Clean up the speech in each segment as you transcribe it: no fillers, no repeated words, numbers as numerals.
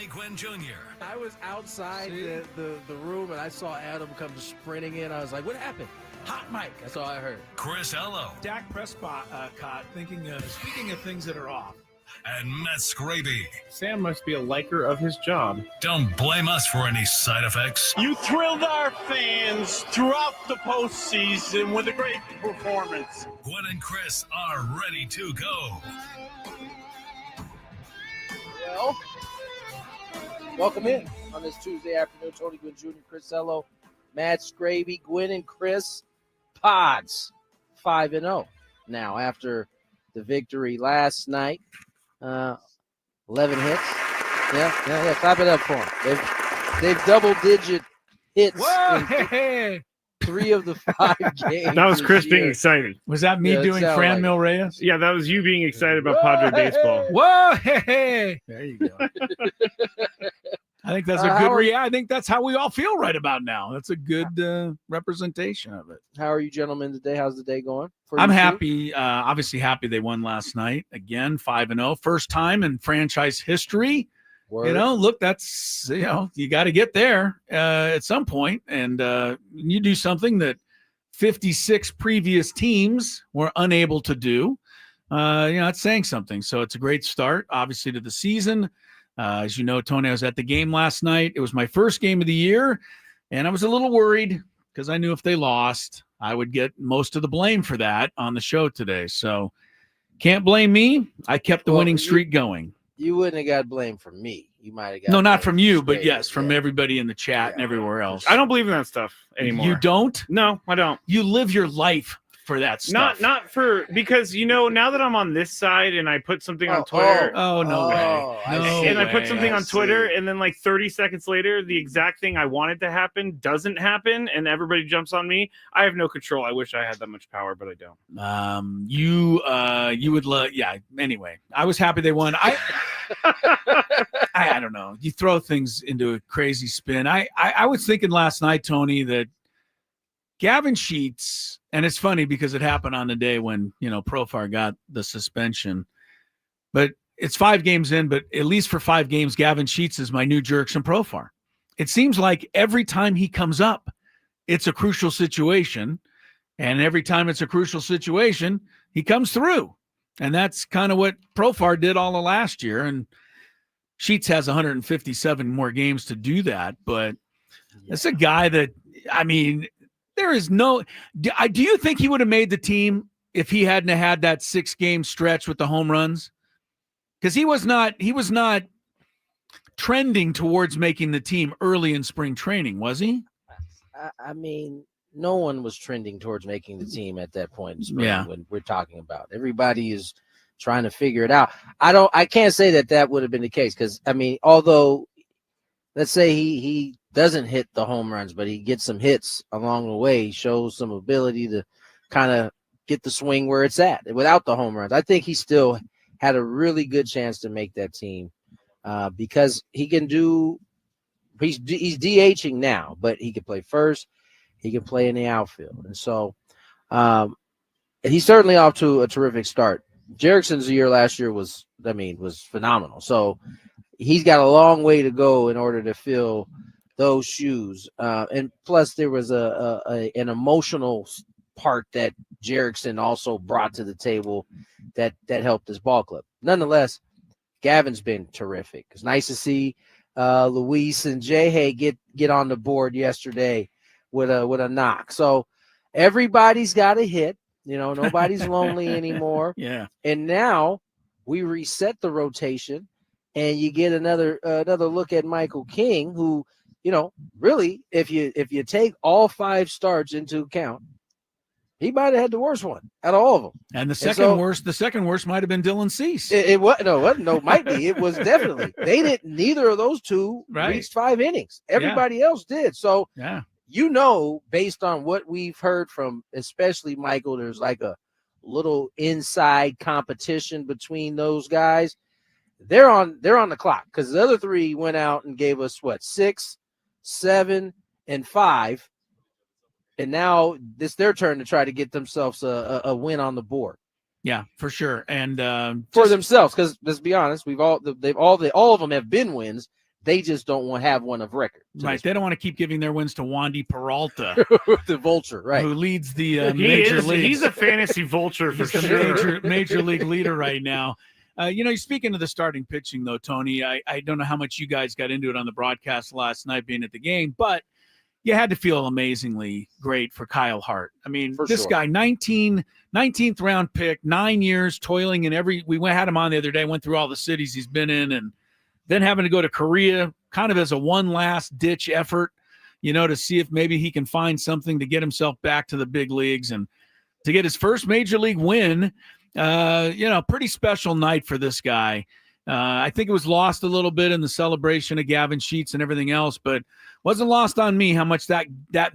Tony Gwynn Jr. I was outside the room and I saw Adam come sprinting in. I was like, what happened? Hot mic. That's all I heard. Chris Ello. Dak Prescott speaking of things that are off. And Matt Scraby. Sam must be a liker of his job. Don't blame us for any side effects. You thrilled our fans throughout the postseason with a great performance. Gwynn and Chris are ready to go. Well, welcome in on this Tuesday afternoon. Tony Gwynn Jr., Chris Ello, Matt Scraby, Gwynn and Chris. Pods 5-0 now after the victory last night. 11 hits. Yeah. Clap it up for them. They've double-digit hits in 3 of the 5 games. That was Chris being excited. Was that me doing Fran Mil Reyes? Yeah, that was you being excited about Padre baseball. Whoa, hey. There you go. I think that's a good I think that's how we all feel right about now. That's a good representation of it. How are you gentlemen today? How's the day going? I'm happy. Obviously happy they won last night. Again, 5-0. First time in franchise history. Word. You know, look, that's, you got to get there at some point. And you do something that 56 previous teams were unable to do. It's saying something. So it's a great start, obviously, to the season. As you know, Tony, I was at the game last night. It was my first game of the year, and I was a little worried because I knew if they lost, I would get most of the blame for that on the show today. So can't blame me. I kept the winning streak going. You wouldn't have got blamed from me. You might have got no, not from you, but yes, from everybody in the chat and everywhere else. I don't believe in that stuff anymore. You don't? No, I don't. You live your life for that stuff. Not for, because now that I'm on this side and I put something on Twitter. No way. I put something on Twitter and then like 30 seconds later, the exact thing I wanted to happen doesn't happen and everybody jumps on me. I have no control. I wish I had that much power, but I don't. You would love, anyway, I was happy they won. I don't know. You throw things into a crazy spin. I was thinking last night, Tony, that Gavin Sheets, and it's funny because it happened on the day when, Profar got the suspension, but it's 5 games in, but at least for 5 games, Gavin Sheets is my new Jerks and Profar. It seems like every time he comes up, it's a crucial situation. And every time it's a crucial situation, he comes through. And that's kind of what Profar did all of last year. And Sheets has 157 more games to do that. But it's a guy that, there is no – do you think he would have made the team if he hadn't had that 6-game stretch with the home runs? Because he was not trending towards making the team early in spring training, was he? No one was trending towards making the team at that point in spring when we're talking about. Everybody is trying to figure it out. I can't say that would have been the case because, although let's say he doesn't hit the home runs, but he gets some hits along the way, shows some ability to kind of get the swing where it's at without the home runs. I think he still had a really good chance to make that team because he can do – he's DHing now, but he can play first. He can play in the outfield. And so he's certainly off to a terrific start. Jerickson's year last year was phenomenal. So he's got a long way to go in order to fill those shoes. And plus there was an emotional part that Jerickson also brought to the table that helped his ball club. Nonetheless, Gavin's been terrific. It's nice to see Luis and Jay get on the board yesterday with a knock. So everybody's got a hit. Nobody's lonely anymore. Yeah. And now we reset the rotation, and you get another look at Michael King, who, really, if you take all 5 starts into account, he might have had the worst one out of all of them. And the second worst might have been Dylan Cease. It might be. It was definitely. Neither of those two reached 5 innings. Everybody else did. So based on what we've heard from especially Michael, there's like a little inside competition between those guys. They're on the clock because the other 3 went out and gave us 6, 7, and 5. And now it's their turn to try to get themselves a win on the board. Yeah, for sure. And for themselves, because let's be honest, all of them have been wins. They just don't want to have one of record. Right. They don't want to keep giving their wins to Wandy Peralta, the vulture, right? Who leads the major league. He's a fantasy vulture for He's sure. the major league leader right now. Speaking of the starting pitching, though, Tony, I don't know how much you guys got into it on the broadcast last night being at the game, but you had to feel amazingly great for Kyle Hart. I mean, this guy, 19th round pick, 9 years toiling in we had him on the other day, went through all the cities he's been in, and then having to go to Korea kind of as a one last ditch effort, to see if maybe he can find something to get himself back to the big leagues and to get his first major league win. Pretty special night for this guy. I think it was lost a little bit in the celebration of Gavin Sheets and everything else, but wasn't lost on me how much that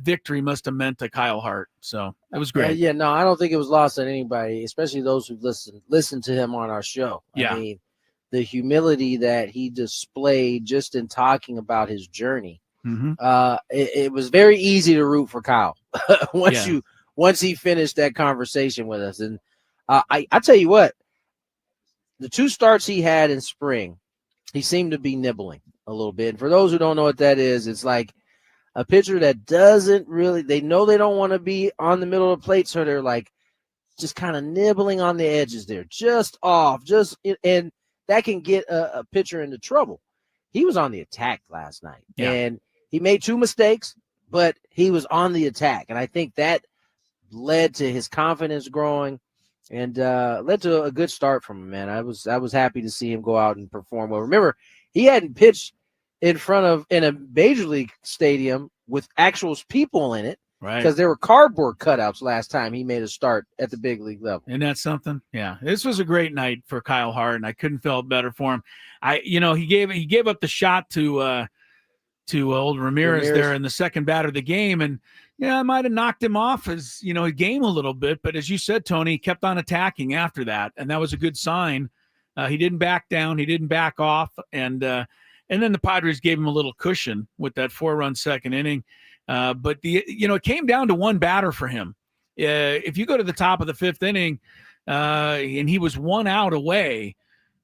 victory must have meant to Kyle Hart. So it was great. I don't think it was lost on anybody, especially those who listened to him on our show. Yeah. I mean, the humility that he displayed just in talking about his journey. Mm-hmm. It was very easy to root for Kyle once he finished that conversation with us. And I tell you what, the 2 starts he had in spring, he seemed to be nibbling a little bit. And for those who don't know what that is, it's like a pitcher that doesn't really, they know they don't want to be on the middle of the plate, so they're like just kind of nibbling on the edges there, just off, and that can get a pitcher into trouble. He was on the attack last night, and he made 2 mistakes, but he was on the attack. And I think that led to his confidence growing and led to a good start from him, man. I was happy to see him go out and perform well. Remember, he hadn't pitched in a major league stadium with actual people in it. Right. Because there were cardboard cutouts last time he made a start at the big league level. Isn't that something? Yeah. This was a great night for Kyle Hart, and I couldn't feel better for him. He gave up the shot to old Ramirez there in the second batter of the game, and I might have knocked him off his game a little bit, but as you said, Tony, he kept on attacking after that, and that was a good sign. He didn't back down, he didn't back off, and then the Padres gave him a little cushion with that 4-run second inning. But it came down to one batter for him. If you go to the top of the 5th inning, and he was 1 out away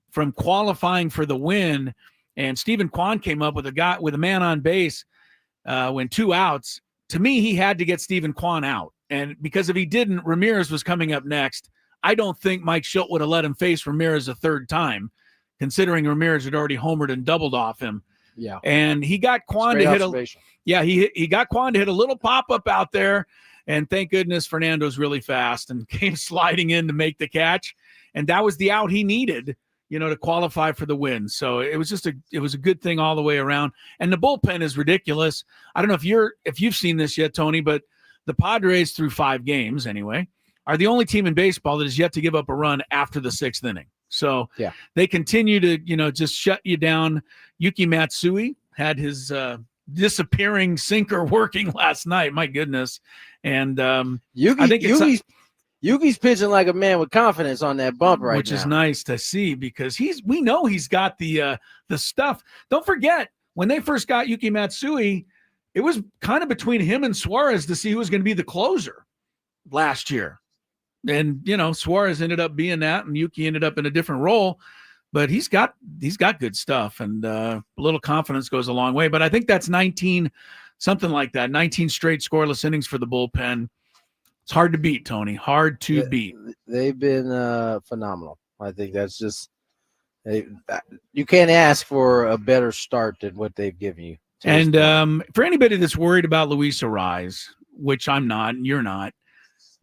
from qualifying for the win, and Stephen Kwan came up with a man on base when 2 outs. To me, he had to get Stephen Kwan out, and because if he didn't, Ramirez was coming up next. I don't think Mike Schilt would have let him face Ramirez a 3rd time, considering Ramirez had already homered and doubled off him. Yeah, and he got Kwan to hit he got Kwan to hit a little pop-up out there, and thank goodness Fernando's really fast and came sliding in to make the catch, and that was the out he needed, to qualify for the win. So it was a good thing all the way around. And the bullpen is ridiculous. I don't know if you've seen this yet, Tony, but the Padres through 5 games anyway are the only team in baseball that has yet to give up a run after the 6th inning. So they continue to, just shut you down. Yuki Matsui had his disappearing sinker working last night. My goodness. And I think Yuki's pitching like a man with confidence on that bump right now. Which is nice to see because we know he's got the stuff. Don't forget, when they first got Yuki Matsui, it was kind of between him and Suarez to see who was going to be the closer last year. And, Suarez ended up being that, and Yuki ended up in a different role. But he's got good stuff, and a little confidence goes a long way. But I think that's 19 straight scoreless innings for the bullpen. It's hard to beat, Tony. Hard to beat. They've been phenomenal. I think that's just you can't ask for a better start than what they've given you. And for anybody that's worried about Luis Arraez, which I'm not, and you're not,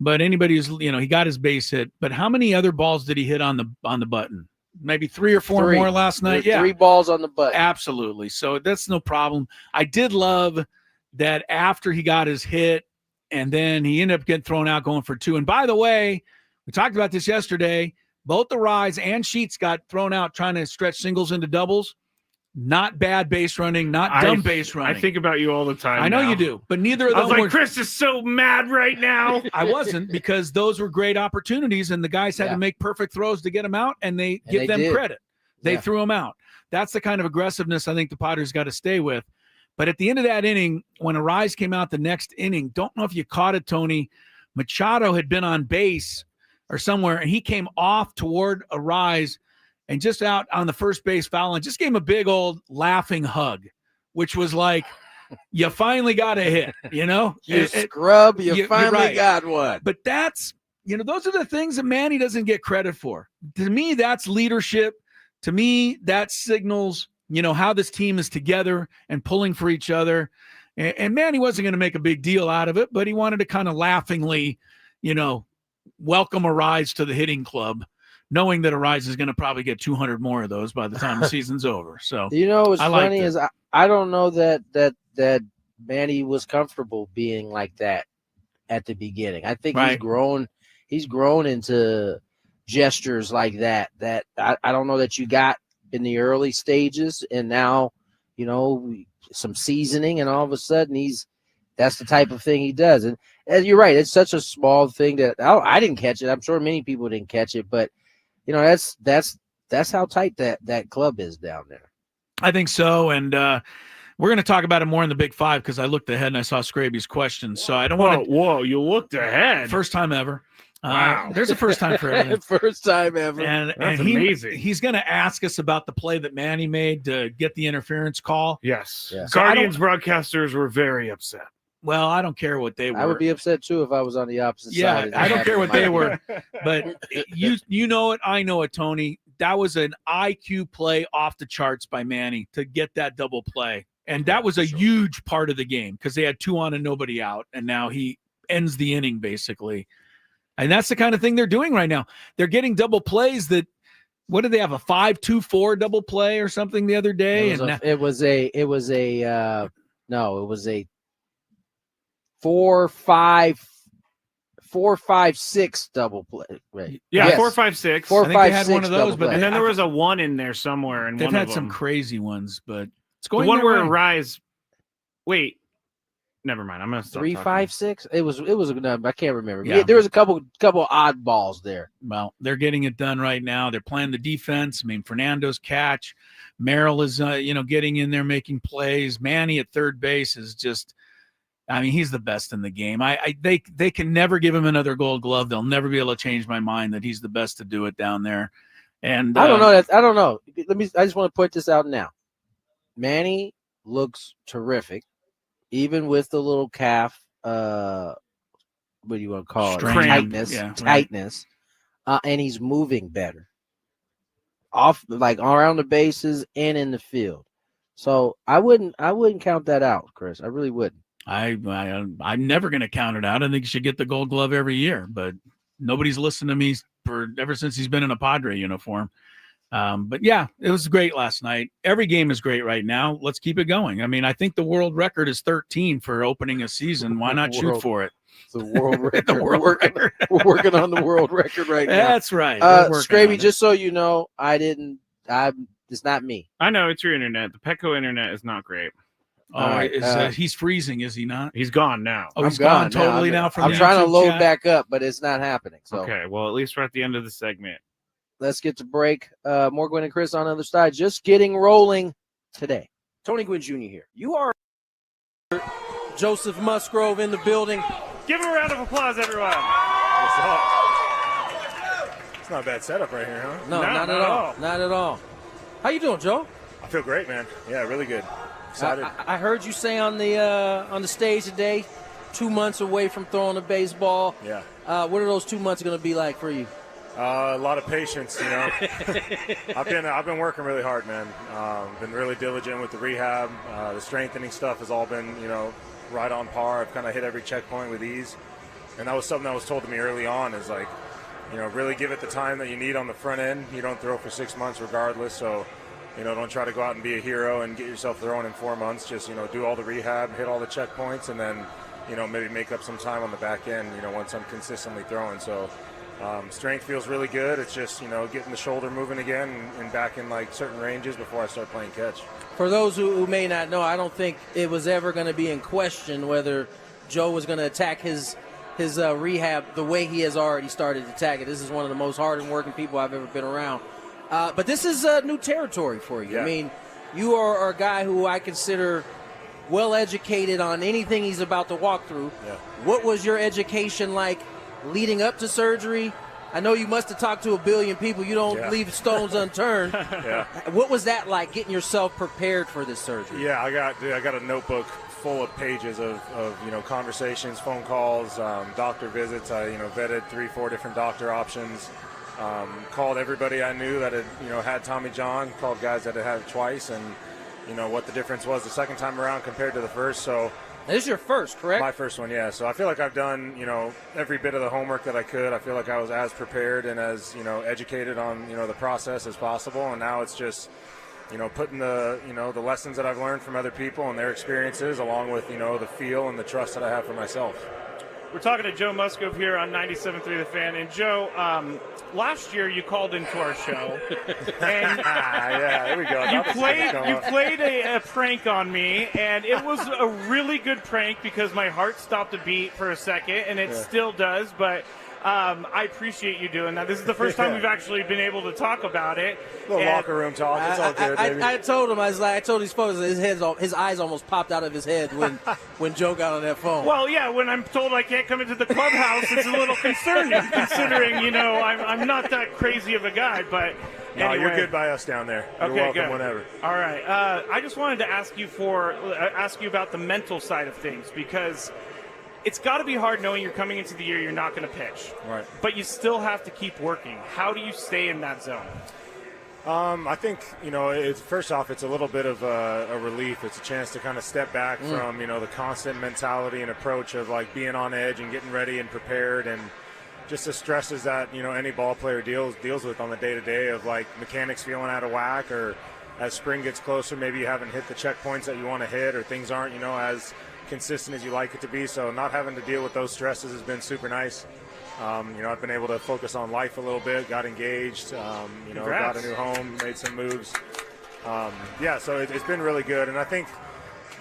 but anybody who's he got his base hit. But how many other balls did he hit on the button? Maybe 3 or 4 more last night. Yeah, 3 balls on the button. Absolutely. So that's no problem. I did love that after he got his hit, and then he ended up getting thrown out going for 2. And by the way, we talked about this yesterday. Both the Rise and Sheets got thrown out trying to stretch singles into doubles. Not bad base running, not dumb base running. I think about you all the time. I know you do, but neither of them I was like, Chris is so mad right now. I wasn't, because those were great opportunities, and the guys had to make perfect throws to get them out, and they give them credit. They threw them out. That's the kind of aggressiveness I think the Padres got to stay with. But at the end of that inning, when Arraez came out the next inning, don't know if you caught it, Tony, Machado had been on base or somewhere, and he came off toward Arraez, and just out on the first base foul line, just gave him a big old laughing hug, which was like, you finally got a hit, you know? You scrub, you finally right. got one. But that's, you know, those are the things that Manny doesn't get credit for. To me, that's leadership. To me, that signals, you know, how this team is together and pulling for each other. And Manny wasn't going to make a big deal out of it, but he wanted to kind of laughingly, you know, welcome Arise to the hitting club, knowing that Arise is going to probably get 200 more of those by the time the season's over. So, you know, what's funny is I don't know that Manny was comfortable being like that at the beginning. I think he's grown into gestures like that I don't know that you got in the early stages, and now, you know, some seasoning, and all of a sudden that's the type of thing he does. And you're right, it's such a small thing that I didn't catch it. I'm sure many people didn't catch it, but you know, that's how tight that club is down there. I think so. And we're going to talk about it more in the Big Five, because I looked ahead and I saw Scraby's questions. So I don't want to. Whoa, you looked ahead. First time ever. Wow. There's a first time for everything. First time ever. And amazing. He's going to ask us about the play that Manny made to get the interference call. Yes. Yeah. So Guardians broadcasters were very upset. Well, I don't care what they were. I would be upset too if I was on the opposite side. Yeah, I don't care what they were. But you know it, I know it, Tony. That was an IQ play off the charts by Manny to get that double play. And that was a huge part of the game, because they had 2 on and nobody out. And now he ends the inning, basically. And that's the kind of thing they're doing right now. They're getting double plays that, what did they have, a 5-2-4 double play or something the other day? It was a 4-5-6 double play. Right. Yeah, Yes. 4-5-6. 4, I think 5, they had 6 one of those, double but play. And then there was a 1 in there somewhere. And they've one had of some them. crazy ones, but it's The going one their where way. Rise. Wait. Never mind. I'm gonna stop 3, talking. 5, 6. It was I can't remember. Yeah. There was a couple oddballs there. Well, they're getting it done right now. They're playing the defense. I mean, Fernando's catch. Merrill is, getting in there, making plays. Manny at third base is just, I mean, he's the best in the game. They can never give him another Gold Glove. They'll never be able to change my mind that he's the best to do it down there. And I don't know. I don't know. I just want to point this out now. Manny looks terrific, even with the little calf. What do you want to call Strain. it? Tightness. Yeah, right. Tightness. And he's moving better, off like around the bases and in the field. So I wouldn't count that out, Chris. I really wouldn't. I'm never going to count it out. I think he should get the Gold Glove every year, but nobody's listened to me ever since he's been in a Padre uniform. But yeah, it was great last night. Every game is great right now. Let's keep it going. I mean, I think the world record is 13 for opening a season. Why not shoot for it? It's the world record. The world record. We're working on the world record right now. That's right. We're working on Scraby, it. just so you know, it's not me. I know it's your internet. The Petco internet is not great. Oh, right, he's freezing, is he not? He's gone now. Oh, he's I'm gone gone now. totally now from I'm the trying to YouTube load chat? back up, but it's not happening. So Okay, well, at least we're at the end of the segment. let's get to break. More Gwynn and Chris on the other side. Just getting rolling today. Tony Gwynn Jr. here. You are Joseph Musgrove in the building. Give him a round of applause, everyone. What's up? It's not a bad setup right here, huh? No, not at all. Not at all. How you doing, Joe? I feel great, man. Yeah, really good. Excited. I heard you say on the stage today, 2 months away from throwing a baseball. Yeah. What are those 2 months going to be like for you? A lot of patience, you know. I've been working really hard, man. Been really diligent with the rehab. The strengthening stuff has all been, right on par. I've kind of hit every checkpoint with ease. And that was something that was told to me early on is like, really give it the time that you need on the front end. You don't throw for 6 months regardless. So, don't try to go out and be a hero and get yourself throwing in 4 months. Just, do all the rehab, hit all the checkpoints, and then, maybe make up some time on the back end, once I'm consistently throwing. So strength feels really good. It's just, getting the shoulder moving again and back in like certain ranges before I start playing catch. For those who may not know, I don't think it was ever going to be in question whether Joe was going to attack his rehab the way he has already started to attack it. This is one of the most hard-working people I've ever been around. But this is new territory for you. Yeah. I mean, you are a guy who I consider well-educated on anything he's about to walk through. Yeah. What was your education like leading up to surgery? I know you must have talked to a billion people. You don't leave stones unturned. Yeah. What was that like, getting yourself prepared for this surgery? Yeah, I got a notebook full of pages of conversations, phone calls, doctor visits. I vetted 3-4 different doctor options. Called everybody I knew that had had Tommy John. Called guys that had had it twice, and what the difference was the second time around compared to the first. So. This is your first, correct? My first one, yeah. So I feel like I've done, every bit of the homework that I could. I feel like I was as prepared and as, educated on, the process as possible. And now it's just, putting the, the lessons that I've learned from other people and their experiences, along with, the feel and the trust that I have for myself. We're talking to Joe Musgrove here on 97.3 The Fan. And Joe, last year you called into our show, and yeah, there we go. You played a prank on me, and it was a really good prank because my heart stopped a beat for a second, and it still does. But I appreciate you doing that. This is the first time we've actually been able to talk about it. Little locker room talk. It's all good, baby. I told him, I told these folks his eyes almost popped out of his head when Joe got on that phone. Well, yeah, when I'm told I can't come into the clubhouse, it's a little concerning, considering, I'm not that crazy of a guy, but no, anyway. You're good by us down there. You're welcome good. Whenever. All right. I just wanted to ask you about the mental side of things, because it's got to be hard knowing you're coming into the year you're not going to pitch. Right. But you still have to keep working. How do you stay in that zone? I think, first off, it's a little bit of a relief. It's a chance to kind of step back from, the constant mentality and approach of, like, being on edge and getting ready and prepared, and just the stresses that, any ball player deals with on the day-to-day of, like, mechanics feeling out of whack, or as spring gets closer, maybe you haven't hit the checkpoints that you want to hit, or things aren't, as consistent as you like it to be. So not having to deal with those stresses has been super nice. I've been able to focus on life a little bit, got engaged, got a new home, made some moves. So it's been really good. And I think,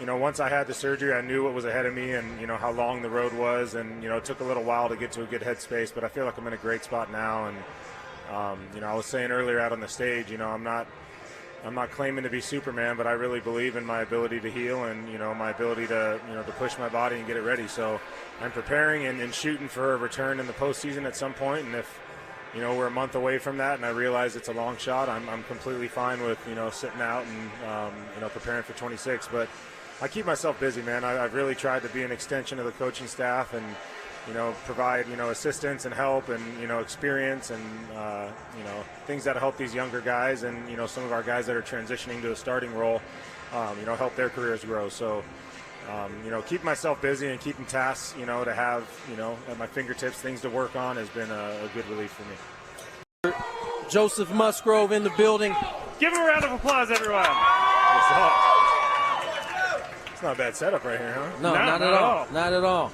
once I had the surgery, I knew what was ahead of me and, how long the road was. And, it took a little while to get to a good headspace, but I feel like I'm in a great spot now. And, I was saying earlier out on the stage, I'm not claiming to be Superman, but I really believe in my ability to heal and, my ability to, to push my body and get it ready. So I'm preparing and shooting for a return in the postseason at some point. And if, we're a month away from that and I realize it's a long shot, I'm completely fine with, sitting out and, preparing for 26. But I keep myself busy, man. I've really tried to be an extension of the coaching staff and, provide, assistance and help and, experience and, things that help these younger guys and, some of our guys that are transitioning to a starting role, help their careers grow. So, keep myself busy and keeping tasks, to have, at my fingertips, things to work on has been a good relief for me. Joseph Musgrove in the building. Give him a round of applause, everyone. What's up? It's not a bad setup right here, huh? No, not at all. Not at all.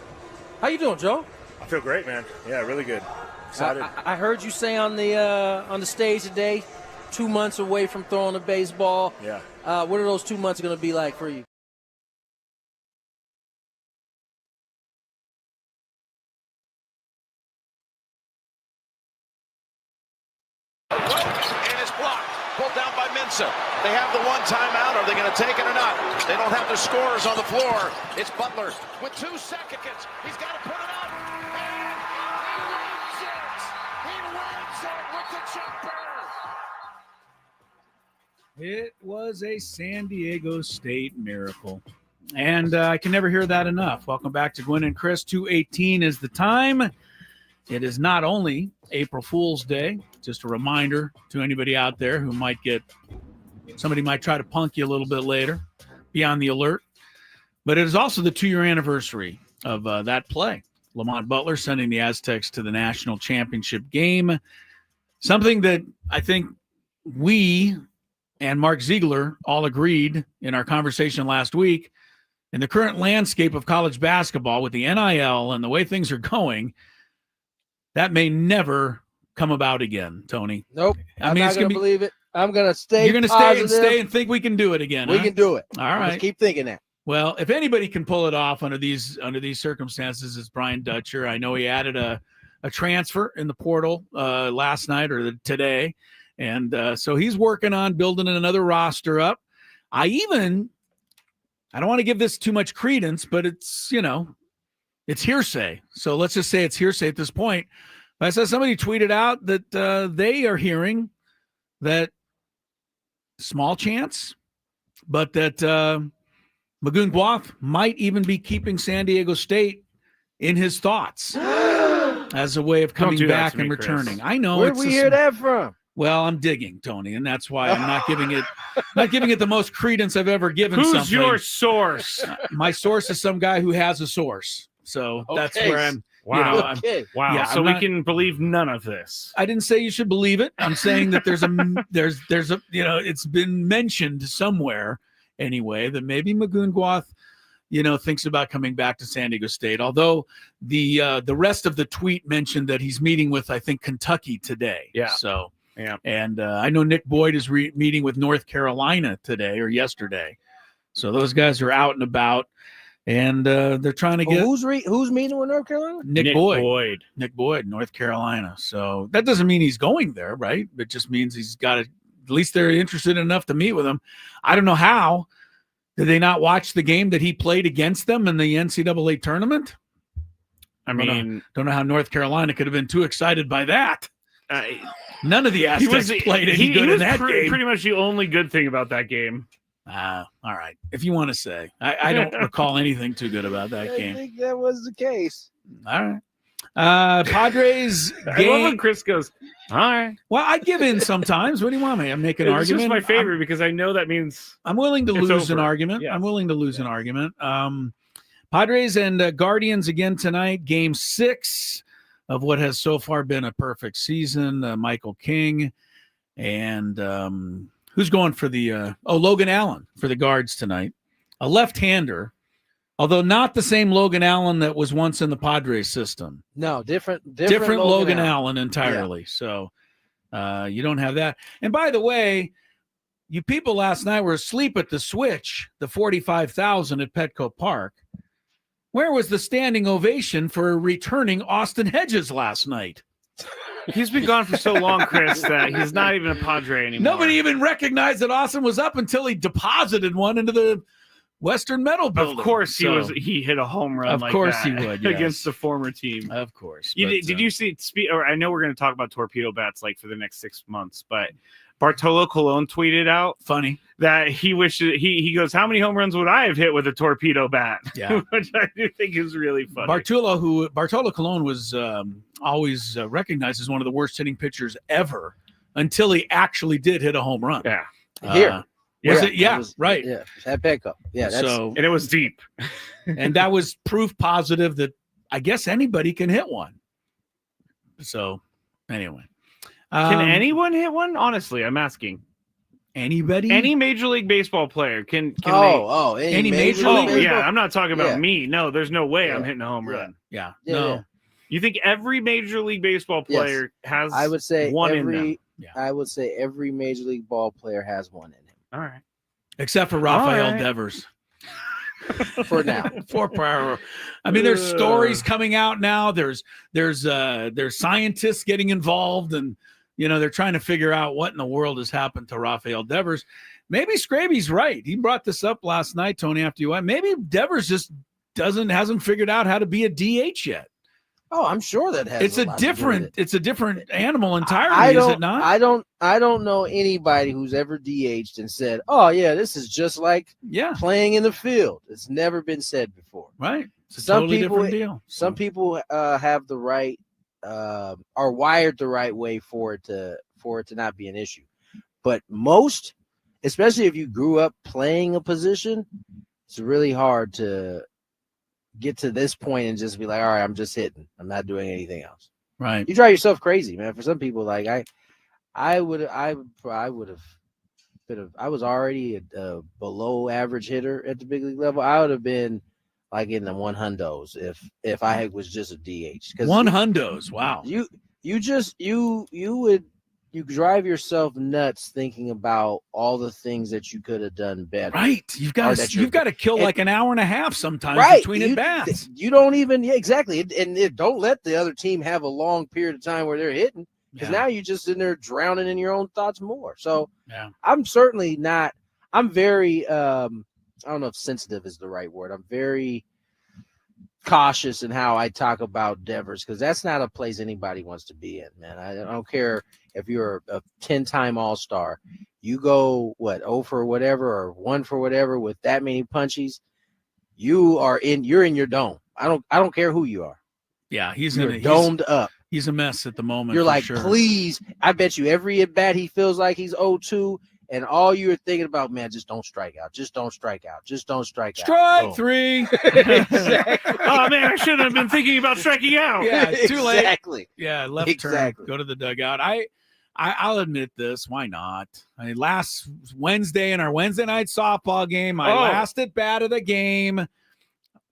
How you doing, Joe? I feel great, man. Yeah, really good. Excited. I heard you say on the stage today, 2 months away from throwing a baseball. Yeah. What are those 2 months going to be like for you? And it's blocked. Pulled down by Mensah. They have the one timeout. Are they going to take it or not? They don't have the scorers on the floor. It's Butler with 2 seconds. He's got to put it up. And he wins it with the jumper. It was a San Diego State miracle. And I can never hear that enough. Welcome back to Gwynn and Chris. 2:18 is the time. It is not only April Fool's Day, just a reminder to anybody out there who somebody might try to punk you a little bit later. Be on the alert. But it is also the 2-year anniversary of that play. Lamont Butler sending the Aztecs to the national championship game. Something that I think we and Mark Ziegler all agreed in our conversation last week. In the current landscape of college basketball with the NIL and the way things are going, that may never come about again, Tony. Nope. I'm not going to believe it. I'm going to stay. You're going to stay and think we can do it again. We can do it. All right. Just keep thinking that. Well, if anybody can pull it off under these circumstances, it's Brian Dutcher. I know he added a transfer in the portal last night or today, and so he's working on building another roster up. I don't want to give this too much credence, but it's hearsay. So let's just say it's hearsay at this point. I saw somebody tweeted out that they are hearing that small chance, but that Magoon Guath might even be keeping San Diego State in his thoughts as a way of coming back and returning. Chris. I know. Where'd we hear that from? Well, I'm digging, Tony, and that's why I'm not giving it the most credence I've ever given. Who's your source? My source is some guy who has a source. So that's where I'm. Wow. You know, Wow. Yeah, so we can believe none of this. I didn't say you should believe it. I'm saying that there's a it's been mentioned somewhere anyway that maybe Magoon Guath, thinks about coming back to San Diego State. Although the rest of the tweet mentioned that he's meeting with, I think, Kentucky today. Yeah. So yeah. And I know Nick Boyd is meeting with North Carolina today or yesterday. So those guys are out and about. And they're trying to get who's meeting with North Carolina? Nick Boyd, North Carolina. So that doesn't mean he's going there, right? It just means he's got at least they're interested enough to meet with him. I don't know how. Did they not watch the game that he played against them in the NCAA tournament? I mean, don't know how North Carolina could have been too excited by that. None of the Aztecs played any good in that game. Pretty much the only good thing about that game. All right. If you want to say, I don't recall anything too good about that game. I think that was the case. All right. Padres game. I love when Chris goes, all right. Well, I give in sometimes. What do you want me? I make an it's argument. It's just my favorite because I know that means I'm willing to lose an argument. Yeah. I'm willing to lose an argument. Padres and Guardians again tonight. Game 6 of what has so far been a perfect season. Michael King and who's going for the Logan Allen for the Guards tonight? A left-hander, although not the same Logan Allen that was once in the Padres system. No, different Logan Allen entirely. Yeah. So you don't have that. And by the way, you people last night were asleep at the switch, the 45,000 at Petco Park. Where was the standing ovation for returning Austin Hedges last night? He's been gone for so long, Chris, that he's not even a Padre anymore. Nobody even recognized that Austin was up until he deposited one into the Western Metal Building. Of course, he hit a home run. Of course, he would against the former team. Of course. Did you see? Or I know we're going to talk about torpedo bats like for the next 6 months, but Bartolo Colon tweeted out funny that he wishes he goes, how many home runs would I have hit with a torpedo bat? Yeah, which I do think is really funny. Bartolo Colon was always recognized as one of the worst hitting pitchers ever until he actually did hit a home run. Yeah, right. Yeah, at Petco. Yeah, and it was deep, and that was proof positive that I guess anybody can hit one. So anyway. Can anyone hit one? Honestly, I'm asking. Anybody? Any Major League Baseball player can any Major League Baseball? Yeah, I'm not talking about me. No, there's no way I'm hitting a home run. Yeah. No. You think every Major League Baseball player has I would say one in them? Yeah. I would say every Major League ball player has one in him. All right. Except for Rafael Devers. For now. I mean, there's stories coming out now. There's scientists getting involved, and they're trying to figure out what in the world has happened to Rafael Devers. Maybe Scraby's right. He brought this up last night, Tony, after you went. Maybe Devers just hasn't figured out how to be a DH yet. Oh, I'm sure that has. It's a different animal entirely, is it not? I don't know anybody who's ever DH'd and said, "Oh yeah, this is just like playing in the field." It's never been said before. Right. It's a totally different deal. Some people have the right, are wired the right way for it to not be an issue. But most, especially if you grew up playing a position, it's really hard to get to this point and just be like, all right, I'm just hitting. I'm not doing anything else. Right. You drive yourself crazy, man. For some people, like I was already a below average hitter at the big league level. I would have been like in the 100s if I was just a DH. 100s. Wow. You drive yourself nuts thinking about all the things that you could have done better. Right. You've got to kill like an hour and a half sometimes between at bats. You don't even exactly. And don't let the other team have a long period of time where they're hitting, because now you're just in there drowning in your own thoughts more. So I'm certainly not. I'm very. I don't know if sensitive is the right word. I'm very. cautious in how I talk about Devers because that's not a place anybody wants to be in, man. I don't care if you're a 10-time All-Star. You go, 0 for whatever or 1 for whatever with that many punchies, you're in your dome. I don't care who you are. Yeah, you're domed up. He's a mess at the moment. You're like, sure. Please. I bet you every at bat he feels like he's 0-2. And all you're thinking about, man, just don't strike out. Just don't strike out. Just don't strike out. Strike 3. Exactly. Oh, man, I shouldn't have been thinking about striking out. Yeah, too late. Exactly. Yeah, left turn. Go to the dugout. I'll admit this. Why not? Last Wednesday in our Wednesday night softball game, my last at bat of the game.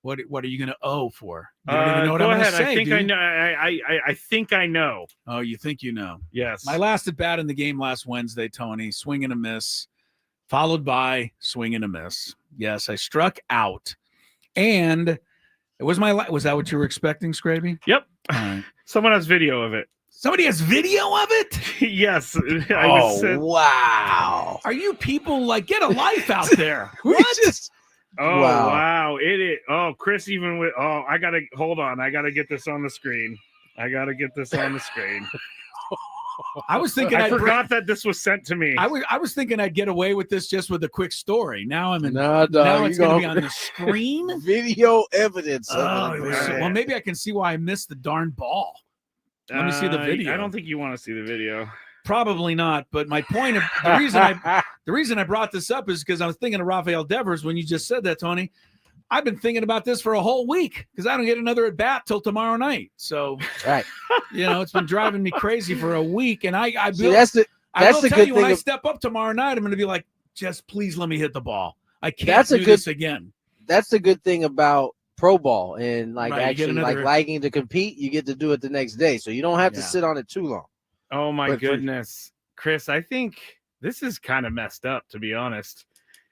What are you going to owe for? You don't even know what I'm going to say. I think I know. I think I know. Oh, you think you know? Yes. My last at bat in the game last Wednesday, Tony, swing and a miss, followed by swing and a miss. Yes, I struck out, and it was was that what you were expecting, Scraby? Yep. All right. Someone has video of it. Somebody has video of it? Yes. Wow. Are you people like get a life out there? What? Oh, wow. It is. Oh, Chris, even with, I got to hold on. I got to get this on the screen. I was thinking I forgot that this was sent to me. I was thinking I'd get away with this just with a quick story. Now I'm in. No, now it's going to be on the screen. Video evidence. Well, maybe I can see why I missed the darn ball. Let me see the video. I don't think you want to see the video. Probably not. But my point of the reason I brought this up is because I was thinking of Rafael Devers when you just said that, Tony. I've been thinking about this for a whole week because I don't get another at bat till tomorrow night. So, right, it's been driving me crazy for a week. And I that's the good thing. When I step up tomorrow night, I'm going to be like, just please let me hit the ball. I can't do this again. That's the good thing about pro ball and actually liking to compete. You get to do it the next day, so you don't have to sit on it too long. Oh my goodness, Chris! I think this is kind of messed up, to be honest.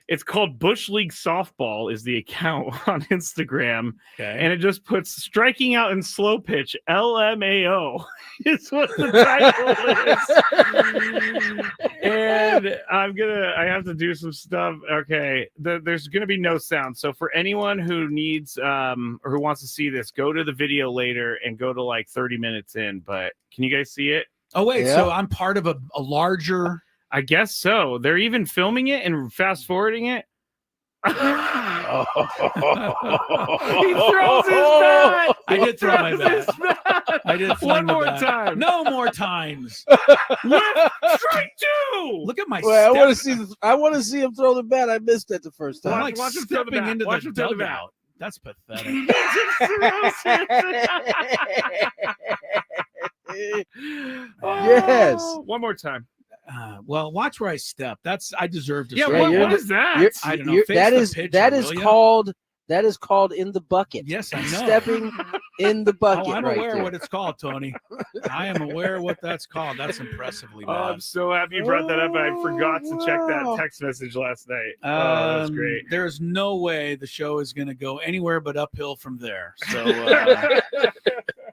It's called Bush League Softball is the account on Instagram. Okay. And it just puts striking out in slow pitch, LMAO is what the title is. And I have to do some stuff. Okay. There's going to be no sound. So for anyone who needs or who wants to see this, go to the video later and go to like 30 minutes in. But can you guys see it? Oh, wait. Yeah. So I'm part of a larger... I guess so. They're even filming it and fast forwarding it. He throws his bat. I did throw my bat. I did. One more time. No more times. Strike 2. Look at my. Well, I want to see him throw the bat. I missed that the first time. I'm like watch him stepping into the dugout. That's pathetic. Yes. One more time. Well, watch where I step. I deserve to. Yeah, what is that? I don't know. That is called in the bucket. Yes, I know. Stepping in the bucket. I'm aware what it's called, Tony. I am aware what that's called. That's impressively bad. I'm so happy you brought that up. I forgot to check that text message last night. That's great. There's no way the show is going to go anywhere but uphill from there. So.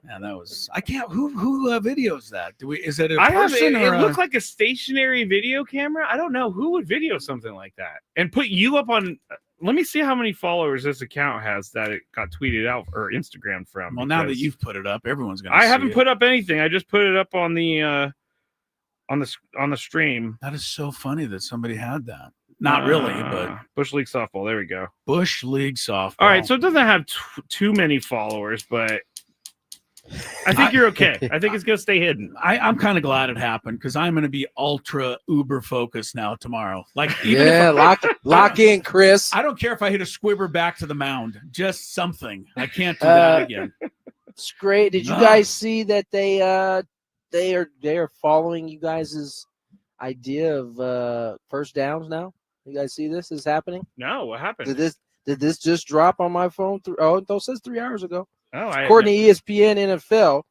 Yeah, that was. I can't. Who videos that? Is it a person? It looked like a stationary video camera. I don't know who would video something like that and put you up on. Let me see how many followers this account has that it got tweeted out or Instagram from. Well, now that you've put it up, everyone's gonna. I haven't put up anything. I just put it up on the stream. That is so funny that somebody had that. Not really, but Bush League Softball. There we go. Bush League Softball. All right, so it doesn't have too many followers, but. I think you're okay. I think it's going to stay hidden. I'm kind of glad it happened because I'm going to be ultra uber focused now tomorrow. Like, lock in, Chris. I don't care if I hit a squibber back to the mound, just something. I can't do that again. It's great. Did you guys see that they are following you guys' idea of first downs now? You guys see this is happening? No, what happened? Did this just drop on my phone? It says 3 hours ago. According to ESPN NFL,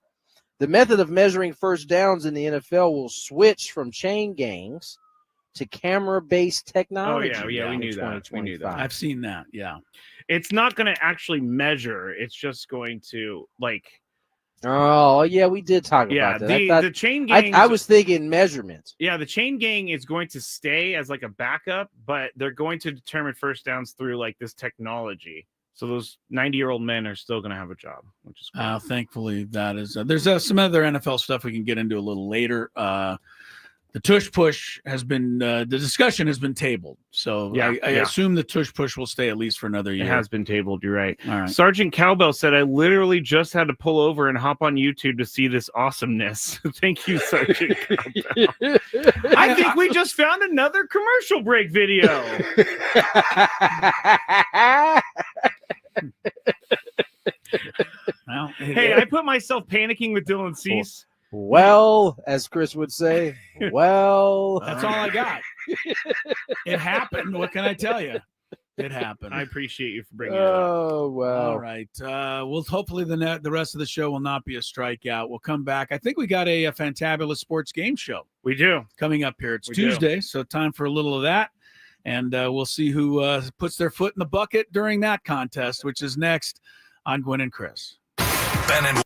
the method of measuring first downs in the NFL will switch from chain gangs to camera-based technology. Oh, yeah, we knew that. I've seen that, yeah. It's not going to actually measure. It's just going to, like... Oh, yeah, we did talk about that. The chain gang... I was thinking measurements. Yeah, the chain gang is going to stay as, like, a backup, but they're going to determine first downs through, like, this technology. So those 90-year-old men are still going to have a job, which is great. Thankfully, that is. There's some other NFL stuff we can get into a little later. The tush push has been the discussion has been tabled, so I assume the tush push will stay at least for another year. It has been tabled. You're right. All right. Sergeant Cowbell said, "I literally just had to pull over and hop on YouTube to see this awesomeness." Thank you, Sergeant Cowbell. I think we just found another commercial break video. Well, Hey, I put myself panicking with Dylan Cease. Well, as Chris would say, well, that's all I got. It happened. What can I tell you? It happened. I appreciate you for bringing it up. Oh, wow. All right. Well, hopefully the rest of the show will not be a strikeout. We'll come back. I think we got a fantabulous sports game show. We do. Coming up here. It's We Tuesday, so time for a little of that. And we'll see who puts their foot in the bucket during that contest, which is next on Gwynn and Chris. Ben and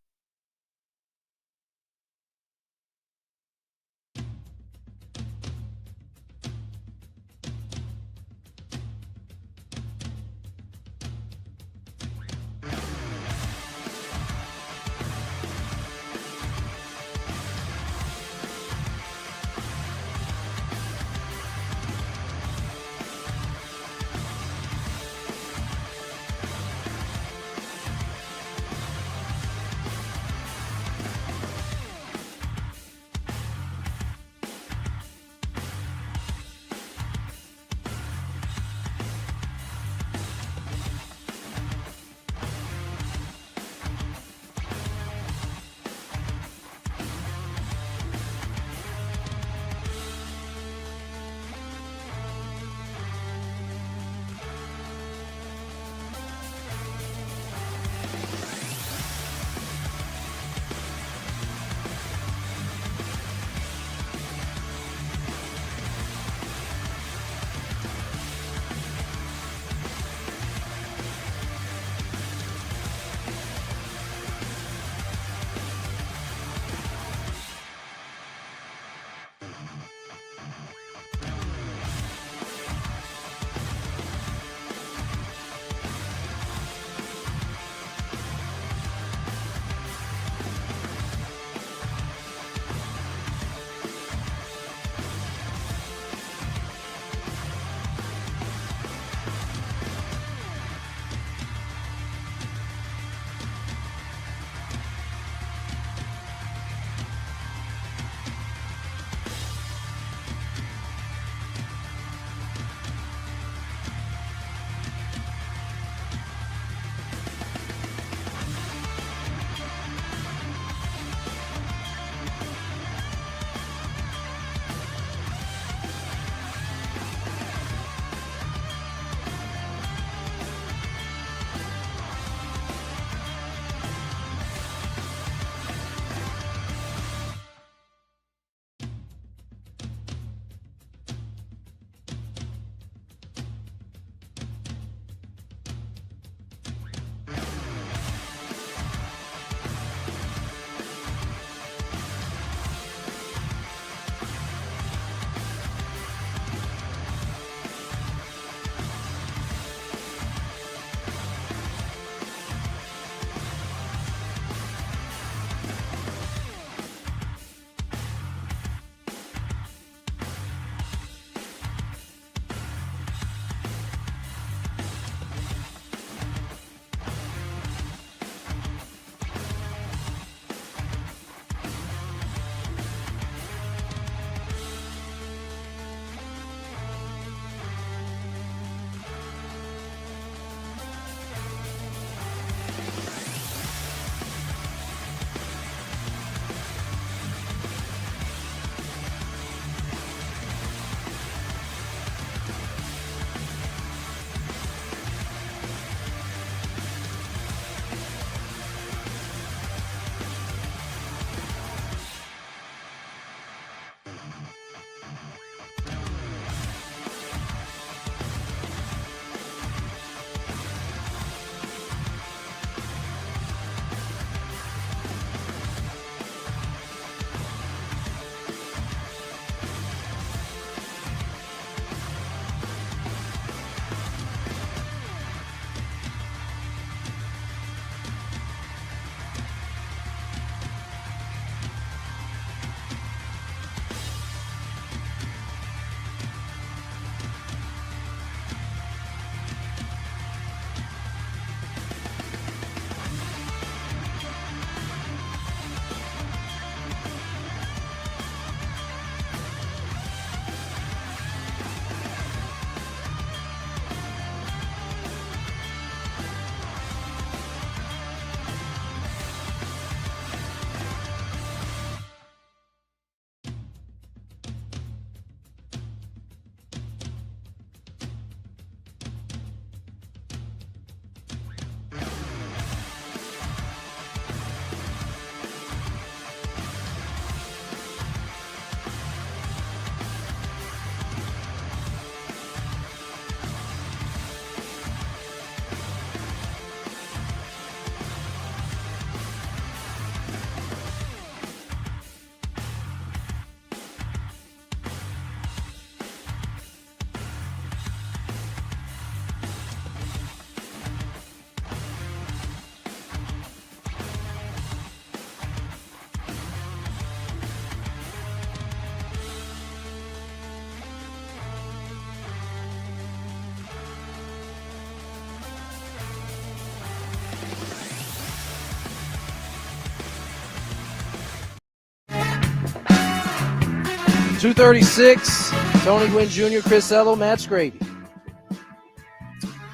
236. Tony Gwynn Jr., Chris Ello, Matt Scraby.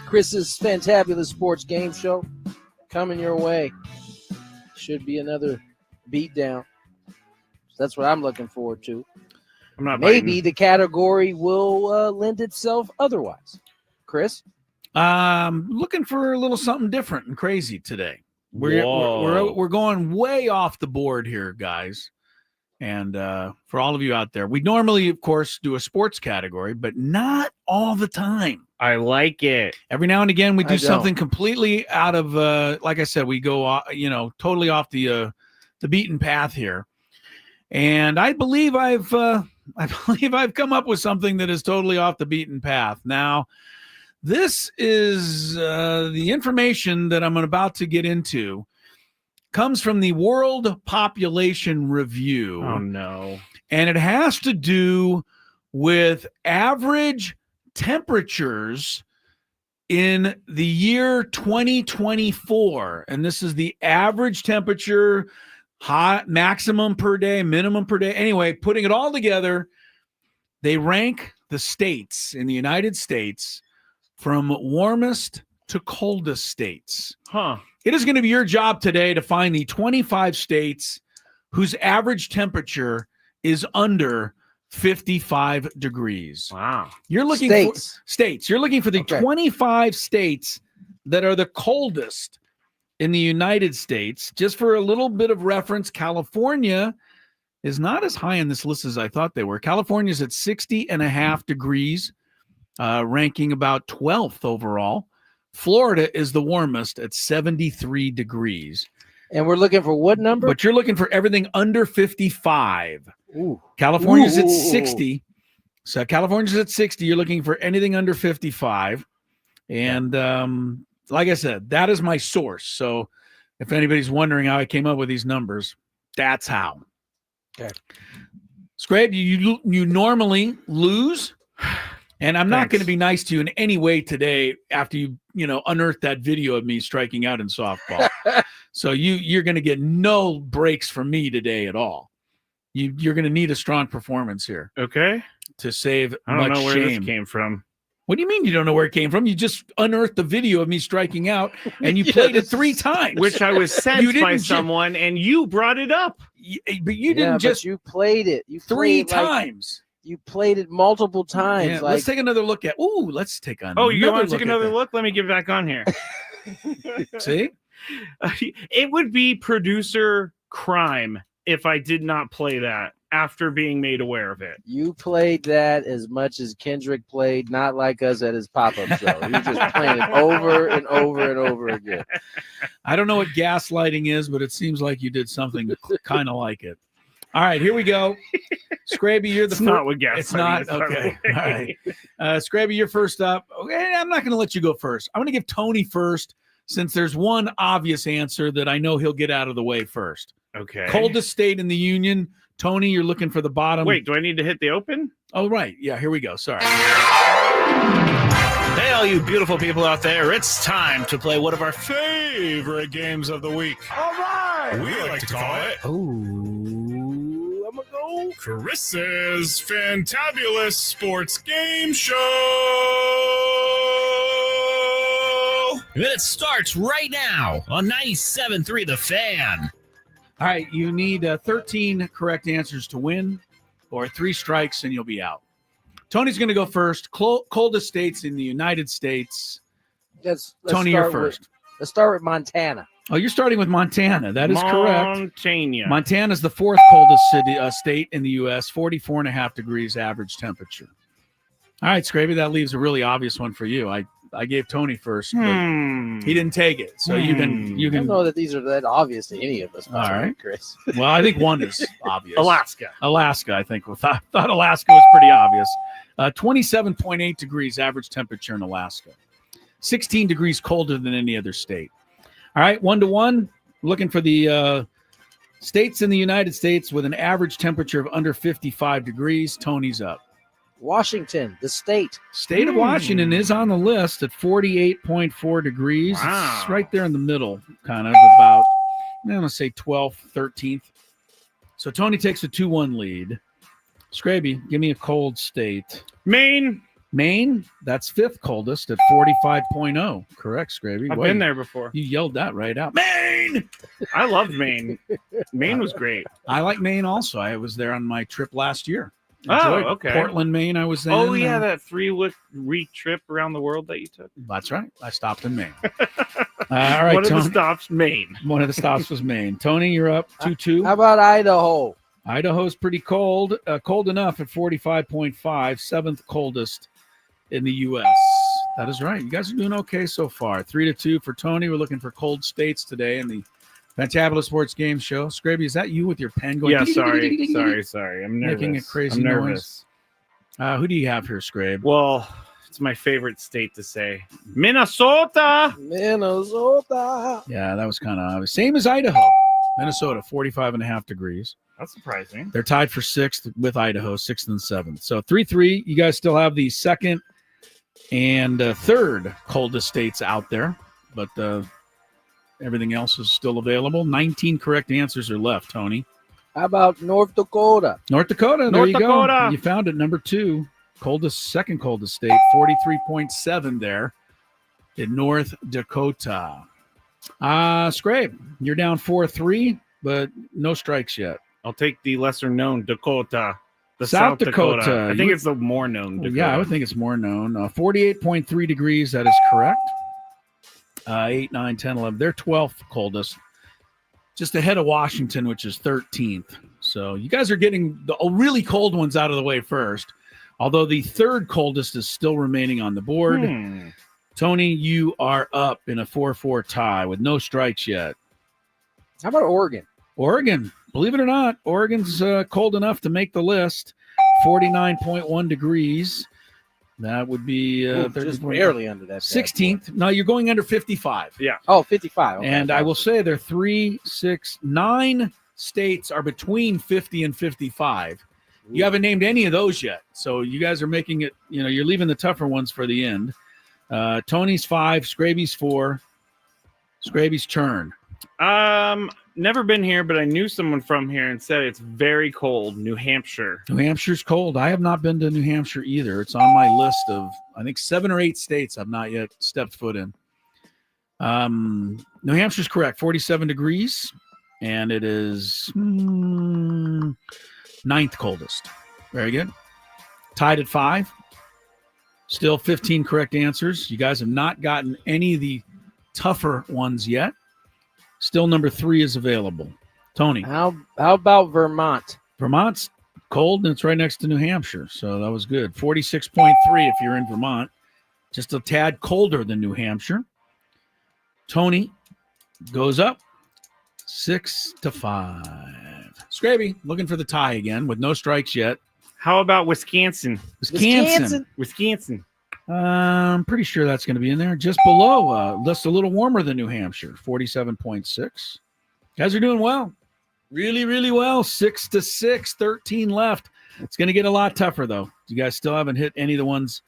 Chris's Fantabulous Sports Game Show coming your way. Should be another beatdown. That's what I'm looking forward to. I'm not Maybe biting. the category will lend itself otherwise. Chris? Looking for a little something different and crazy today. We're going way off the board here, guys. And for all of you out there, we normally, of course, do a sports category, but not all the time. I like it. Every now and again, we do I don't. something completely out of, like I said, we go, totally off the beaten path here. And I believe I've come up with something that is totally off the beaten path. Now, this is the information that I'm about to get into comes from the World Population Review. Oh, no. And it has to do with average temperatures in the year 2024. And this is the average temperature, high, maximum per day, minimum per day. Anyway, putting it all together, they rank the states in the United States from warmest to coldest states. Huh. It is going to be your job today to find the 25 states whose average temperature is under 55 degrees. Wow. You're looking for states. You're looking for the 25 states that are the coldest in the United States. Just for a little bit of reference, California is not as high in this list as I thought they were. California's at 60.5 degrees, ranking about 12th overall. Florida is the warmest at 73 degrees. And we're looking for what number? But you're looking for everything under 55. Ooh. California's at 60. So California's at 60. You're looking for anything under 55. And like I said, that is my source. So if anybody's wondering how I came up with these numbers, that's how. Okay. Scrape, you normally lose. And I'm not going to be nice to you in any way today after you unearth that video of me striking out in softball. So you're going to get no breaks from me today at all. You're going to need a strong performance here. Okay. To save I don't much know where shame. this came from. What do you mean you don't know where it came from? You just unearthed the video of me striking out, and you played it 3 times. Which I was sent by someone, and you brought it up. But you didn't just. You played it. You 3 played times. You played it multiple times. Yeah, let's take another look at. Ooh, let's take on. Oh, you want to take another look? Let me get back on here. See, it would be producer crime if I did not play that after being made aware of it. You played that as much as Kendrick played, not like us at his pop-up show. He just playing it over and over and over again. I don't know what gaslighting is, but it seems like you did something kind of like it. All right, here we go. Scraby, you're the first. Not what gaslighting It's not is, okay. All right, Scraby, you're first up. Okay, I'm not going to let you go first. I'm going to give Tony first, since there's one obvious answer that I know he'll get out of the way first. Okay. Coldest state in the union. Tony, you're looking for the bottom. Wait, do I need to hit the open? Oh, right. Yeah, here we go. Sorry. Hey, all you beautiful people out there, it's time to play one of our favorite games of the week. All right. We like to call it I'm going to go. Chris's Fantabulous Sports Game Show. And it starts right now on 97.3 The Fan. All right, you need 13 correct answers to win, or 3 strikes and you'll be out. Tony's going to go first. Coldest states in the United States. Let's Tony, you're first. Let's start with Montana. Oh, you're starting with Montana. That is correct. Montana. Montana is the 4th coldest state in the U.S., 44.5 degrees average temperature. All right, Scraby, that leaves a really obvious one for you. I gave Tony first. But he didn't take it, so you can. I don't know that these are that obvious to any of us. All right, Chris. Well, I think one is obvious. Alaska, I think. Thought Alaska was pretty obvious. 27.8 degrees average temperature in Alaska. 16 degrees colder than any other state. All right, 1-1. Looking for the states in the United States with an average temperature of under 55 degrees. Tony's up. Washington, the state. State of Washington is on the list at 48.4 degrees. Wow. It's right there in the middle, kind of about, I'm going to say 12th, 13th. So Tony takes a 2-1 lead. Scraby, give me a cold state. Maine. Maine, that's 5th coldest at 45.0. Correct, Scraby. I've been there before. You yelled that right out. Maine! I loved Maine. Maine was great. I like Maine also. I was there on my trip last year. Oh, Enjoyed it. okay. Portland, Maine, I was there. Oh, yeah, that 3-week trip around the world that you took. That's right. I stopped in Maine. All right, One of Tony. the stops, Maine. One of the stops was Maine. Tony, you're up 2-2. How about Idaho? Idaho's pretty cold. Cold enough at 45.5, 7th coldest in the U.S. That is right. You guys are doing okay so far. 3-2 for Tony. We're looking for cold states today in the Fantabulous Sports Game Show. Scraby, is that you with your pen going? Yeah, sorry. I'm nervous. Making a crazy I'm nervous. noise. Who do you have here, Scrabe? Well, it's my favorite state to say. Minnesota. Yeah, that was kind of obvious. Same as Idaho. Minnesota, 45.5 degrees. That's surprising. They're tied for 6th with Idaho, 6th and 7th. So 3-3. You guys still have the 2nd and 3rd coldest states out there, but everything else is still available. 19 correct answers are left, Tony. How about North Dakota? North Dakota, there North you Dakota. go. You found it, number 2. Second coldest state, 43.7 there in North Dakota. Scrape, you're down 4-3, but no strikes yet. I'll take the lesser known Dakota. The South Dakota. I think it's the more known Dakota. Yeah, I would think it's more known. 48.3 degrees, that is correct. 8, 9, 10, 11. They're 12th coldest. Just ahead of Washington, which is 13th. So you guys are getting the really cold ones out of the way first. Although the 3rd coldest is still remaining on the board. Tony, you are up in a 4-4 tie with no strikes yet. How about Oregon? Oregon, believe it or not, Oregon's cold enough to make the list. 49.1 degrees. That would be just barely under that. 16th. No, you're going under 55. Yeah. Oh, 55. Okay. And I will say there are 9 states are between 50 and 55. You haven't named any of those yet. So you guys are making it, you're leaving the tougher ones for the end. Tony's 5, Scraby's 4. Scraby's turn. Never been here, but I knew someone from here and said it's very cold. New Hampshire. New Hampshire's cold. I have not been to New Hampshire either. It's on my list of, I think, 7 or 8 states I've not yet stepped foot in. New Hampshire's correct. 47 degrees, and it is 9th coldest. Very good. Tied at 5. Still 15 correct answers. You guys have not gotten any of the tougher ones yet. Still number 3 is available. Tony. How about Vermont? Vermont's cold, and it's right next to New Hampshire, so that was good. 46.3 if you're in Vermont. Just a tad colder than New Hampshire. Tony goes up 6-5. Scraby looking for the tie again with no strikes yet. How about Wisconsin? Wisconsin. I'm pretty sure that's going to be in there. Just below, just a little warmer than New Hampshire, 47.6. Guys are doing well. Really, really well. 6-6, 13 left. It's going to get a lot tougher, though. You guys still haven't hit any of the ones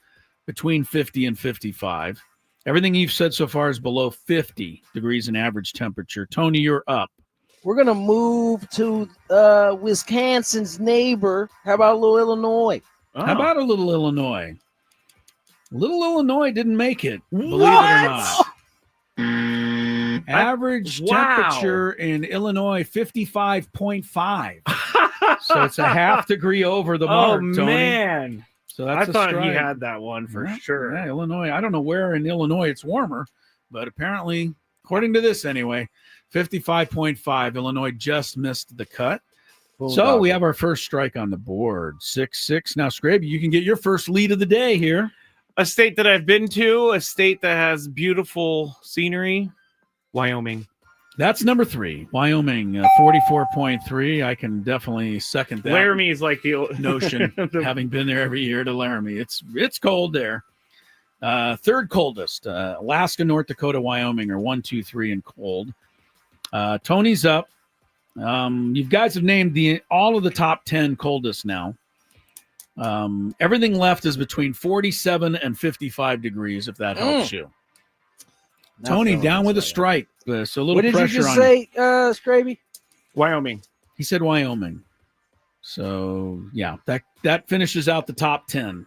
between 50 and 55. Everything you've said so far is below 50 degrees in average temperature. Tony, you're up. We're going to move to Wisconsin's neighbor. How about a little Illinois? Oh. How about a little Illinois? Little Illinois didn't make it, believe it or not. Average temperature in Illinois, 55.5. So it's a half degree over the mark, Tony. Oh, man. So that's I thought he had that one for sure. Yeah, Illinois. I don't know where in Illinois it's warmer, but apparently, according to this anyway, 55.5. Illinois just missed the cut. So we have our first strike on the board, 6-6. Now, Scraby, you can get your first lead of the day here. A state that I've been to, a state that has beautiful scenery, Wyoming. That's number 3, Wyoming, 44.3. I can definitely second that. Laramie is like the notion, having been there every year to Laramie. It's cold there. 3rd coldest, Alaska, North Dakota, Wyoming are 1, 2, 3 and cold. Tony's up. You guys have named all of the top 10 coldest now. Everything left is between 47 and 55 degrees, if that helps you. Tony down with a strike. So a little pressure on. What did you just say, Scraby? Wyoming. He said Wyoming. So, yeah, that finishes out the top 10.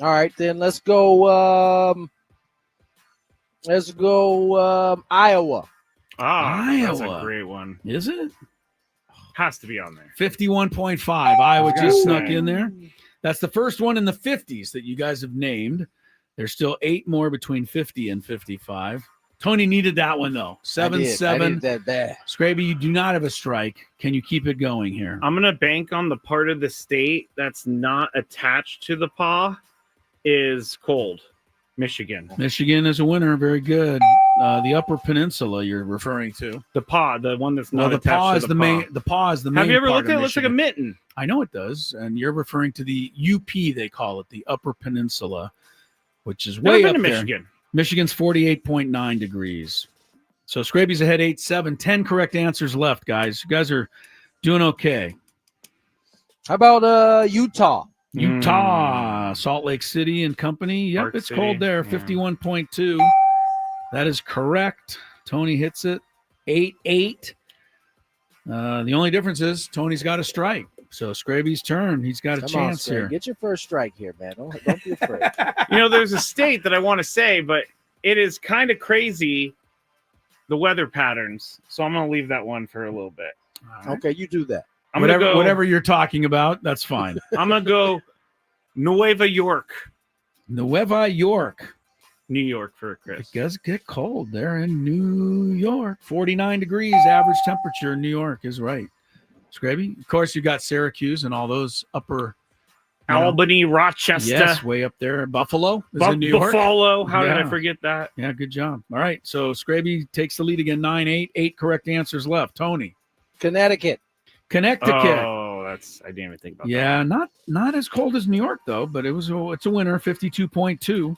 All right, then let's go Iowa. That's a Iowa. great one. Is it? Has to be on there. 51.5. Iowa just snuck say. in there. That's the first one in the 50s that you guys have named. There's still 8 more between 50 and 55. Tony needed that one, though. 7-7. I did that bad. Scraby, you do not have a strike. Can you keep it going here? I'm going to bank on the part of the state that's not attached to the paw is cold. Michigan. Michigan is a winner. Very good. The Upper Peninsula you're referring to. The paw, the one that's not the attached paw to is the the paw. main. The paw is the main. Have you ever part looked at it? of It looks like a Michigan. mitten. I know it does, and you're referring to the UP. They call it the Upper Peninsula, which is Never way been up to there. Michigan. Michigan's 48.9 degrees. So Scraby's ahead 8-7. 10 correct answers left, guys. You guys are doing okay. How about Utah? Utah, Salt Lake City and company. Yep, Park it's City, cold there. yeah. 51.2. That is correct. Tony hits it. 8-8. The only difference is Tony's got a strike. So Scraby's turn. He's got a Come on, chance Scrape. here. Get your first strike here, man. Don't be afraid. There's a state that I want to say, but it is kind of crazy, the weather patterns. So I'm going to leave that one for a little bit. Okay, you do that. Whatever you're talking about, that's fine. I'm going to go Nueva York. Nueva York. New York for Chris. It does get cold there in New York. 49 degrees average temperature in New York is right. Scraby, of course, you got Syracuse and all those upper Albany, Rochester. Yes, way up there. Buffalo is in New York. Buffalo. How did Yeah. I forget that? Yeah, good job. All right, so Scraby takes the lead again. 9-8. 8 correct answers left. Tony, Connecticut. Connecticut. Oh, I didn't even think about that. Yeah, not as cold as New York though, but it's a winner. 52.2.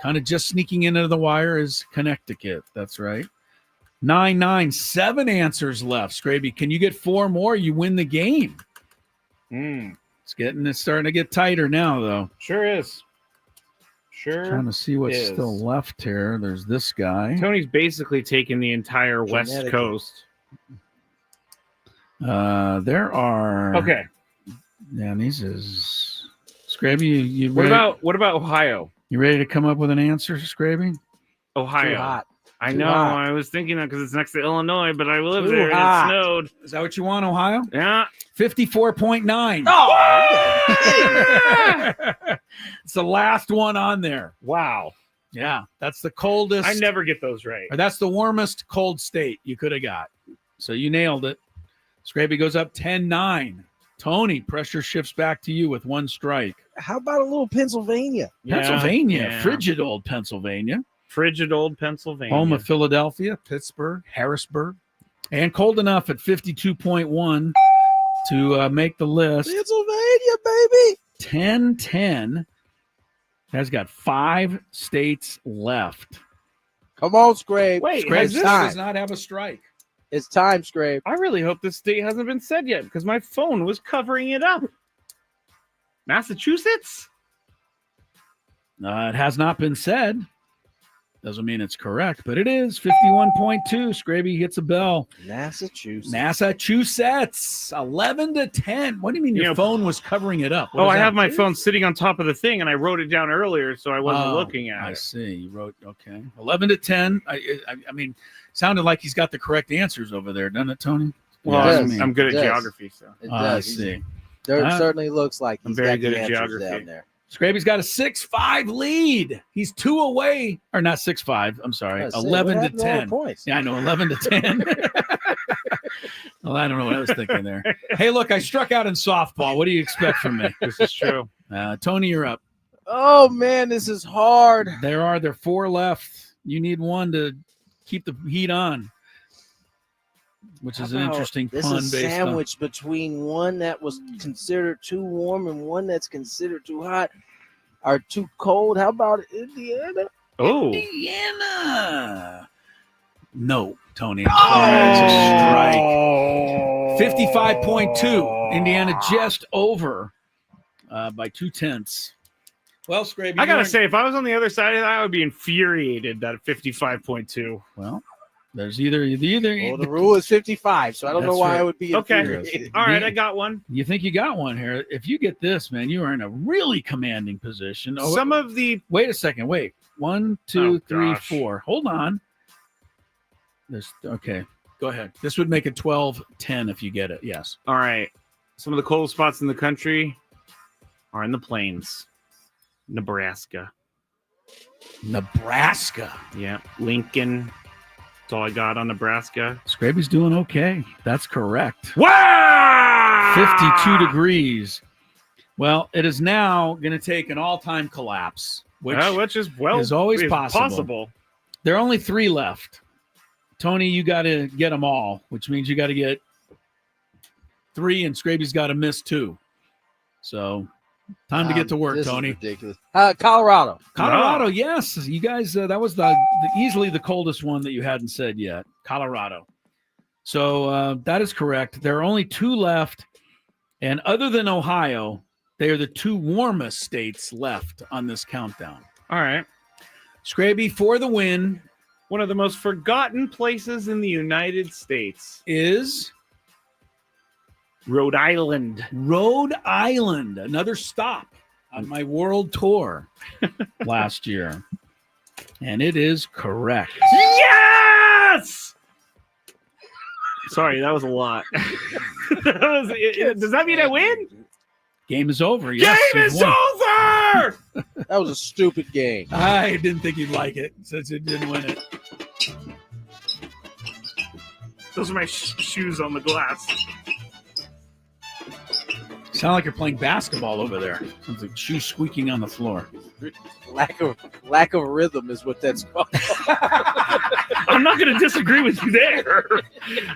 Kind of just sneaking into the wire is Connecticut. That's right. 9-9. 7 answers left. Scraby, can you get 4 more? You win the game. It's starting to get tighter now, though. Sure is. Trying to see what's still left here. There's this guy. Tony's basically taking the entire West Connecticut. Coast. There are. Okay. Yeah, and these is Scraby. You What ready? about Ohio? You ready to come up with an answer, Scraby? Ohio. Too hot. I Too know. hot. I was thinking that because it's next to Illinois, but I live Too there hot. and it snowed. Is that what you want, Ohio? Yeah. 54.9. It's the last one on there. Wow. Yeah, that's the coldest. I never get those right. Or that's the warmest cold state you could have got. So you nailed it. Scraby goes up 10-9. Tony, pressure shifts back to you with 1 strike. How about a little Pennsylvania? Pennsylvania, Yeah. frigid old Pennsylvania. Frigid old Pennsylvania. Home of Philadelphia, Pittsburgh, Harrisburg. And cold enough at 52.1 to make the list. Pennsylvania, baby. 10-10 has got 5 states left. Come on, Scrape. Wait, Scrape has this, does not have a strike. It's time, Scrape. I really hope this state hasn't been said yet because my phone was covering it up. Massachusetts? It has not been said. Doesn't mean it's correct, but it is 51.2. Scraby hits a bell. Massachusetts. 11-10. What do you mean your phone was covering it up? What Oh, does I that have my do? phone sitting on top of the thing, and I wrote it down earlier, so I wasn't Oh, looking at I it. see. You wrote, okay. 11-10. I mean, sounded like he's got the correct answers over there, doesn't it, Tony? Well, It Yeah, does. I'm good at It does. geography, so. It I does. see. There certainly looks like I'm he's very got good the at answers geography. down there. Scraby's got a 6-5 lead. He's 2 away. Or not 6-5. I'm sorry. I was saying, what happened to all the 11-10. points? Yeah, I know. 11-10. Well, I don't know what I was thinking there. Hey, look, I struck out in softball. What do you expect from me? This is true. Tony, you're up. Oh, man, this is hard. There are 4 left. You need 1 to keep the heat on, which is an interesting This pun is based sandwiched between one that was considered too warm and one that's considered too hot or too cold. How about Indiana? Oh, on Indiana. No, Tony. That's a strike. 55.2. Indiana just over by 2/10. Well, Scraby, I gotta say, if I was on the other side of that, I would be infuriated that 55.2. well, There's either Well, the rule is 55, so I don't know why I would be okay. infuriated. All right, I got one. You think you got one here? If you get this, man, you are in a really commanding position. Oh, Some of the wait a second. Wait, 1, 2, 3, gosh. 4. Hold on. Okay. Go ahead. This would make it 12-10 if you get it. Yes. all right. Some of the coldest spots in the country are in the plains. Nebraska. Nebraska. Yeah. Lincoln. That's all I got on Nebraska. Scraby's doing okay. That's correct. Wow! 52 degrees. Well, it is now going to take an all-time collapse, which is always possible. There are only 3 left. Tony, you got to get them all, which means you got to get 3, and Scraby's got to miss 2. So, time to get to work, this Tony. Is ridiculous. Colorado. Colorado, yes. You guys, that was easily the coldest one that you hadn't said yet. Colorado. So that is correct. There are only 2 left. And other than Ohio, they are the 2 warmest states left on this countdown. All right. Scraby, for the win. One of the most forgotten places in the United States is Rhode Island. Rhode Island, another stop on my world tour last year. And it is correct. Yes! Sorry, that was a lot. Does that mean I win? Game is over. Yes, Game is over! That was a stupid game. I didn't think you'd like it since it didn't win it. Those are my shoes on the glass. Sound like you're playing basketball over there. Sounds like shoes squeaking on the floor. Lack of rhythm is what that's called. I'm not going to disagree with you there.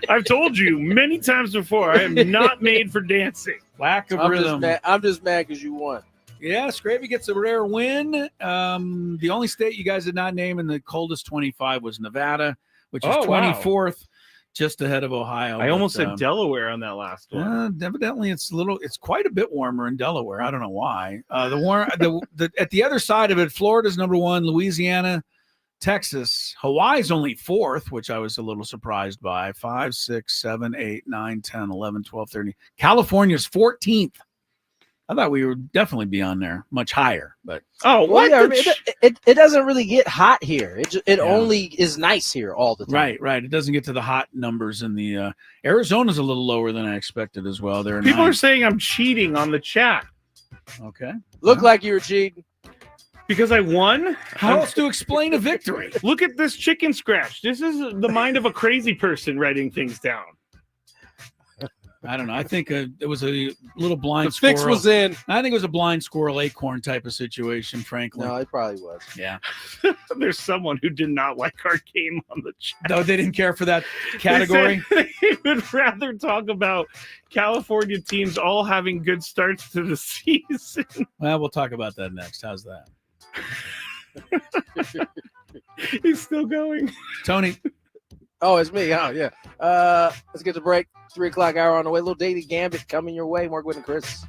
I've told you many times before, I am not made for dancing. Lack of rhythm. I'm just mad because you won. Yeah, Scraby gets a rare win. The only state you guys did not name in the coldest 25 was Nevada, which is 24th, just ahead of Ohio. I almost said Delaware on that last one. Evidently, it's quite a bit warmer in Delaware. I don't know why. At the other side of it, Florida's number 1, Louisiana, Texas, Hawaii's only 4th, which I was a little surprised by. 5, 6, 7, 8, 9, 10, 11, 12, 13. California's 14th. I thought we would definitely be on there much higher, but what? Yeah, it doesn't really get hot here. It only is nice here all the time. Right. It doesn't get to the hot numbers in the Arizona's a little lower than I expected as well. People are saying I'm cheating on the chat. Okay, look like you were cheating because I won. How else to explain a victory? Look at this chicken scratch. This is the mind of a crazy person writing things down. I don't know. I think it was a little blind squirrel. The fix was in. I think it was a blind squirrel acorn type of situation, frankly. No, it probably was. Yeah. There's someone who did not like our game on the chat. No, they didn't care for that category. They would rather talk about California teams all having good starts to the season. Well, we'll talk about that next. How's that? He's still going. Tony. Oh, it's me. Oh, yeah. Let's get the break. 3 o'clock hour on the way. A little daily Gambit coming your way. More Gwynn and Chris.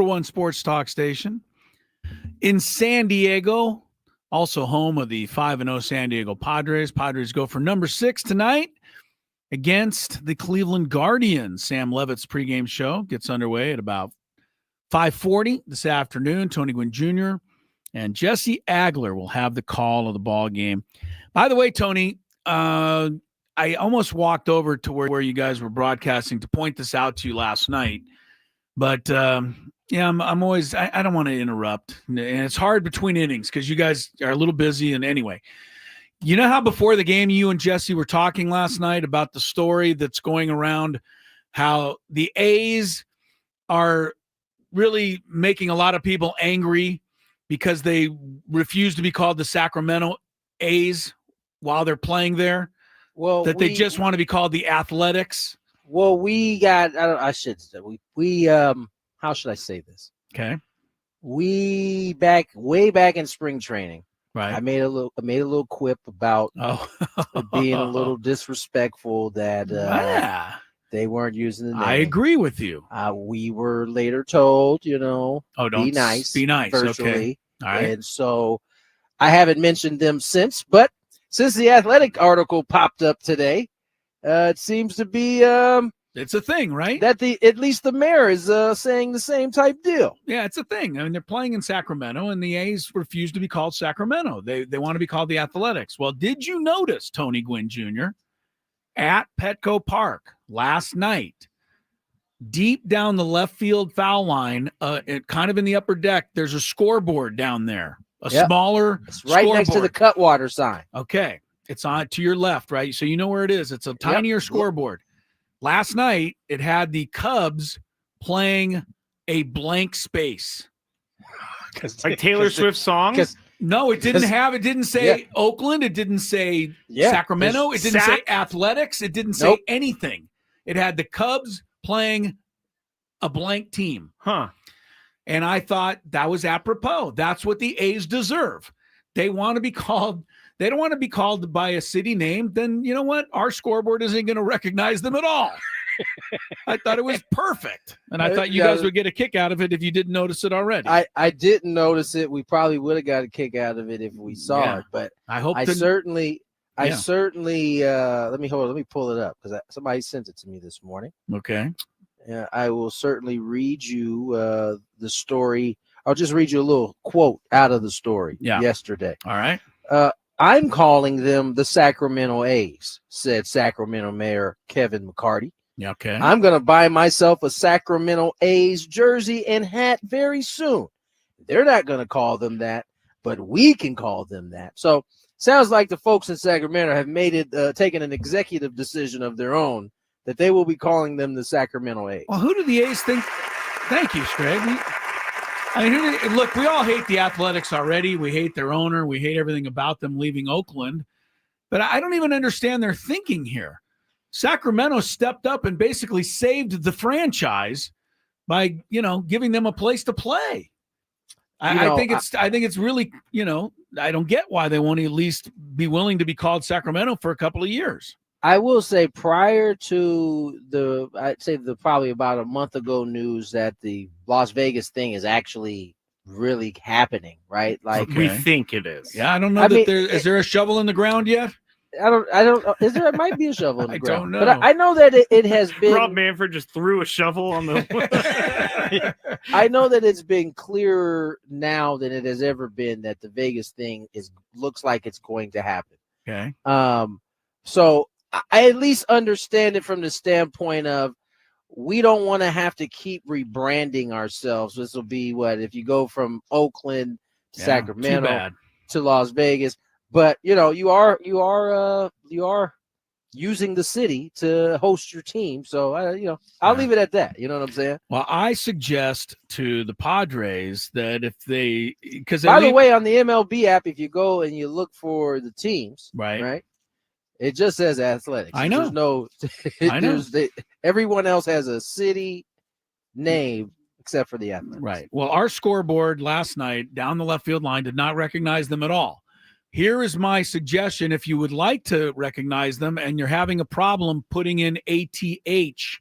one sports talk station in San Diego, also home of the 5-0 San Diego Padres. Padres go for number 6 tonight against the Cleveland Guardians. Sam Levitt's pregame show gets underway at about 5:40 this afternoon. Tony Gwynn Jr. and Jesse Agler will have the call of the ball game. By the way, Tony, I almost walked over to where you guys were broadcasting to point this out to you last night. But, I'm always – I don't want to interrupt. And it's hard between innings because you guys are a little busy. And anyway, you know how before the game you and Jesse were talking last night about the story that's going around, how the A's are really making a lot of people angry because they refuse to be called the Sacramento A's while they're playing there? Well, that they just want to be called the Athletics? Well, we got. How should I say this? Okay. Way back in spring training. Right. I made a little quip about being a little disrespectful that they weren't using the name. I agree with you. We were later told, don't be nice. Be nice. Virtually. Okay. All right. And so I haven't mentioned them since, but since the Athletic article popped up today, it seems to be it's a thing, right? That at least the mayor is saying the same type deal. Yeah, it's a thing. I mean, they're playing in Sacramento, and the A's refuse to be called Sacramento. They want to be called the Athletics. Well, did you notice, Tony Gwynn Jr., at Petco Park last night, deep down the left field foul line, kind of in the upper deck, there's a scoreboard down there, smaller It's right scoreboard. Next to the Cutwater sign. Okay. It's on to your left, right? So you know where it is. It's a tinier scoreboard. Last night, it had the Cubs playing a blank space. Like Taylor Swift's song? No, it didn't say Oakland. It didn't say Sacramento. It didn't say Athletics. It didn't say anything. It had the Cubs playing a blank team. Huh. And I thought that was apropos. That's what the A's deserve. They want to be called. They don't want to be called by a city name. Then you know what? Our scoreboard isn't going to recognize them at all. I thought it was perfect. And I thought you guys would get a kick out of it if you didn't notice it already. I didn't notice it. We probably would have got a kick out of it if we saw it. But I certainly let me pull it up because somebody sent it to me this morning. Okay. I will certainly read you the story. I'll just read you a little quote out of the story yesterday. All right. I'm calling them the Sacramento A's, said Sacramento Mayor Kevin McCarty. Yeah, okay. I'm going to buy myself a Sacramento A's jersey and hat very soon. They're not going to call them that, but we can call them that. So sounds like the folks in Sacramento have made it, taken an executive decision of their own that they will be calling them the Sacramento A's. Well, who do the A's think? Thank you, Scraig. Look, we all hate the Athletics already. We hate their owner. We hate everything about them leaving Oakland. But I don't even understand their thinking here. Sacramento stepped up and basically saved the franchise by, giving them a place to play. I think it's really, I don't get why they won't at least be willing to be called Sacramento for a couple of years. I will say prior to probably about a month ago news that the Las Vegas thing is actually really happening, right? Like we think it is. Yeah, I don't know is there a shovel in the ground yet? I don't know. It might be a shovel in the ground. I don't know. But I know that it has been. Rob Manfred just threw a shovel on the. I know that it's been clearer now than it has ever been that the Vegas thing looks like it's going to happen. Okay. So I at least understand it from the standpoint of we don't want to have to keep rebranding ourselves. This will be if you go from Oakland to Sacramento to Las Vegas. But you are using the city to host your team, so I'll leave it at that. You know what I'm saying? Well, I suggest to the Padres that if they by the way, on the MLB app, if you go and you look for the teams, right, it just says Athletics. I know. There's no. Everyone else has a city name except for the Athletics. Right. Well, our scoreboard last night down the left field line did not recognize them at all. Here is my suggestion. If you would like to recognize them and you're having a problem putting in ATH,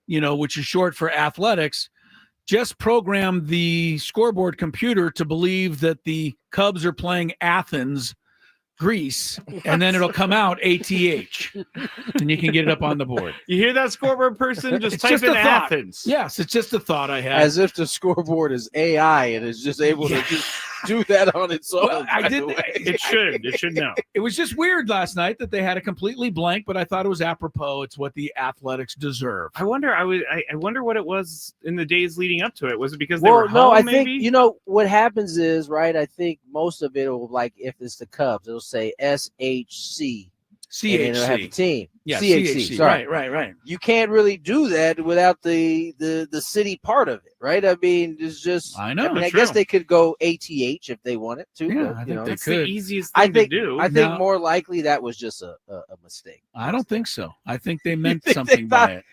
which is short for athletics, just program the scoreboard computer to believe that the Cubs are playing Athens, Greece, and then it'll come out ATH, and you can get it up on the board. You hear that, scoreboard person? Just It's type just in a thought. Athens. Yes, it's just a thought I had. As if the scoreboard is AI and is just able to just do that on its own. Well, I did. It should. It should know. It was just weird last night that they had a completely blank, but I thought it was apropos. It's what the Athletics deserve. I wonder. I wonder what it was in the days leading up to it. Was it because they were home? No, I maybe? think what happens is, right. I think most of it will, like, if it's the Cubs, it'll say SHC. And then it'll have the CHC. team. Yeah, CHC. Sorry. Right. You can't really do that without the city part of it, right? I mean, it's just. I know. I True. guess they could go ATH if they wanted to. Yeah, but, I you think know, they It's could. the easiest thing I think. to do. I think Now- more likely that was just a mistake. I don't think so. I think they meant think they something by thought- it.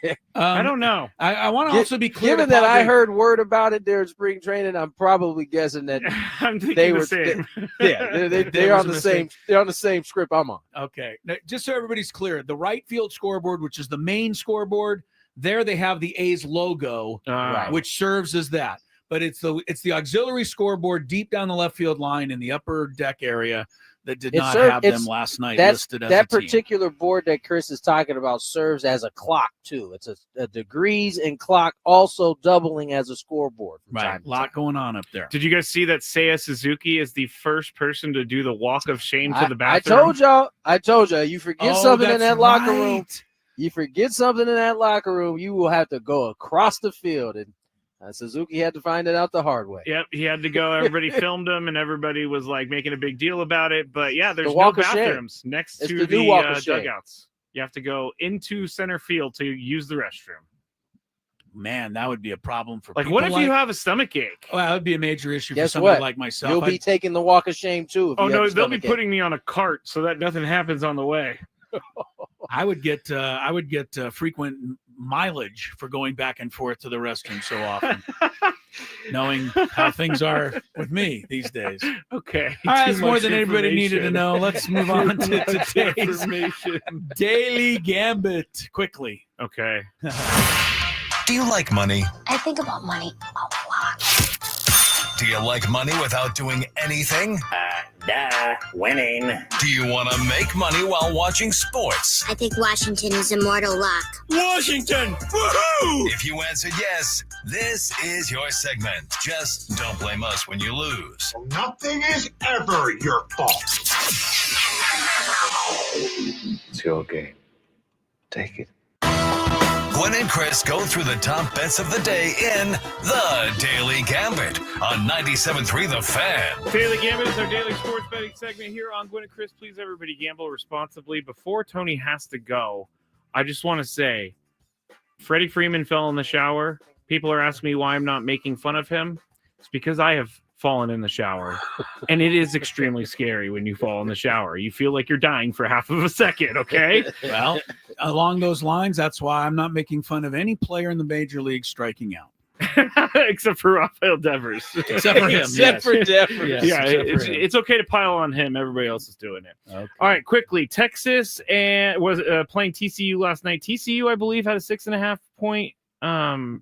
Yeah. I don't know. I want to also be clear. Given to that I Padres- heard word about it during spring training, I'm probably guessing that I'm thinking they the were. same. They're There was on a the same. mistake. They're on the same script I'm on. Okay. Now, just so everybody's clear, the right field scoreboard, which is the main scoreboard, there they have the A's logo, Right. which serves as that. But it's the auxiliary scoreboard deep down the left field line in the upper deck area that did not have them last night listed as that a team. particular board that Chris is talking about serves as a clock too. It's a degrees and clock, also doubling as a scoreboard. From Right. time A to lot time. going on up there. Did you guys see that Seiya Suzuki is the first person to do the walk of shame to the I bathroom? told y'all. You forget Oh, something in that's that locker room. right. You forget something in that locker room. You will have to go across the field, and Suzuki had to find it out the hard way. Yep, he had to go. Everybody filmed him, and everybody was like making a big deal about it. But yeah, there's The no walk of shame. bathrooms next It's to the new walk of the shame. dugouts. You have to go into center field to use the restroom. Man, that would be a problem for Like, people what if you have a stomach ache? Well, that would be a major issue for Guess somebody what? like myself. You'll be taking the walk of shame too. If Oh you have no, a they'll be stomach ache. putting me on a cart so that nothing happens on the way. I would get frequent mileage for going back and forth to the restroom so often, knowing how things are with me these days. Okay, All right, too that's more much than anybody needed to information. know. Let's move on Too to much today's information. Daily Gambit quickly. Okay. Do you like money? I think about money a lot. Do you like money without doing anything? Winning. Do you want to make money while watching sports? I think Washington is immortal luck. Washington! Woohoo! If you answered yes, this is your segment. Just don't blame us when you lose. Nothing is ever your fault. It's your game. Take it. Gwynn and Chris go through the top bets of the day in the Daily Gambit on 97.3 The Fan. Daily Gambit is our daily sports betting segment here on Gwynn and Chris. Please, everybody, gamble responsibly. Before Tony has to go, I just want to say, Freddie Freeman fell in the shower. People are asking me why I'm not making fun of him. It's because I have fallen in the shower, and it is extremely scary when you fall in the shower. You feel like you're dying for half of a second, okay? Well, along those lines, that's why I'm not making fun of any player in the major league striking out. Except for Rafael Devers. Except for him. Except for Devers. Yes, Yeah, except for it's, him. it's okay to pile on him. Everybody else is doing it. Okay. All right, quickly. Texas and was playing TCU last night. TCU, I believe, had a 6.5 point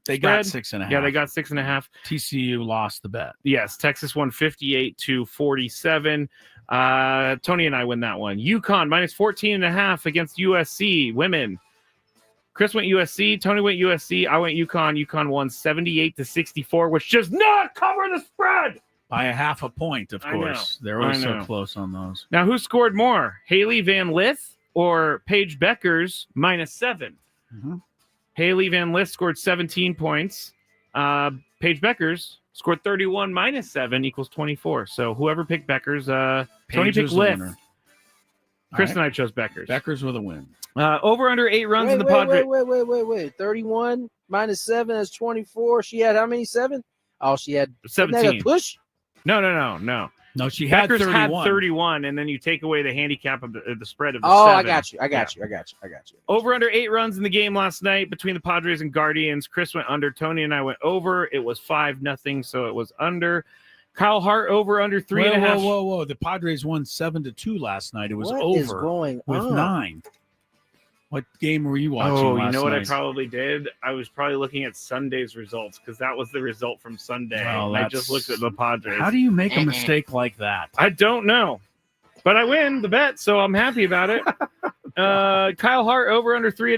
They spread. got 6.5. Yeah, they got 6.5. TCU lost the bet. Yes, Texas won 58-47. Tony and I win that one. UConn minus 14.5 against USC women. Chris went USC. Tony went USC. I went UConn. UConn won 78-64, which does not cover the spread. By a half a point, of I know. course. They're always I so know. close on those. Now, who scored more? Haley Van Lith or Paige Beckers minus 7? Mhm. Haley Van Lith scored 17 points. Paige Beckers scored 31 minus 7 equals 24. So whoever picked Beckers, Tony Paige picked was the Lith. winner. Chris All and I chose Beckers. Beckers with a win. Over under 8 runs in the Padres. Wait. 31 minus 7 is 24. She had how many? 7? Oh, she had 17. a push. No. No, she had Beckers 31. had 31, and then you take away the handicap of the spread of the Oh, 7. I got you. I got you. Over under 8 runs in the game last night between the Padres and Guardians. Chris went under. Tony and I went over. It was 5-0, so it was under. Kyle Hart over under 3.5. Whoa. The Padres won 7-2 last night. It was What over is going with on? 9. What game were you watching Oh, last you know what I night? probably did? I was probably looking at Sunday's results because that was the result from Sunday. Well, I just looked at the Padres. How do you make a mistake like that? I don't know. But I win the bet, so I'm happy about it. Kyle Hart over under 3.5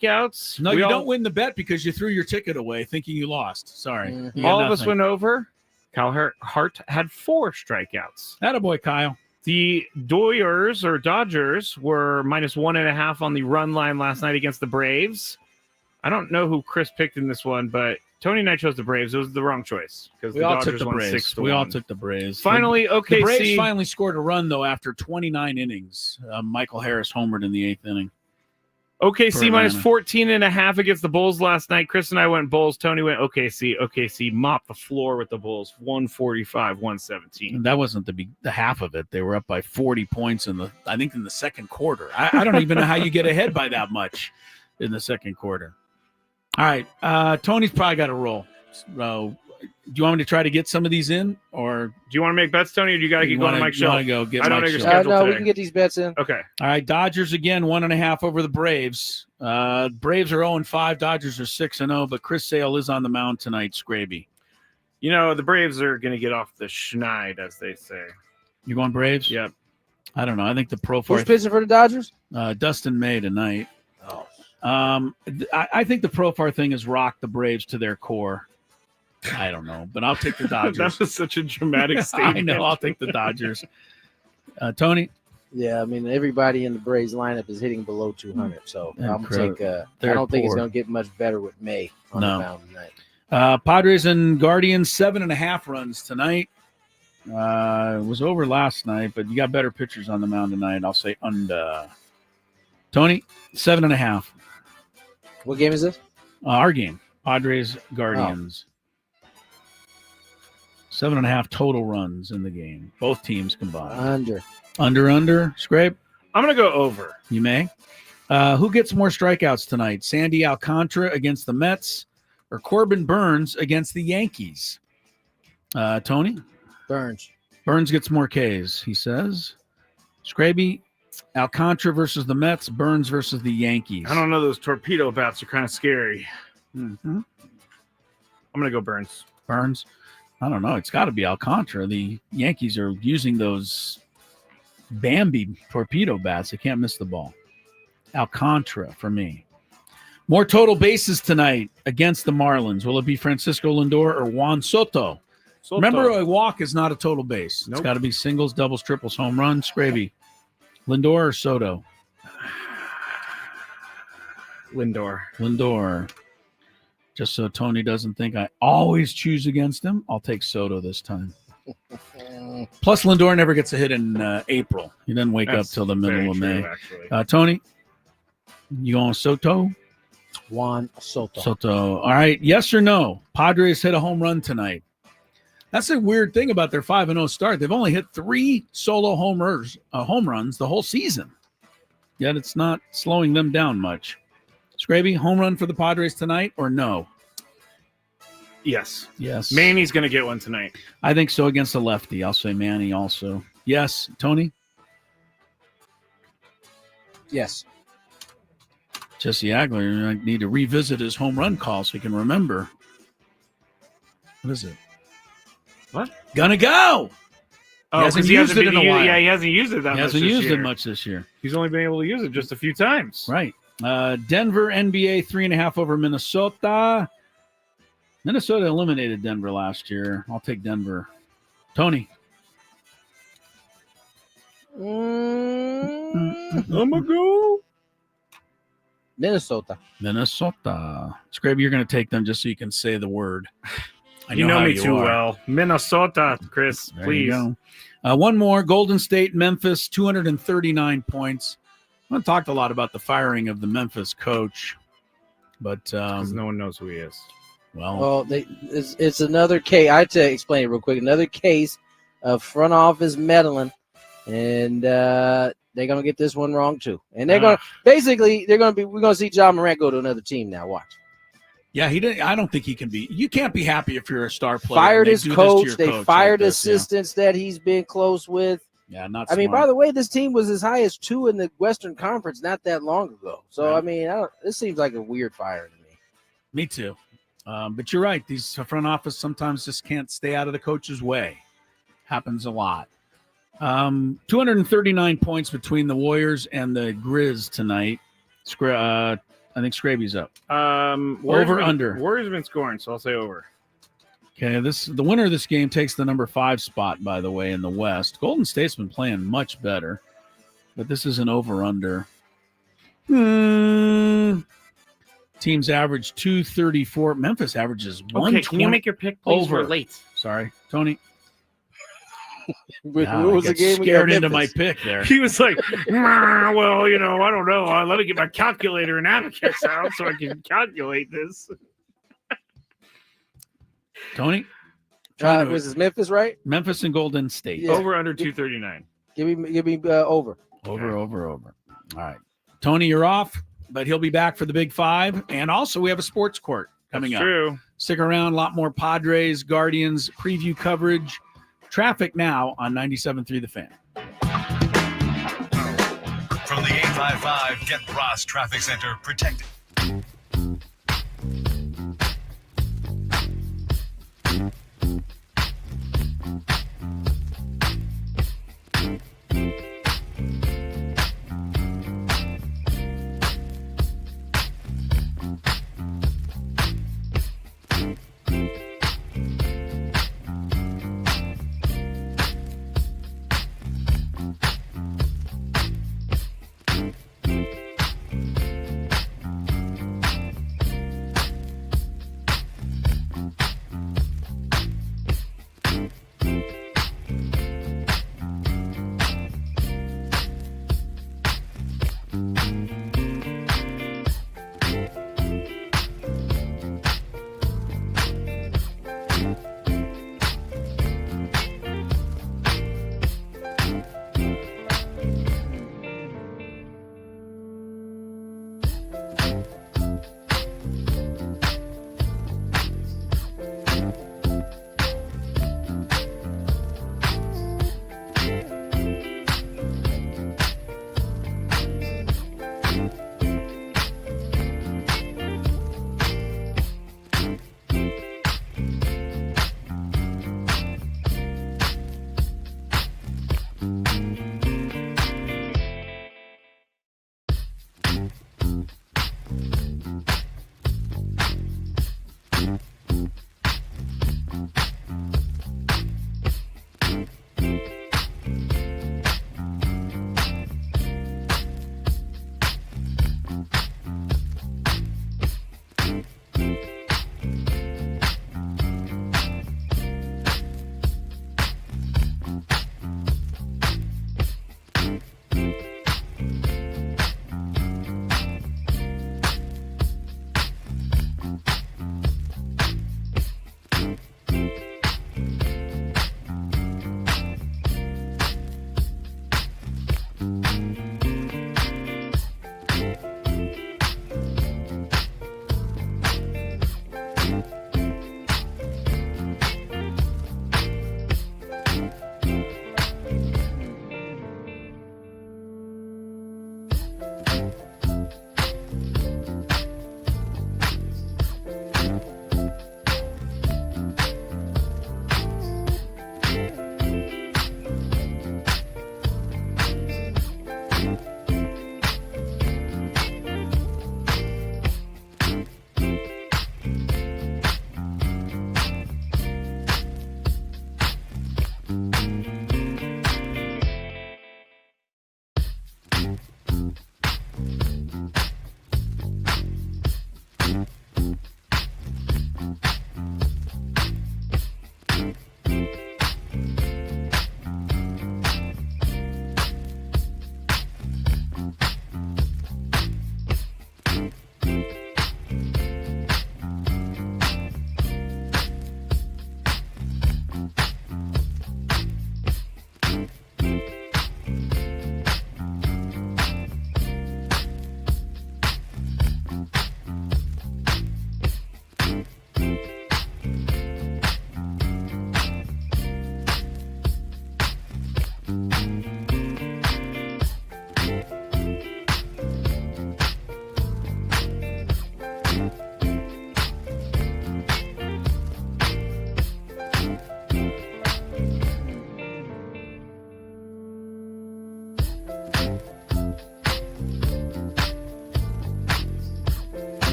strikeouts. No, you don't win the bet because you threw your ticket away thinking you lost. Sorry. Mhm. You got All of us nothing. went over. Kyle Hart had 4 strikeouts. Attaboy, Kyle. The Dodgers were minus 1.5 on the run line last night against the Braves. I don't know who Chris picked in this one, but Tony and I chose the Braves. It was the wrong choice because We the all Dodgers took the won Braves. 6-1. We all took the Braves. Finally, The Braves OKC. finally scored a run, though, after 29 innings. Michael Harris homered in the 8th inning. OKC for minus Atlanta. 14.5 against the Bulls last night. Chris and I went Bulls. Tony went OKC. OKC mopped the floor with the Bulls, 145-117. And that wasn't the half of it. They were up by 40 points in the second quarter. I don't even know how you get ahead by that much in the second quarter. All right, Tony's probably got to roll. So, do you want me to try to get some of these in, or Do you want to make bets, Tony, or do you got to keep going to Mike you Show? want to go get I don't Mike know your Show? schedule No, we today. can get these bets in. Okay. All right, Dodgers again, 1.5 over the Braves. Braves are 0-5, Dodgers are 6-0, but Chris Sale is on the mound tonight, Scraby. You know, the Braves are going to get off the schneid, as they say. You going Braves? Yep. I don't know. I think the Who's Profar pitching for the Dodgers? Dustin May tonight. Oh. I think the Profar thing has rocked the Braves to their core. I don't know, but I'll take the Dodgers. That was such a dramatic statement. I know. I'll take the Dodgers. Tony? Yeah, I mean, everybody in the Braves lineup is hitting below 200, so I'm going to take I They're don't think it's poor. going to get much better with May on No. the mound tonight. Padres and Guardians, 7.5 runs tonight. It was over last night, but you got better pitchers on the mound tonight. I'll say under. Tony, 7.5. What game is this? Our game, Padres Guardians. 7.5 total runs in the game. Both teams combined. Under. Scrape. I'm going to go over. You may. Who gets more strikeouts tonight? Sandy Alcantara against the Mets or Corbin Burns against the Yankees? Tony? Burns. Burns gets more Ks, he says. Scraby, Alcantara versus the Mets, Burns versus the Yankees. I don't know. Those torpedo bats are kind of scary. Mm-hmm. I'm going to go Burns. Burns? I don't know. It's got to be Alcantara. The Yankees are using those Bambi torpedo bats. They can't miss the ball. Alcantara for me. More total bases tonight against the Marlins. Will it be Francisco Lindor or Juan Soto? Remember, a walk is not a total base. Nope. It's got to be singles, doubles, triples, home runs. Scravy. Lindor or Soto? Lindor. Just so Tony doesn't think I always choose against him, I'll take Soto this time. Plus, Lindor never gets a hit in April. He doesn't wake up till the middle of May. Tony, you going Soto? Juan Soto. Soto. All right. Yes or no? Padres hit a home run tonight. That's a weird thing about their 5-0 start. They've only hit 3 solo home runs the whole season. Yet it's not slowing them down much. Scraby, home run for the Padres tonight or no? Yes. Yes. Manny's going to get one tonight. I think so against the lefty. I'll say Manny also. Yes. Tony? Yes. Jesse Agler, I need to revisit his home run call so he can remember. What is it? What? Gonna go. Oh, He hasn't used it in a while. Yeah, he hasn't used it that He much hasn't this used year. it much this year. He's only been able to use it just a few times. Right. Denver, NBA, 3.5 over Minnesota. Minnesota eliminated Denver last year. I'll take Denver. Tony. I'm going to go. Minnesota. Scraby, you're going to take them just so you can say the word. You know how me you too are. well. Minnesota, Chris, There please. you go. One more. Golden State, Memphis, 239 points. I talked a lot about the firing of the Memphis coach, but Because no one knows who he is. Well, it's another case. I have to explain it real quick. Another case of front office meddling, and they're gonna get this one wrong too. And they're gonna we're gonna see John Morant go to another team now. Watch. yeah, he didn't. I don't think he can be. You can't be happy if you're a star player. Fired and they his do this to coach. your They coach fired like this, yeah. assistants that he's been close with. Yeah, not I mean, smart. by the way, this team was as high as 2 in the Western Conference not that long ago. So, Right. I mean, this seems like a weird fire to me. Me too. But you're right. These front office sometimes just can't stay out of the coach's way. Happens a lot. 239 points between the Warriors and the Grizz tonight. I think Scraby's up. Under. Warriors have been scoring, so I'll say over. Okay, the winner of this game takes the number 5 spot, by the way, in the West. Golden State's been playing much better, but this is an over-under. Teams average 234. Memphis averages 120. Okay, can you make your pick, please? Over. We're late. Sorry, Tony. What I was the get game? scared into my pick there. He was like, well, I don't know. Let me get my calculator and abacus out so I can calculate this. Tony? Was this Memphis, right? Memphis and Golden State. Yeah. Over under 239. Give me over. Over. All right. Tony, you're off, but he'll be back for the Big Five. And also, we have a sports court coming up. True. Stick around. A lot more Padres, Guardians, preview coverage. Traffic now on 97.3 The Fan. From the 855 Get Ross Traffic Center, protected.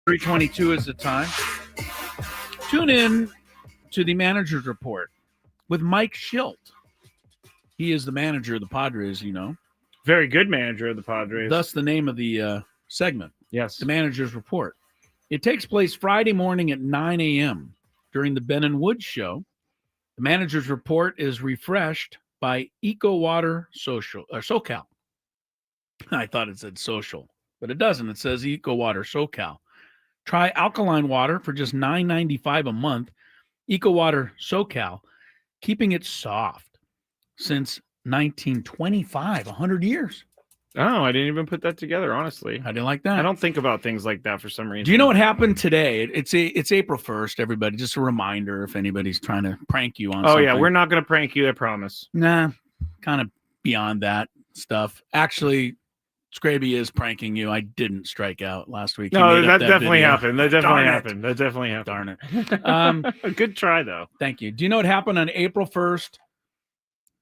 3:22 is the time. Tune in to the manager's report with Mike Schilt. He is the manager of the Padres, you know. Very good manager of the Padres. Thus the name of the segment. Yes. The manager's report. It takes place Friday morning at 9 a.m. during the Ben and Woods show. The manager's report is refreshed by Eco Water SoCal. I thought it said social, but it doesn't. It says Eco Water SoCal. Try alkaline water for just $9.95 a month. Eco Water SoCal, keeping it soft since 1925, 100 years. Oh, I didn't even put that together, honestly. I didn't like that. I don't think about things like that for some reason. Do you know what happened today? It's April 1st, everybody. Just a reminder if anybody's trying to prank you on something. Oh, yeah, we're not going to prank you, I promise. Nah, kind of beyond that stuff. Actually, Scraby is pranking you. I didn't strike out last week. No, that definitely happened. That definitely happened. That definitely happened. Darn it. Good try, though. Thank you. Do you know what happened on April 1st,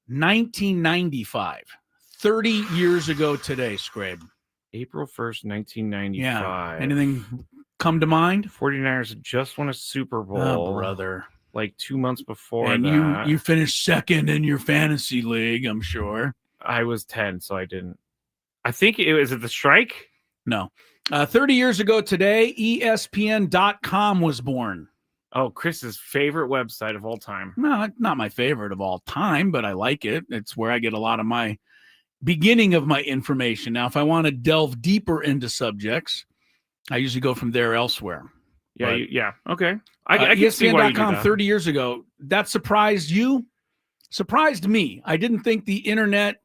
1995? 30 years ago today, Scrabe. April 1st, 1995. Yeah. Anything come to mind? 49ers just won a Super Bowl. Oh, brother. Like 2 months before and that. you finished second in your fantasy league, I'm sure. I was 10, so I didn't. I think it was the strike? No. 30 years ago today, ESPN.com was born. Oh, Chris's favorite website of all time. No, not my favorite of all time, but I like it. It's where I get a lot of my beginning of my information. Now, if I want to delve deeper into subjects, I usually go from there elsewhere. Yeah, yeah. Okay. I can see why you do that. 30 years ago, that surprised you? Surprised me. I didn't think the internet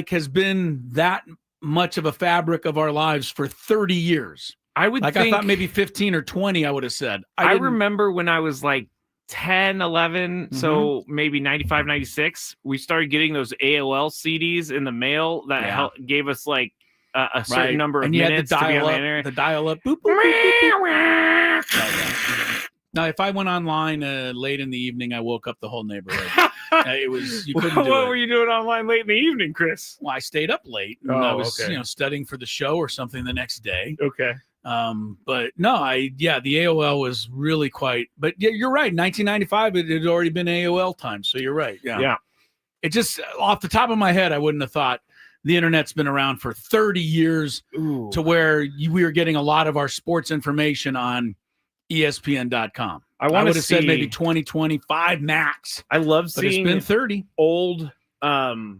has been that much of a fabric of our lives for 30 years. I would think, I thought maybe 15 or 20, I would have said. I remember when I was like 10, 11, so maybe 95, 96, we started getting those AOL CDs in the mail that gave us like a certain number of minutes to be on the internet. The dial-up. Boop, boop, boop, boop, boop. Now, if I went online late in the evening, I woke up the whole neighborhood. You couldn't do it. What were you doing online late in the evening, Chris? Well, I stayed up late. And I was studying for the show or something the next day. Okay. But no, the AOL was really quite, but yeah, you're right. 1995, it had already been AOL time. So you're right. Yeah. It just off the top of my head, I wouldn't have thought the internet's been around for 30 years to where we were getting a lot of our sports information on ESPN.com. I would have said maybe 2025 max. I love but seeing it's been 30 old, the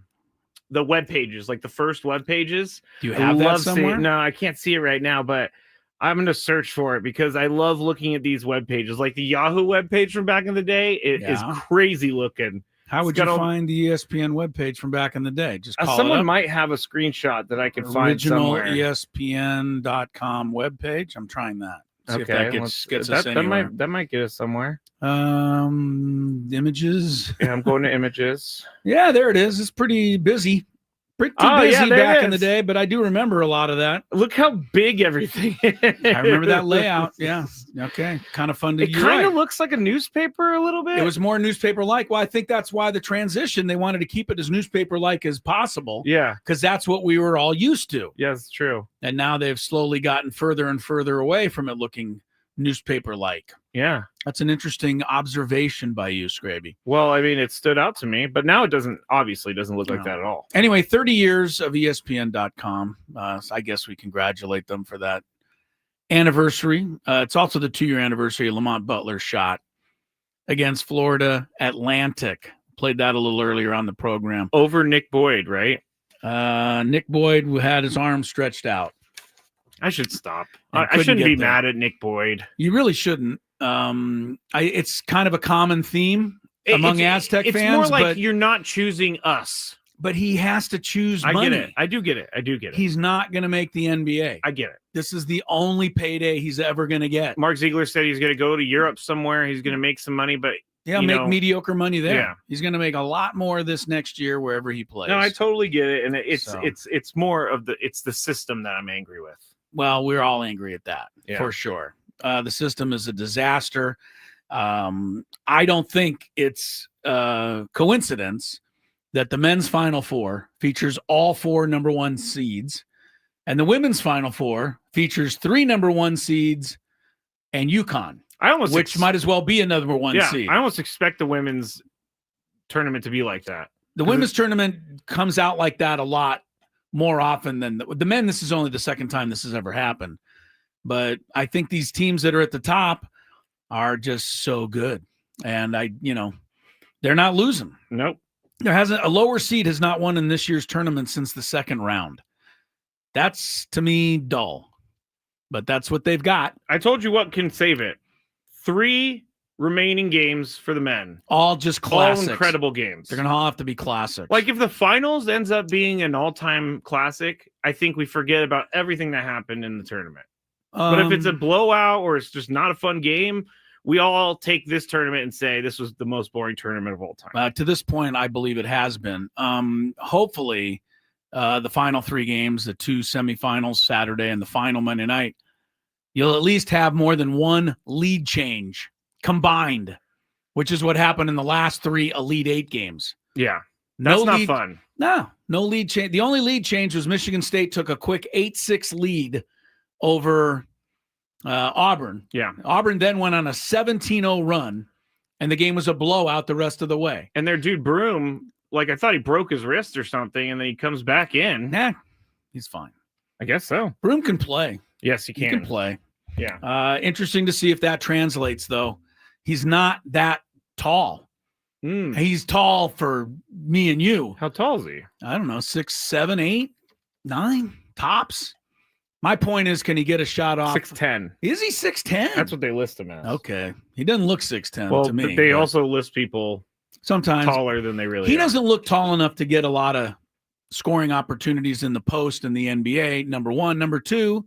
web pages, like the first web pages. Do you have that somewhere? No, I can't see it right now, but I'm going to search for it because I love looking at these web pages. Like the Yahoo web page from back in the day, it is crazy looking. How would you find the ESPN web page from back in the day? Just call someone might have a screenshot that I can find somewhere. ESPN.com web page. I'm trying that. See if that gets us anywhere. That might get us somewhere. Images. Yeah, I'm going to images. Yeah, there it is. It's pretty busy. Pretty busy back in the day, but I do remember a lot of that. Look how big everything is. I remember that layout. Yeah. Okay. Kind of fun to It kind of looks like a newspaper a little bit. It was more newspaper-like. Well, I think that's why the transition, they wanted to keep it as newspaper-like as possible. Yeah. Because that's what we were all used to. Yeah, it's true. And now they've slowly gotten further and further away from it looking newspaper-like. Yeah. That's an interesting observation by you, Scraby. Well, I mean, it stood out to me, but now it obviously doesn't look like that at all. Anyway, 30 years of ESPN.com. So I guess we congratulate them for that anniversary. It's also the 2-year anniversary of Lamont Butler's shot against Florida Atlantic. Played that a little earlier on the program. Over Nick Boyd, right? Nick Boyd had his arm stretched out. I should stop. I shouldn't be mad at Nick Boyd. You really shouldn't. It's kind of a common theme among Aztec fans. It's more like you're not choosing us. But he has to choose money. I get it. I do get it. He's not going to make the NBA. I get it. This is the only payday he's ever going to get. Mark Ziegler said he's going to go to Europe somewhere. He's going to make some money, but make mediocre money there. Yeah. He's going to make a lot more this next year wherever he plays. No, I totally get it, and it's more of the system that I'm angry with. Well, we're all angry at that for sure. The system is a disaster. I don't think it's a coincidence that the men's Final Four features all 4 number 1 seeds And the women's Final Four features 3 number 1 seeds and UConn, which might as well be a number 1 seed. I almost expect the women's tournament to be like that. The women's tournament comes out like that a lot more often than the men. This is only the second time this has ever happened. But I think these teams that are at the top are just so good. And they're not losing. Nope. A lower seed has not won in this year's tournament since the second round. That's, to me, dull. But that's what they've got. I told you what can save it. 3 remaining games for the men. All just classics. All incredible games. They're going to all have to be classics. Like, if the finals ends up being an all-time classic, I think we forget about everything that happened in the tournament. But if it's a blowout or it's just not a fun game, we all take this tournament and say this was the most boring tournament of all time. To this point, I believe it has been. Hopefully, the final 3 games, the 2 semifinals Saturday and the final Monday night, you'll at least have more than 1 lead change combined, which is what happened in the last 3 Elite 8 games. Yeah, that's not fun. No lead change. The only lead change was Michigan State took a quick 8-6 lead over Auburn. Yeah. Auburn then went on a 17-0 run, and the game was a blowout the rest of the way. And their dude Broom, I thought he broke his wrist or something, and then he comes back in. Nah, he's fine. I guess so. Broom can play. Yes, he can. He can play. Yeah. Interesting to see if that translates, though. He's not that tall. He's tall for me and you. How tall is he? I don't know, 6, 7, 8, 9 tops. My point is, can he get a shot off? 6'10". Is he 6'10"? That's what they list him as. Okay. He doesn't look 6'10" to me. But they also list people sometimes taller than they really are. He doesn't look tall enough to get a lot of scoring opportunities in the post in the NBA, number 1. Number 2,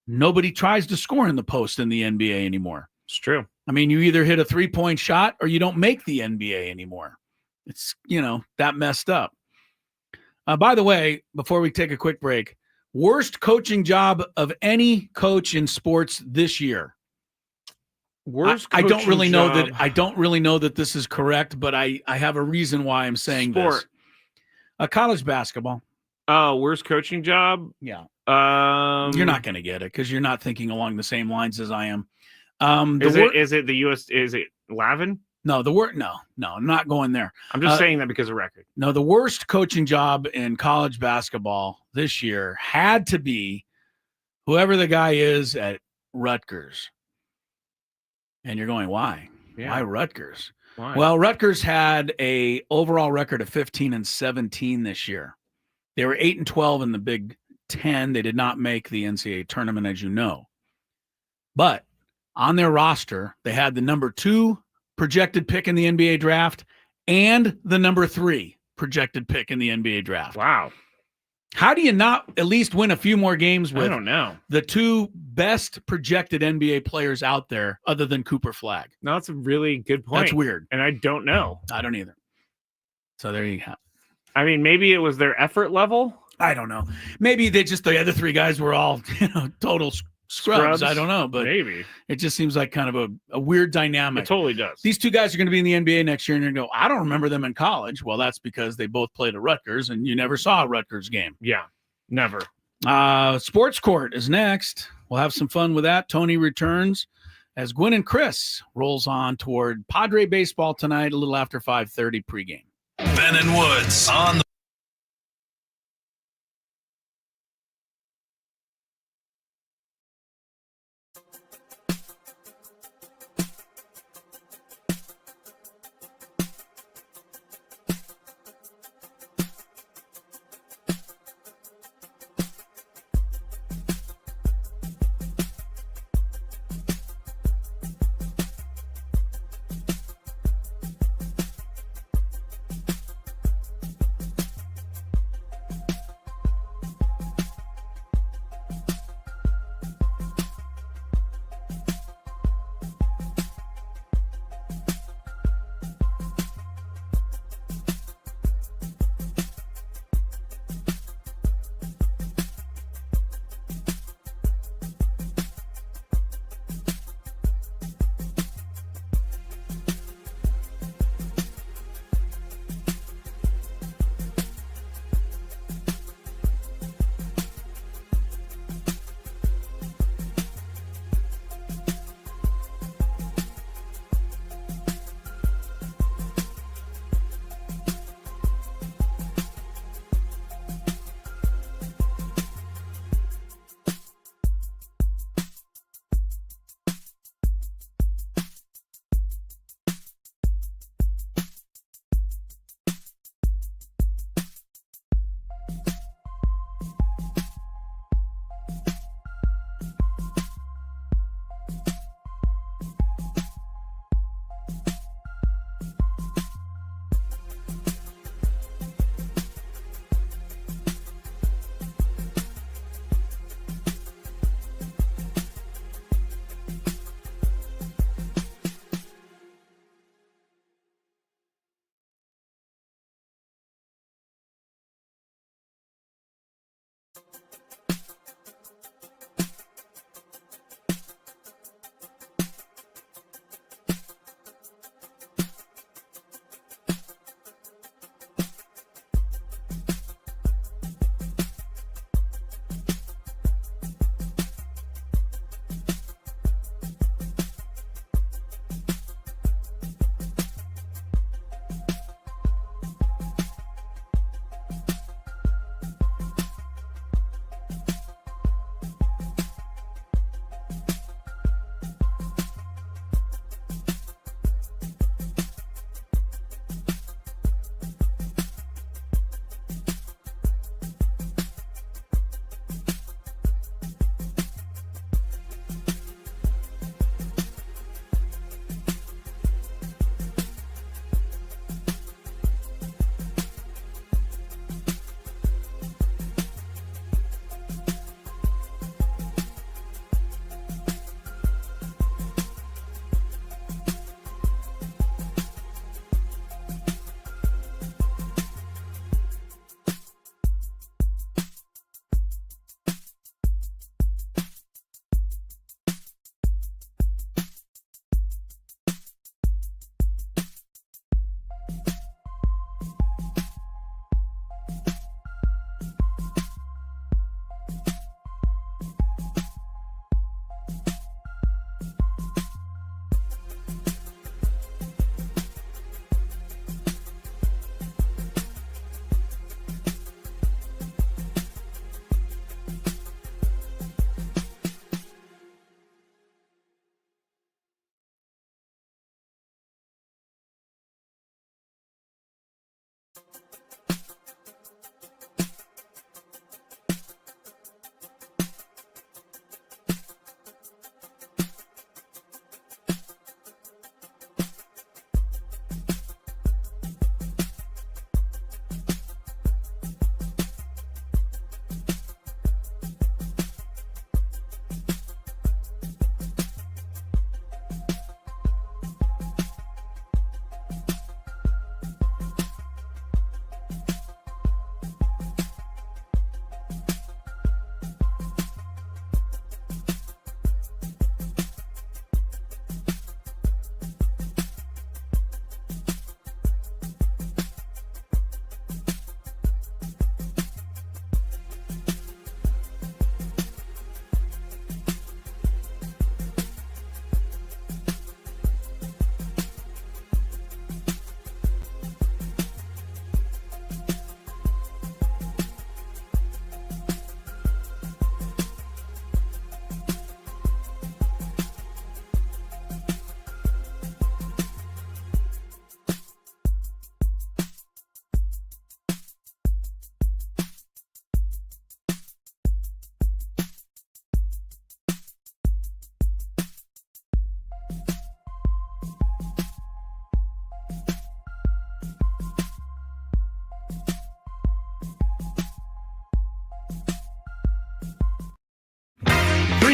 nobody tries to score in the post in the NBA anymore. It's true. I mean, you either hit a 3-point shot or you don't make the NBA anymore. It's, that messed up. By the way, before we take a quick break, worst coaching job of any coach in sports this year. I don't really know that this is correct, but I have a reason why I'm saying this. College basketball. Oh, worst coaching job? Yeah. You're not going to get it because you're not thinking along the same lines as I am. Is it the US? Is it Lavin? No, no, I'm not going there. I'm just saying that because of record. No, the worst coaching job in college basketball this year had to be whoever the guy is at Rutgers. And you're going, why? Yeah. Why Rutgers? Why? Well, Rutgers had a overall record of 15-17 this year. They were 8-12 in the Big Ten. They did not make the NCAA tournament, as you know. But on their roster, they had the number 2 projected pick in the NBA draft and the number 3 projected pick in the NBA draft. Wow. How do you not at least win a few more games with I don't know. the 2 best projected NBA players out there other than Cooper Flagg? No, that's a really good point. That's weird. And I don't know. I don't either. So there you go. I mean, maybe it was their effort level. I don't know. Maybe the other 3 guys were all, total scrubs. I don't know, but maybe it just seems like kind of a weird dynamic. It totally does. These 2 guys are going to be in the NBA next year, and you're going to go, I don't remember them in college. Well, that's because they both played at Rutgers, and you never saw a Rutgers game. Yeah, never. Sports Court is next. We'll have some fun with that. Tony returns as Gwynn and Chris rolls on toward Padre baseball tonight, a little after 5:30 pregame. Ben and Woods on the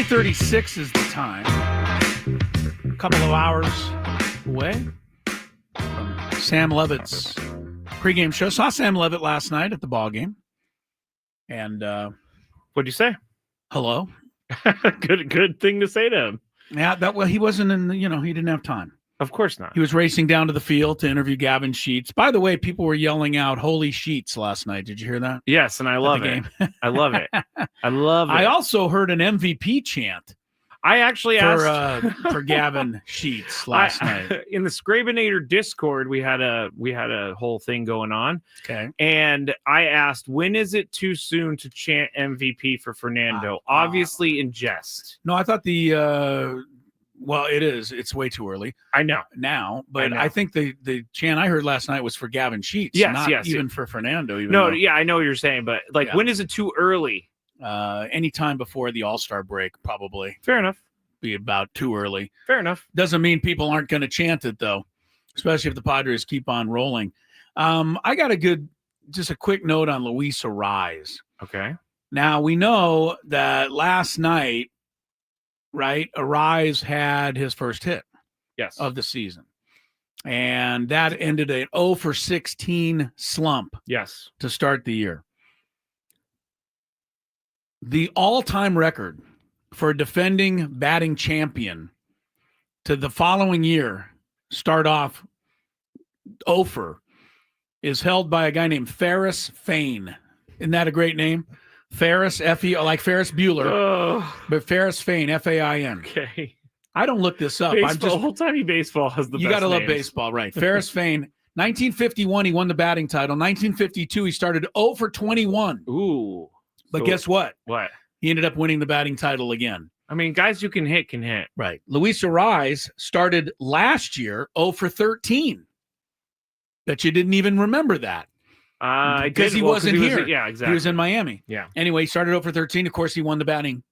2:36 is the time. A couple of hours away from Sam Levitt's pregame show. Saw Sam Levitt last night at the ball game. And what'd you say? Hello. Good thing to say to him. Yeah, he wasn't in he didn't have time. Of course not. He was racing down to the field to interview Gavin Sheets. By the way, people were yelling out "Holy Sheets" last night. Did you hear that? Yes, and I love it. I love it. I love it. I also heard an MVP chant. I actually asked for Gavin Sheets last night in the Scrabinator Discord. We had a whole thing going on. Okay, and I asked, when is it too soon to chant MVP for Fernando? Obviously, in jest. No, I thought well, it is. It's way too early. I know now, but I think the chant I heard last night was for Gavin Sheets. Yes, even for Fernando. Yeah, I know what you're saying, but when is it too early? Anytime before the All-Star break, probably. Fair enough. Be about too early. Fair enough. Doesn't mean people aren't going to chant it though, especially if the Padres keep on rolling. I got just a quick note on Luis Arise. Okay. Now we know that last night, right? Arise had his first hit of the season. And that ended an 0 for 16 slump. Yes. To start the year. The all-time record for a defending batting champion to the following year start off 0 for is held by a guy named Ferris Fain. Isn't that a great name? Ferris, F-E, like Ferris Bueller, but Ferris Fain, F-A-I-N. Okay. I don't look this up. Baseball, old-timey baseball has the best You got to love names. baseball, right? Ferris Fain, 1951, he won the batting title. 1952, he started 0 for 21. Ooh. But guess what? What? He ended up winning the batting title again. I mean, guys who can hit can hit. Right. Luis Arise started last year 0 for 13. Bet you didn't even remember that. Because he wasn't here. Yeah, exactly. He was in Miami. Yeah. Anyway, he started 0 for 13. Of course, he won the batting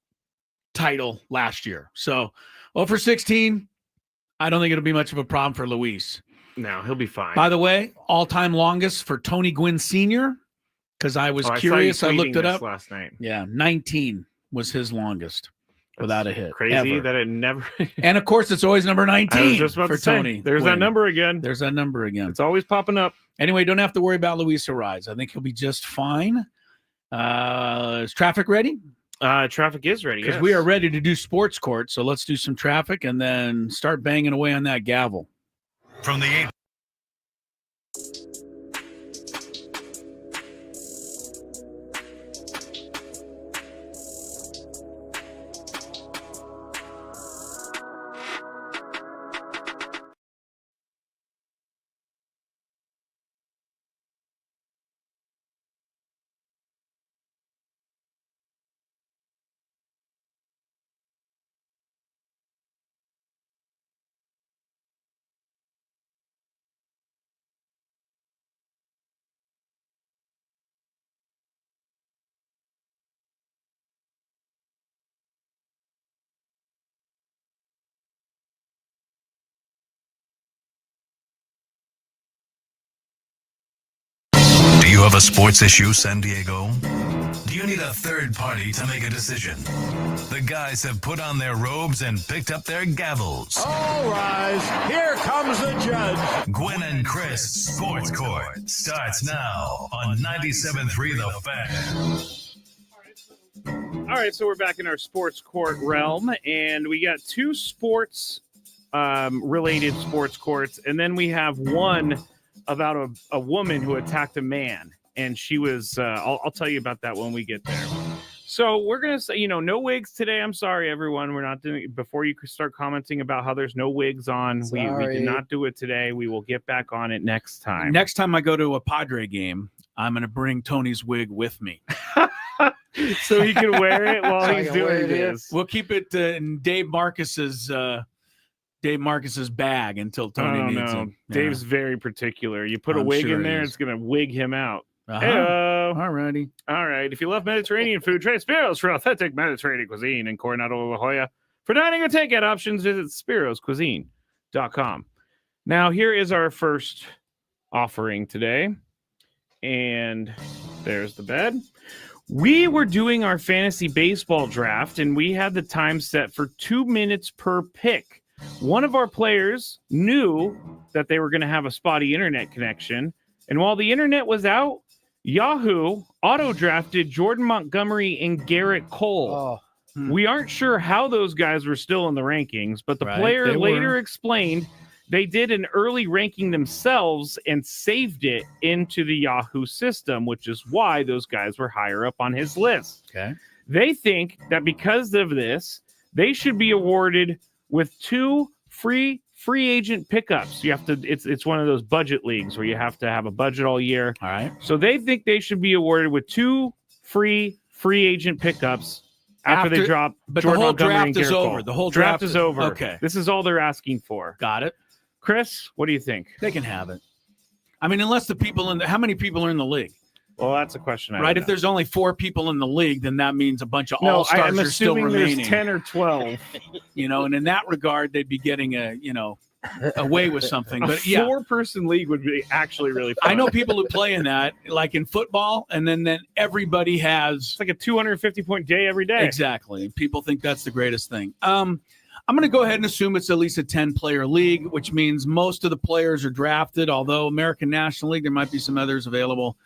title last year. So 0 for 16, I don't think it'll be much of a problem for Luis. No, he'll be fine. By the way, all-time longest for Tony Gwynn Sr., because I was curious. I looked it up last night. Yeah, 19 was his longest without a hit. Crazy ever. that it never. And of course, it's always number 19 I was just about for to say, Tony. There's Gwynn. that number again. There's that number again. It's always popping up. Anyway, don't have to worry about Luis Arise. I think he'll be just fine. Is traffic ready? Traffic is ready. Because we are ready to do sports court. So let's do some traffic and then start banging away on that gavel. From the 8. Do you have a sports issue, San Diego? Do you need a third party to make a decision? The guys have put on their robes and picked up their gavels. All rise. Here comes the judge. Gwynn and Chris Sports Court starts now on 97.3 The Fan. All right, so we're back in our sports court realm, and we got two sports related sports courts, and then we have one about a woman who attacked a man, and she was I'll tell you about that when we get there. So we're gonna say, no wigs today. I'm sorry, everyone. We're not doing. Before you start commenting about how there's no wigs on, we did not do it today. We will get back on it next time. Next time I go to a Padre game, I'm going to bring Tony's wig with me. So he can wear it while he's doing this. We'll keep it in Dave Marcus's bag until Tony needs it. Dave's very particular. You put a wig in there, it's going to wig him out. All righty. All right. If you love Mediterranean food, try Spiro's for authentic Mediterranean cuisine in Coronado, La Jolla. For dining or takeout options, visit spiroscuisine.com. Now, here is our first offering today. And there's the bed. We were doing our fantasy baseball draft, and we had the time set for 2 minutes per pick. One of our players knew that they were going to have a spotty internet connection, and while the internet was out, Yahoo auto-drafted Jordan Montgomery and Garrett Cole. We aren't sure how those guys were still in the rankings, but the player later explained they did an early ranking themselves and saved it into the Yahoo system, which is why those guys were higher up on his list. Okay. They think that because of this, they should be awarded with 2 free agent pickups. You have to. It's one of those budget leagues where you have to have a budget all year. All right. So they think they should be awarded with 2 free agent pickups after they drop. But Jordan the whole Montgomery draft and is Garrett over. Cole. The whole draft is over. Okay. This is all they're asking for. Got it. Chris, what do you think? They can have it. I mean, unless the people how many people are in the league? Well, that's a question. Right. If there's only 4 people in the league, then that means a bunch of all-stars are still remaining. There's 10 or 12. And in that regard, they'd be getting away with something. But a 4-person league would be actually really fun. I know people who play in that, like in football, and then everybody has it's like a 250-point day every day. Exactly. People think that's the greatest thing. I'm going to go ahead and assume it's at least a 10-player league, which means most of the players are drafted, although American National League, there might be some others available.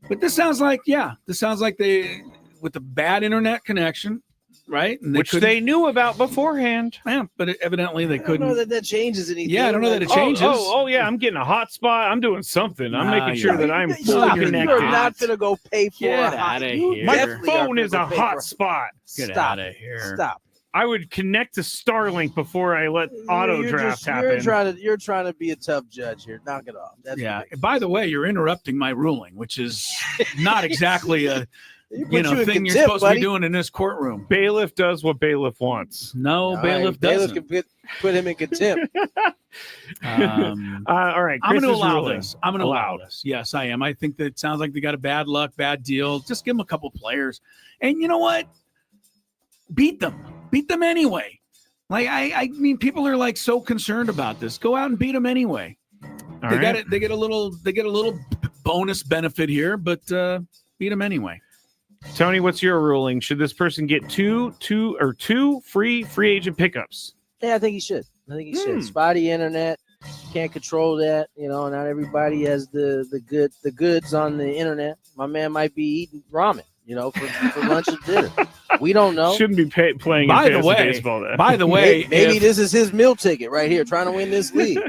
But this sounds like they, with a bad internet connection, right? And which they knew about beforehand. Yeah, but evidently they couldn't. I don't know that changes anything. Yeah, I don't know that it changes. Oh, yeah, I'm getting a hotspot. I'm doing something. I'm making sure that I'm fully connected. You're not going to go pay for Get out of here. My phone is a hotspot. Get out of here. Stop. I would connect to Starlink before I let auto draft happen. You're trying to be a tough judge here. Knock it off. That's ridiculous. By the way, you're interrupting my ruling, which is not exactly a thing you're supposed to be doing in this courtroom. Bailiff does what bailiff wants. No, bailiff doesn't. Bailiff can put him in contempt. All right, I'm going to allow this. I'm going to allow this. Yes, I am. I think that it sounds like they got a bad deal. Just give them a couple players, and you know what? Beat them anyway. Like I mean, people are like so concerned about this. Go out and beat them anyway. They get a little bonus benefit here, but beat them anyway. Tony, what's your ruling? Should this person get two free agent pickups? Yeah, I think he should. Should. Spotty internet, can't control that. Not everybody has the goods on the internet. My man might be eating ramen, for lunch and dinner. We don't know. Shouldn't be playing fantasy baseball then. By the way, maybe this is his meal ticket right here, trying to win this league.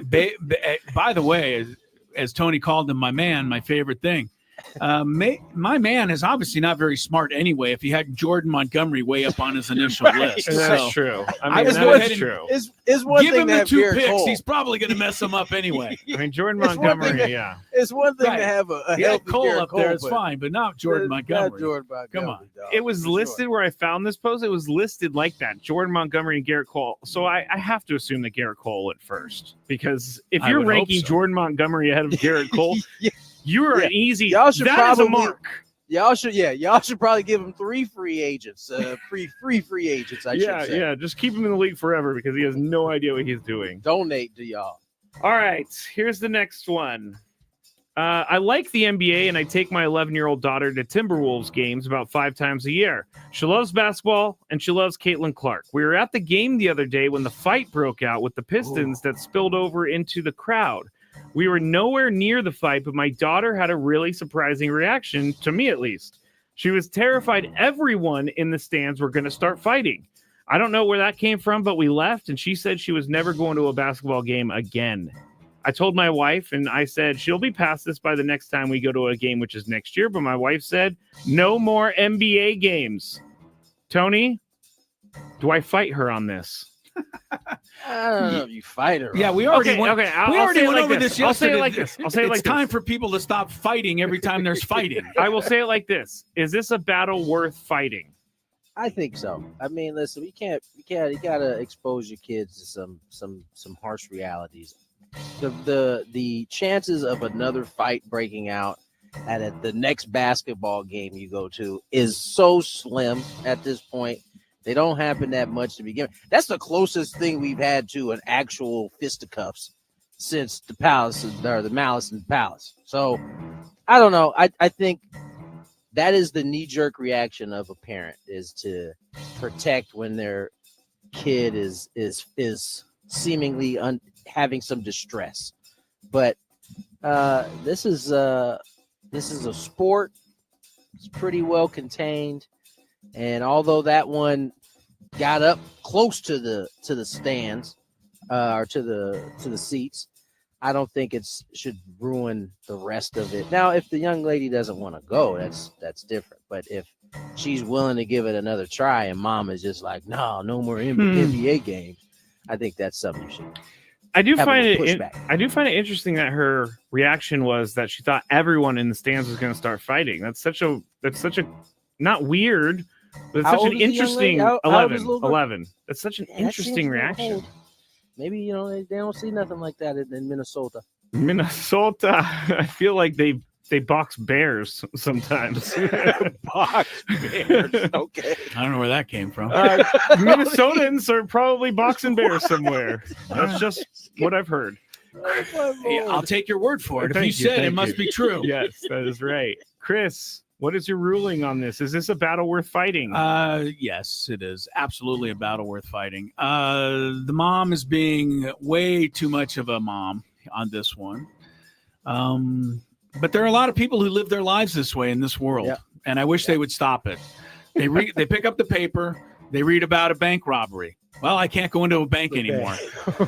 By the way, as Tony called him, my man, my favorite thing. My man is obviously not very smart anyway. If he had Jordan Montgomery way up on his initial list, that's true. That's true. Is one give thing him to the have 2 Garrett picks. Cole. He's probably going to mess them up anyway. I mean, Jordan Montgomery. It's one thing to have a healthy Cole Garrett up there. Cole, it's fine, but not Jordan Montgomery. Not Jordan Montgomery. Come on. Dog, it was listed where I found this post. It was listed like that: Jordan Montgomery and Garrett Cole. So I have to assume that Garrett Cole went first, because if you're ranking Jordan Montgomery ahead of Garrett Cole. You're an easy. Y'all should that is a mark. Y'all should probably give him 3 free agents. Free agents. I should say. Yeah. Just keep him in the league forever because he has no idea what he's doing. Donate to y'all. All right. Here's the next one. I like the NBA, and I take my 11-year-old daughter to Timberwolves games about 5 times a year. She loves basketball, and she loves Caitlin Clark. We were at the game the other day when the fight broke out with the Pistons that spilled over into the crowd. We were nowhere near the fight, but my daughter had a really surprising reaction, to me at least. She was terrified everyone in the stands were going to start fighting. I don't know where that came from, but we left, and she said she was never going to a basketball game again. I told my wife, and I said she'll be past this by the next time we go to a game, which is next year, but my wife said no more NBA games. Tony, do I fight her on this? I don't know if you fight her. Yeah, we already went over this yesterday. I'll say it like this. It's time for people to stop fighting every time there's fighting. I will say it like this. Is this a battle worth fighting? I think so. I mean, listen, you gotta expose your kids to some harsh realities. The chances of another fight breaking out at the next basketball game you go to is so slim at this point. They don't happen that much to begin with. That's the closest thing we've had to an actual fisticuffs since the Malice in the Palace. So I don't know. I think that is the knee-jerk reaction of a parent, is to protect when their kid is seemingly having some distress. But this is a sport. It's pretty well contained, and although that one got up close to the stands or to the seats, I don't think it should ruin the rest of it. Now, if the young lady doesn't want to go, that's different. But if she's willing to give it another try, and mom is just like, no more NBA games, I think that's something you should. I do find it interesting that her reaction was that she thought everyone in the stands was going to start fighting. That's such a not weird, but it's such an interesting 11. That's such an interesting reaction. Maybe they don't see nothing like that in Minnesota. Minnesota, I feel like they box bears sometimes. Box bears, okay. I don't know where that came from. Minnesotans are probably boxing bears somewhere. That's just what I've heard. Hey, I'll take your word for it. If you said it, must be true. Yes, that is right. Chris, what is your ruling on this? Is this a battle worth fighting? Yes, it is. Absolutely a battle worth fighting. The mom is being way too much of a mom on this one. But there are a lot of people who live their lives this way in this world, and I wish they would stop it. They pick up the paper, they read about a bank robbery. Well, I can't go into a bank anymore.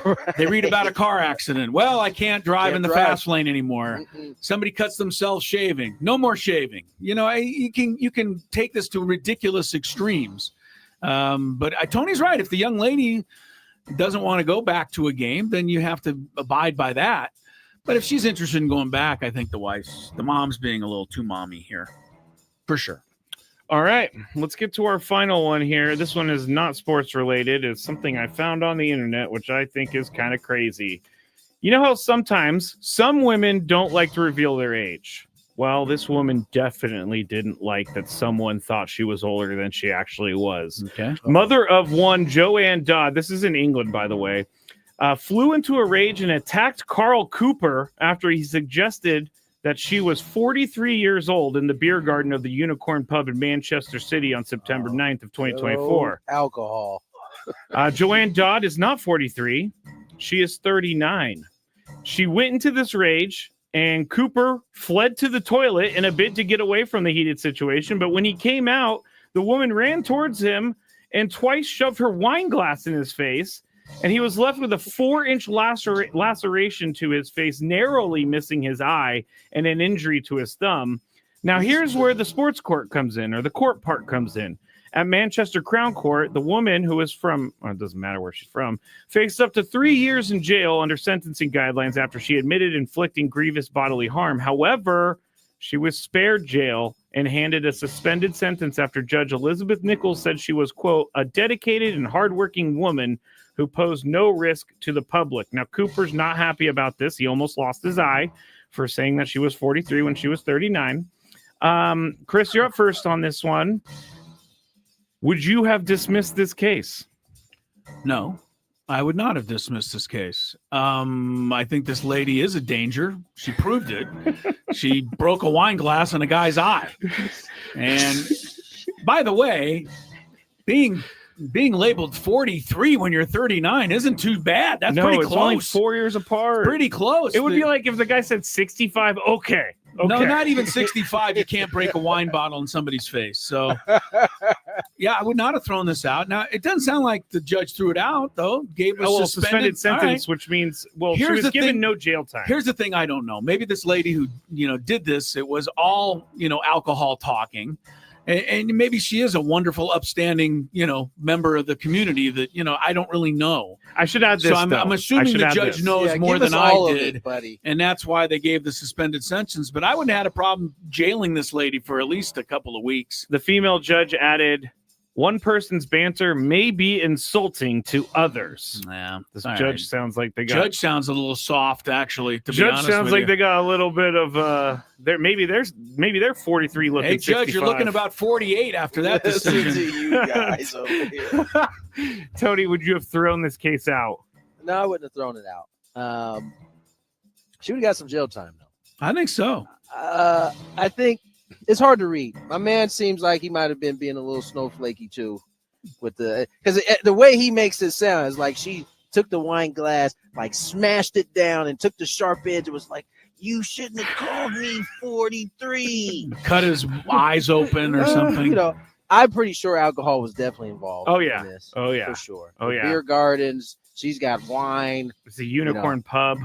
Right. They read about a car accident. Well, I can't drive in the fast lane anymore. Somebody cuts themselves shaving. No more shaving. You can take this to ridiculous extremes. But Tony's right. If the young lady doesn't want to go back to a game, then you have to abide by that. But if she's interested in going back, I think the mom's being a little too mommy here, for sure. All right, let's get to our final one here. This one is not sports related. It's something I found on the internet, which I think is kind of crazy. You know how sometimes some women don't like to reveal their age? Well, this woman definitely didn't like that someone thought she was older than she actually was. Okay. Mother of one, Joanne Dodd, this is in England, by the way, flew into a rage and attacked Carl Cooper after he suggested that she was 43 years old in the beer garden of the Unicorn Pub in Manchester City on September 9th of 2024. Alcohol. Joanne Dodd is not 43. She is 39. She went into this rage, and Cooper fled to the toilet in a bid to get away from the heated situation. But when he came out, the woman ran towards him and twice shoved her wine glass in his face. And he was left with a 4-inch laceration to his face, narrowly missing his eye, and an injury to his thumb. Now, here's where the sports court comes in, or the court part comes in. At Manchester Crown Court, the woman who is from, it doesn't matter where she's from, faced up to 3 years in jail under sentencing guidelines after she admitted inflicting grievous bodily harm. However, she was spared jail and handed a suspended sentence after Judge Elizabeth Nichols said she was, quote, a dedicated and hardworking woman who posed no risk to the public. Now, Cooper's not happy about this. He almost lost his eye for saying that she was 43 when she was 39. Chris, you're up first on this one. Would you have dismissed this case? No, I would not have dismissed this case. I think this lady is a danger. She proved it. She broke a wine glass in a guy's eye. And by the way, being labeled 43 when you're 39 isn't too bad. That's pretty close. It's only 4 years apart. Pretty close. It would be like if the guy said 65. Okay. No, not even 65. You can't break a wine bottle in somebody's face. So, yeah, I would not have thrown this out. Now, it doesn't sound like the judge threw it out, though. Gave a suspended sentence, which means, she was given no jail time. Here's the thing I don't know. Maybe this lady who, did this, it was all, alcohol talking. And maybe she is a wonderful, upstanding, member of the community that, I don't really know. I should add this. So I'm assuming the judge knows more than I did, buddy. And that's why they gave the suspended sentence. But I wouldn't have had a problem jailing this lady for at least a couple of weeks. The female judge added, one person's banter may be insulting to others. Yeah, this judge sounds like they got. Judge sounds a little soft, actually. To judge be honest sounds with like you. they got a little bit of maybe they're 43 looking. Hey, Judge, 65. you're looking about 48 after that decision. Listen to you guys over here. Tony, would you have thrown this case out? No, I wouldn't have thrown it out. She would have got some jail time though. I think so. I think it's hard to read. My man seems like he might have been being a little snowflakey too, with because the way he makes it sound is like she took the wine glass, like smashed it down, and took the sharp edge. It was like, you shouldn't have called me 43. Cut his eyes open or something. You know, I'm pretty sure alcohol was definitely involved. Oh yeah. In this, Oh yeah. for sure. Oh yeah. Beer gardens. She's got wine. It's a unicorn pub.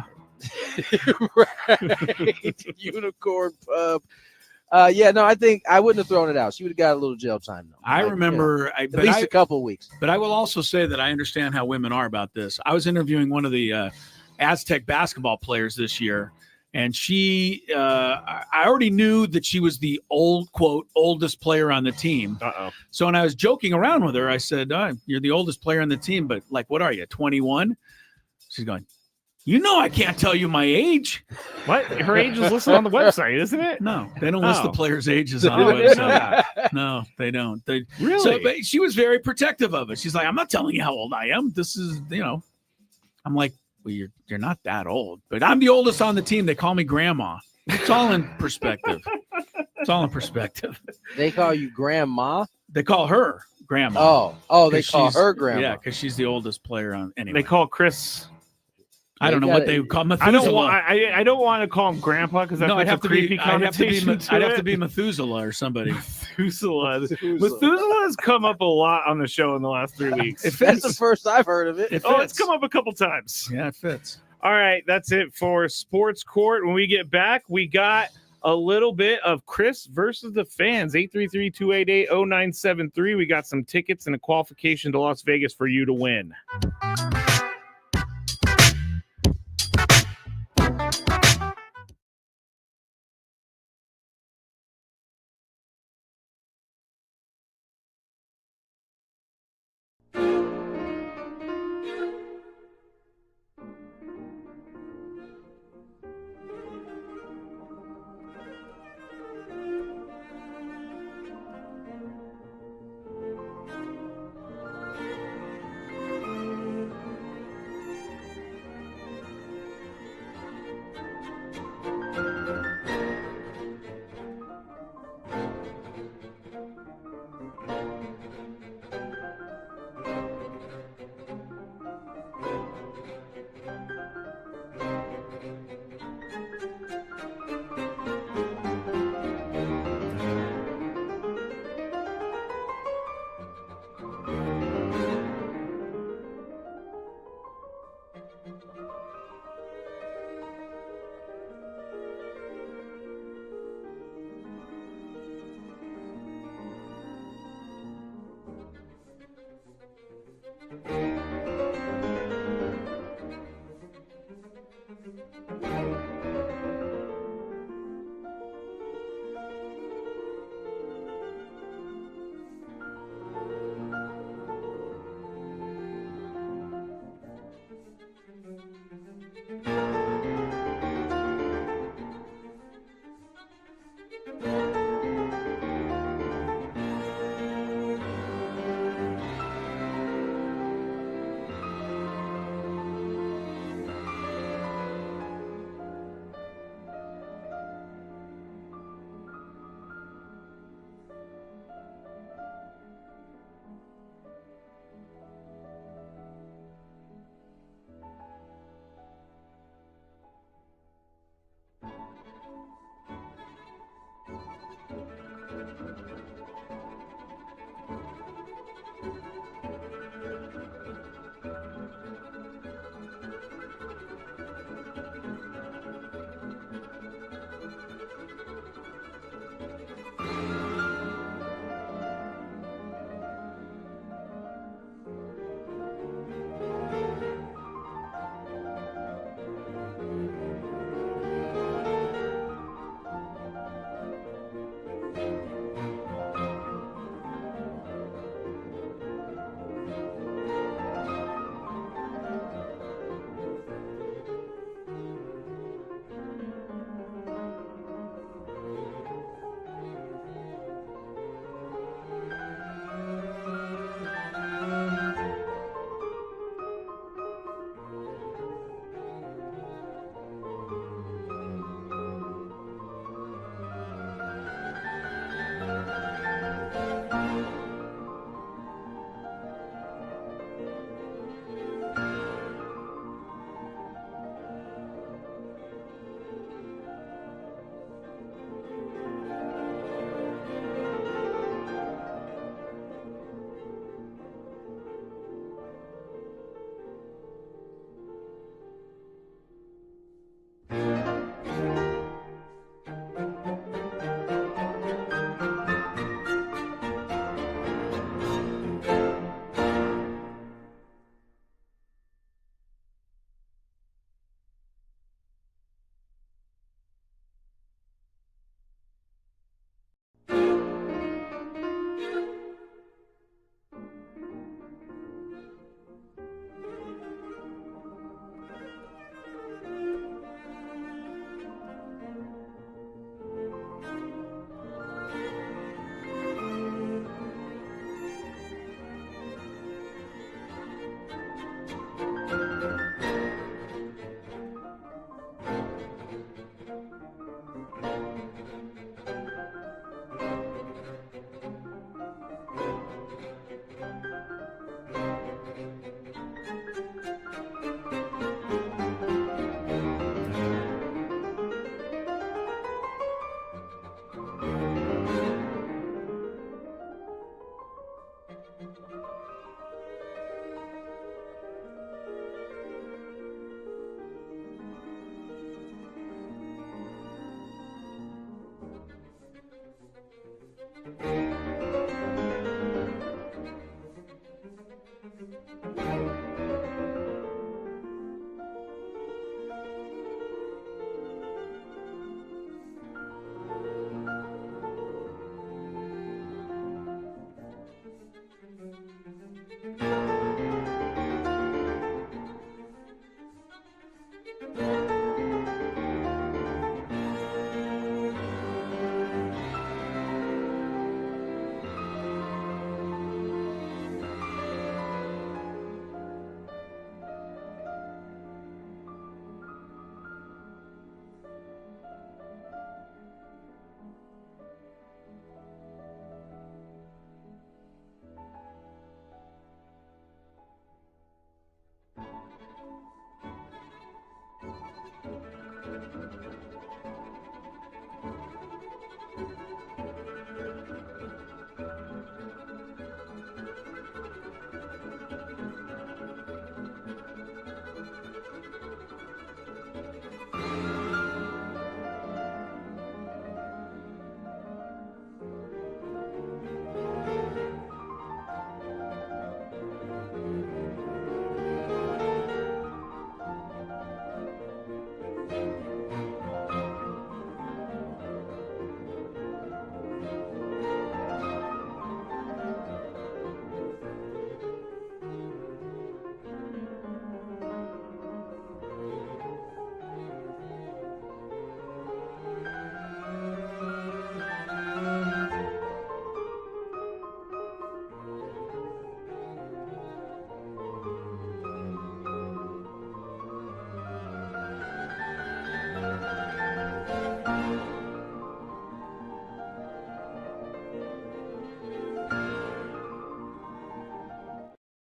Right. Unicorn pub. I think I wouldn't have thrown it out. She would have got a little jail time though. I remember at least a couple of weeks. But I will also say that I understand how women are about this. I was interviewing one of the Aztec basketball players this year, and she I already knew that she was the oldest player on the team. So when I was joking around with her, I said, you're the oldest player on the team, but like, what are you, 21? She's going, I can't tell you my age. What? Her age is listed on the website, isn't it? No, they don't list the players' ages on the website. No, they don't. Really? So, but she was very protective of it. She's like, I'm not telling you how old I am. This is, I'm like, well, you're not that old, but I'm the oldest on the team. They call me grandma. It's all in perspective. It's all in perspective. They call you grandma? They call her grandma. Oh, they call her grandma. Yeah, because she's the oldest player on. Anyway, They call Chris. I don't know what they would call Methuselah. I don't want to call him Grandpa because that's I'd a creepy connotation. I'd have to be Methuselah or somebody. Methuselah has come up a lot on the show in the last 3 weeks. That's the first I've heard of it. It's come up a couple times. Yeah, it fits. All right, that's it for Sports Court. When we get back, we got a little bit of Chris versus the fans. 833-288-0973. We got some tickets and a qualification to Las Vegas for you to win.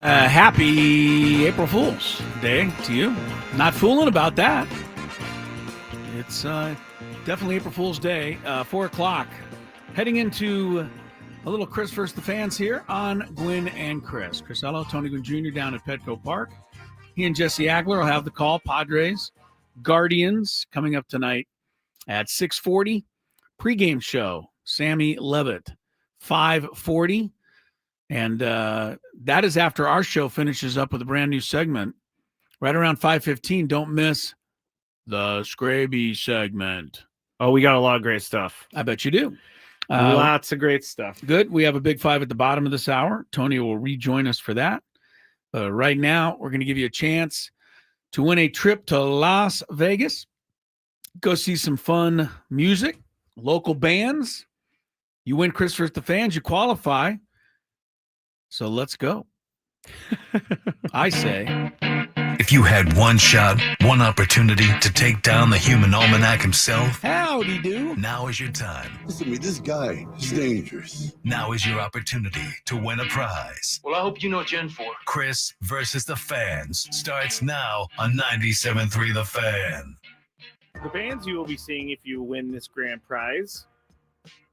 Happy April Fool's Day to you. Not fooling about that. It's definitely April Fool's Day. 4 o'clock. Heading into a little Chris versus the Fans here on Gwynn and Chris. Crisello, Tony Gwynn Jr. down at Petco Park. He and Jesse Agler will have the call. Padres, Guardians coming up tonight at 6:40. Pre-game show, Sammy Levitt, 5:40. And that is after our show finishes up with a brand new segment. Right around 5:15, don't miss the Scraby segment. Oh, we got a lot of great stuff. I bet you do. Lots of great stuff. Good. We have a big five at the bottom of this hour. Tony will rejoin us for that. Right now, we're going to give you a chance to win a trip to Las Vegas. Go see some fun music, local bands. You win Chris versus the Fans, you qualify. So let's go. I say. If you had one shot, one opportunity to take down the human almanac himself, howdy do. Now is your time. Listen to me, this guy is dangerous. Now is your opportunity to win a prize. Well, I hope you know what you're in for. Chris versus the Fans starts now on 97.3 The Fan. The bands you will be seeing if you win this grand prize.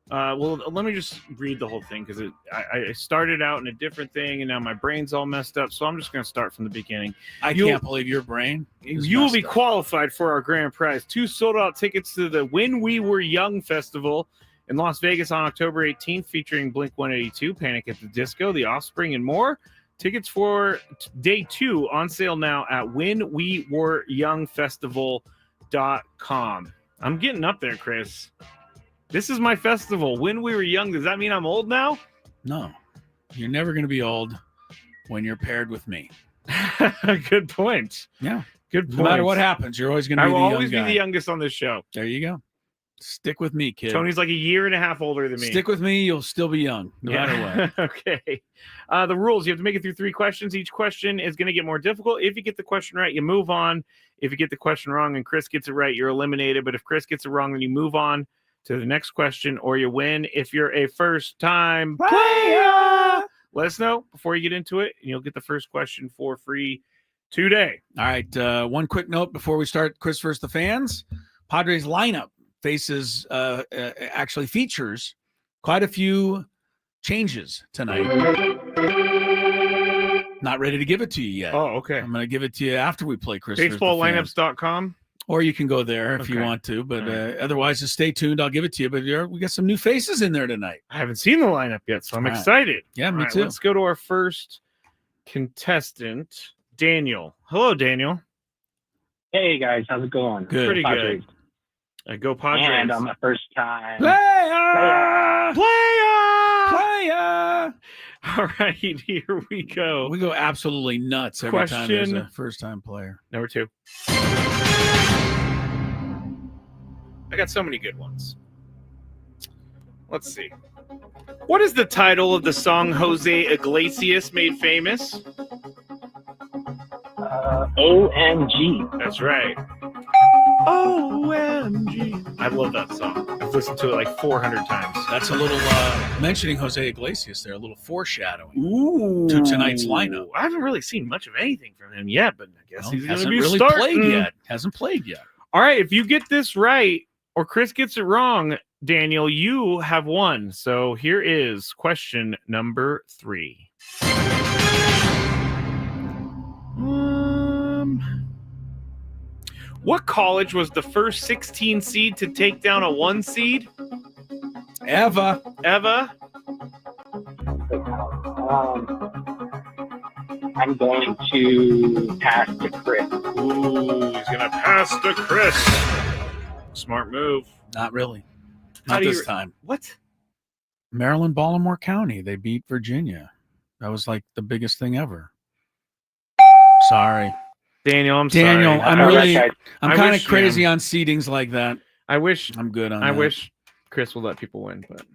Well, let me just read the whole thing because I started out in a different thing and now my brain's all messed up. So I'm just going to start from the beginning. I can't believe your brain. You will be qualified for our grand prize. 2 sold-out tickets to the When We Were Young Festival in Las Vegas on October 18th, featuring Blink-182, Panic at the Disco, The Offspring, and more. Tickets for day 2 on sale now at whenwewereyoungfestival.com. I'm getting up there, Chris. This is my festival. When we were young, does that mean I'm old now? No. You're never going to be old when you're paired with me. Good point. Yeah. Good point. No matter what happens, you're always going to be the young guy. I will always be the youngest on this show. There you go. Stick with me, kid. Tony's like a year and a half older than me. Stick with me. You'll still be young, no matter what. Okay. The rules, you have to make it through 3 questions. Each question is going to get more difficult. If you get the question right, you move on. If you get the question wrong and Chris gets it right, you're eliminated. But if Chris gets it wrong, then you move on to the next question or you win. If you're a first-time player, let us know before you get into it, and you'll get the first question for free today. All right. One quick note before we start Chris versus the Fans. Padres lineup actually features quite a few changes tonight. Not ready to give it to you yet. Oh, okay. I'm going to give it to you after we play Chris versus the Fans. BaseballLineups.com. Or you can go there if you want to, but otherwise, just stay tuned. I'll give it to you. But we got some new faces in there tonight. I haven't seen the lineup yet, so I'm excited. Yeah, me too. Let's go to our first contestant, Daniel. Hello, Daniel. Hey, guys. How's it going? Good. Pretty good. Go Padres. And I'm a first-time player. All right, here we go. We go absolutely nuts every time there's a first-time player. Number 2. I got so many good ones. Let's see. What is the title of the song Jose Iglesias made famous? OMG. That's right. OMG. I love that song. I've listened to it like 400 times. That's a little, mentioning Jose Iglesias there, a little foreshadowing to tonight's lineup. I haven't really seen much of anything from him yet, but I guess he's going to be really starting. played yet. Hasn't played yet. All right, if you get this right or Chris gets it wrong, Daniel, you have won. So here is question number 3. What college was the first 16 seed to take down a 1 seed? Eva. I'm going to pass to Chris. Ooh, he's going to pass to Chris. Smart move. Not really. Not this time. What? Maryland, Baltimore County. They beat Virginia. That was like the biggest thing ever. Sorry. Daniel, I'm sorry. I'm kind of crazy on seedings like that. I wish I'm good on that. I wish Chris would let people win, but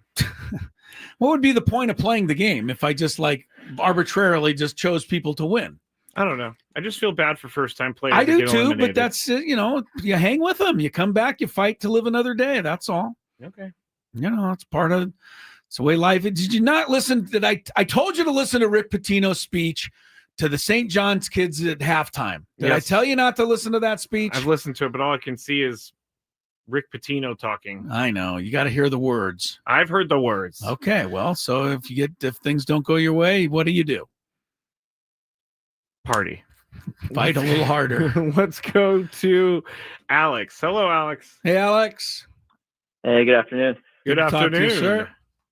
what would be the point of playing the game if I just like arbitrarily just chose people to win? I don't know. I just feel bad for first-time players. I do too, but that's you hang with them. You come back, you fight to live another day. That's all. Okay. It's part of it's the way life is. Did you not listen? I told you to listen to Rick Pitino's speech to the St. John's kids at halftime. Did Yes. I tell you not to listen to that speech? I've listened to it, but all I can see is Rick Pitino talking. I know. You got to hear the words. I've heard the words. Okay, well, so if things don't go your way, what do? Party. Fight a little harder. Let's go to Alex. Hello, Alex. Hey, Alex. Hey, good afternoon. Good to talk to you, afternoon, sir.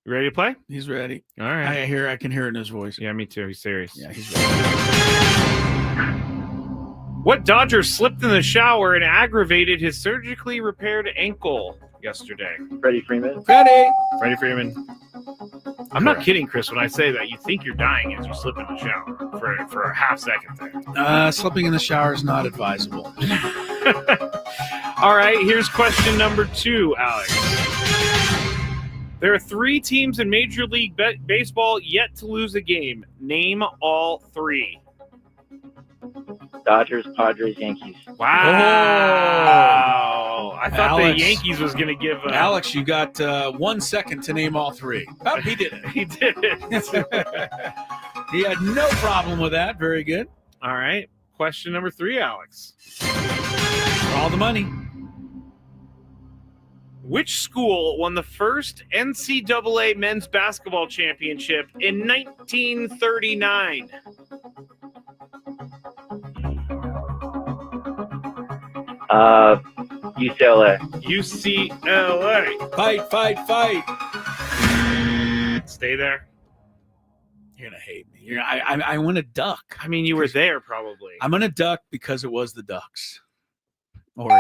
You ready to play? He's ready. All right. I can hear it in his voice. Yeah, me too. He's serious. Yeah, he's ready. What Dodger slipped in the shower and aggravated his surgically repaired ankle yesterday? Freddie Freeman. Freddie Freeman. I'm not kidding, Chris, when I say that. You think you're dying as you slip in the shower for a half second there. Slipping in the shower is not advisable. All right, here's question number 2, Alex. There are 3 teams in Major League Baseball yet to lose a game. Name all 3. Dodgers, Padres, Yankees. Wow. I thought Alex. the Yankees was going to give... Alex, you got 1 second to name all 3. Oh, he did it. He did it. He had no problem with that. Very good. All right, question number 3, Alex. For all the money. Which school won the first NCAA men's basketball championship in 1939? UCLA. UCLA. Fight. Stay there. You're going to hate me. I want to duck. I mean, you were there probably. I'm going to duck because it was the Ducks. Oregon.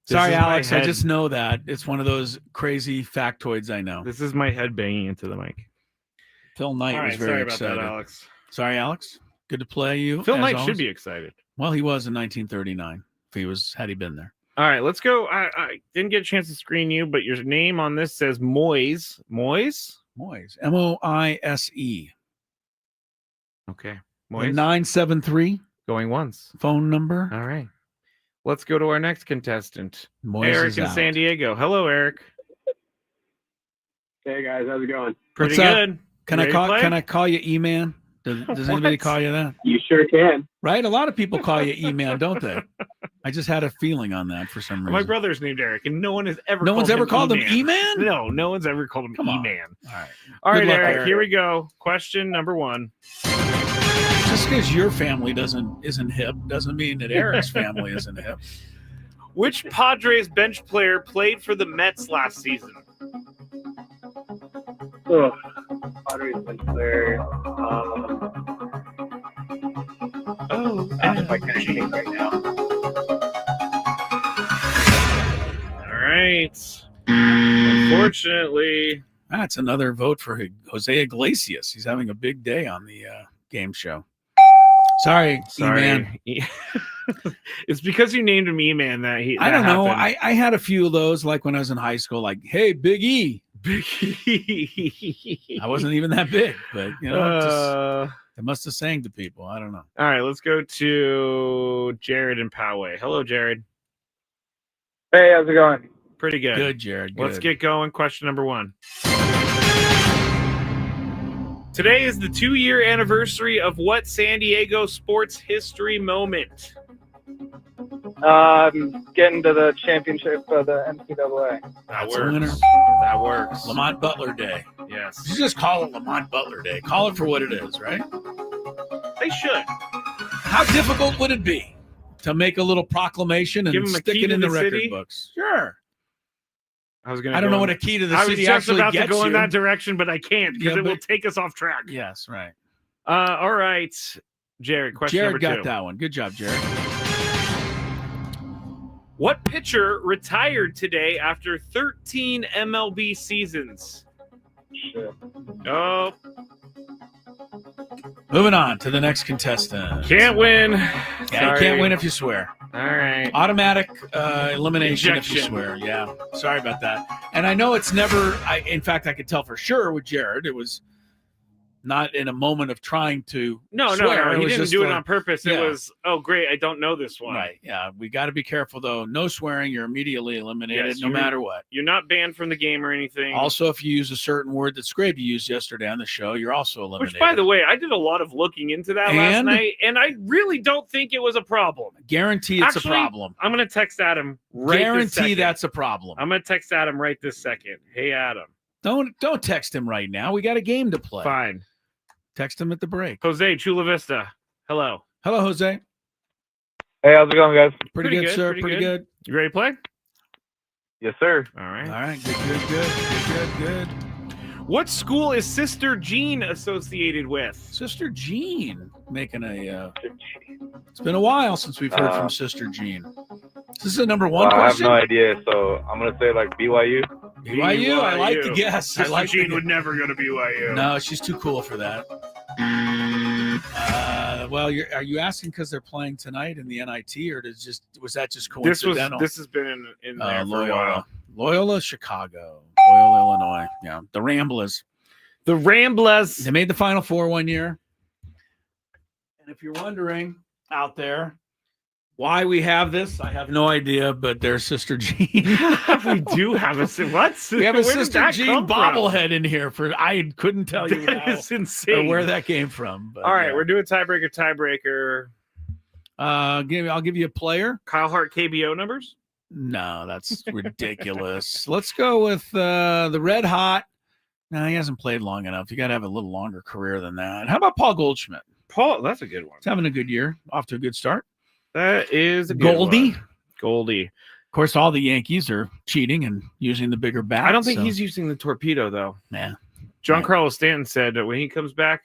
Sorry, Alex. I just know that. It's one of those crazy factoids I know. This is my head banging into the mic. Phil Knight was very excited. Sorry about that, Alex. Sorry, Alex. Good to play you. Phil Knight should be excited. Well, he was in 1939. Had he been there. All right, let's go. I didn't get a chance to screen you, but your name on this says Moise. Moise? Moise. M-O-I-S-E. Okay. Moise. 973. Going once. Phone number. All right. Let's go to our next contestant. Moise Eric in San Diego. Hello, Eric. Hey, guys. How's it going? Pretty good. Can I call you E-Man? Does anybody call you that? You sure can. Right? A lot of people call you E-Man, don't they? I just had a feeling on that for some reason. My brother's named Eric, and no one has ever called him E-Man? No, no one's ever called him E-Man. All right. All right, Eric, here we go. Question number 1. Just because your family isn't hip doesn't mean that Eric's family isn't hip. Which Padres bench player played for the Mets last season? Oh, Padres bench player. I can't think right now. All right. Unfortunately, that's another vote for Jose Iglesias. He's having a big day on the game show. Sorry. E-Man. It's because you named him E-Man that he. I don't know. I had a few of those, like when I was in high school. Like, hey, Big E. Big E. I wasn't even that big, but it must have sang to people. I don't know. All right, let's go to Jared in Poway. Hello, Jared. Hey, how's it going? Pretty good. Good, Jared. Good. Let's get going. Question number 1. Today is the 2-year anniversary of what San Diego sports history moment? Getting to the championship of the NCAA. That works. A winner. That works. Lamont Butler Day. Yes. You just call it Lamont Butler Day. Call it for what it is, right? They should. How difficult would it be to make a little proclamation and stick it in the record books? Sure. I don't know what a key to the city actually about gets to go you. in that direction, but I can't because it will take us off track. Yes, right. All right, Jared. Question number 2. Jared got that one. Good job, Jared. What pitcher retired today after 13 MLB seasons? Shit. Oh. Moving on to the next contestant. Can't win. Yeah, you can't win if you swear. All right. Automatic elimination if you swear. Yeah. Sorry about that. And I know it's never. In fact, I could tell for sure with Jared. It was not in a moment of trying to No, swear. he didn't do it on purpose. Yeah. It was, oh, great, I don't know this one. Right. Yeah. We got to be careful, though. No swearing. You're immediately eliminated, Yes, no matter what. You're not banned from the game or anything. Also, if you use a certain word that Scrape used yesterday on the show, you're also eliminated. Which, by the way, I did a lot of looking into that last night, and I really don't think it was a problem. Guarantee it's a problem. I'm going to text Adam right this Guarantee second. that's a problem. I'm going to text Adam right this second. Hey, Adam. Don't text him right now. We got a game to play. Fine. Text him at the break. Jose, Chula Vista. Hello. Hello, Jose. Hey, how's it going, guys? Pretty good, sir. Pretty good. You ready to play? Yes, sir. All right. All right. Good. What school is Sister Jean associated with? Sister Jean making a. It's been a while since we've heard from Sister Jean. This is a number one question. I have no idea, so I'm gonna say like BYU. BYU. I like the guess. Sister Jean would never go to BYU. No, she's too cool for that. Well, are you asking because they're playing tonight in the NIT, or was that just coincidental? This has been in there for a while. Loyola, Chicago, Loyola, Illinois. Yeah, the Ramblers. The Ramblers. They made the Final Four one year. And if you're wondering out there why we have this, I have no idea, but there's Sister Jean. We do have a what? We have a Sister Jean bobblehead in here. I couldn't tell you That is insane. where that came from. But, all right, we're doing tiebreaker. I'll give you a player. Kyle Hart KBO numbers? No, that's ridiculous. Let's go with the Red Hot. No, he hasn't played long enough. You got to have a little longer career than that. How about Paul Goldschmidt? Paul, that's a good one. He's having a good year. Off to a good start. That is a good one. Goldie. Of course, all the Yankees are cheating and using the bigger bat. I don't think he's using the torpedo, though. Yeah. John Carlos Stanton said that when he comes back,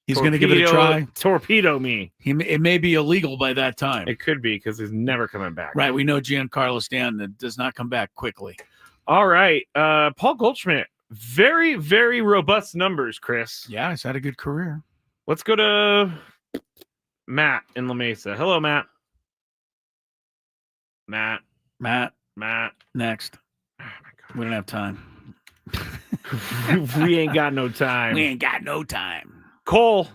he's going to give it a try. Torpedo me. It may be illegal by that time. It could be because he's never coming back. Right. We know Giancarlo Stanton does not come back quickly. All right. Paul Goldschmidt. Very, very robust numbers, Chris. Yeah, he's had a good career. Let's go to Matt in La Mesa. Hello, Matt. Matt. Next. Oh, my God. We don't have time. We ain't got no time. We ain't got no time. Cole,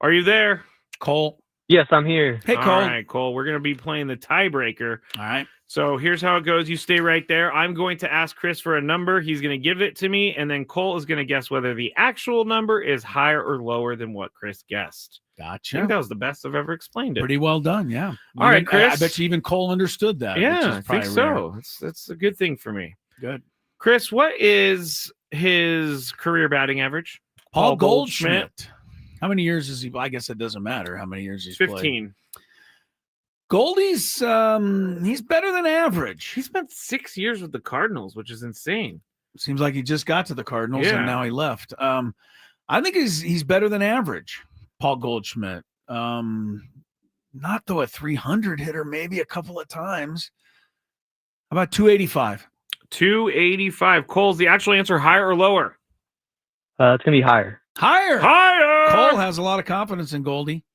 are you there? Cole. Yes, I'm here. Hey, Cole. All right, Cole. We're going to be playing the tiebreaker. All right. So here's how it goes. You stay right there. I'm going to ask Chris for a number. He's going to give it to me, and then Cole is going to guess whether the actual number is higher or lower than what Chris guessed. Gotcha. I think that was the best I've ever explained it. Pretty well done, yeah. All right, Chris. I bet you even Cole understood that. Yeah, I think so. That's a good thing for me. Good. Chris, what is his career batting average? Paul Goldschmidt. How many years is he? I guess it doesn't matter how many years he's 15. played. Goldie's he's better than average. He spent 6 years with the Cardinals, which is insane. Seems like he just got to the Cardinals and now he left. I think he's better than average. Paul Goldschmidt. Not though a 300 hitter, maybe a couple of times. How about 285? 285. Cole's the actual answer, higher or lower? It's gonna be higher. Higher. Cole has a lot of confidence in Goldie.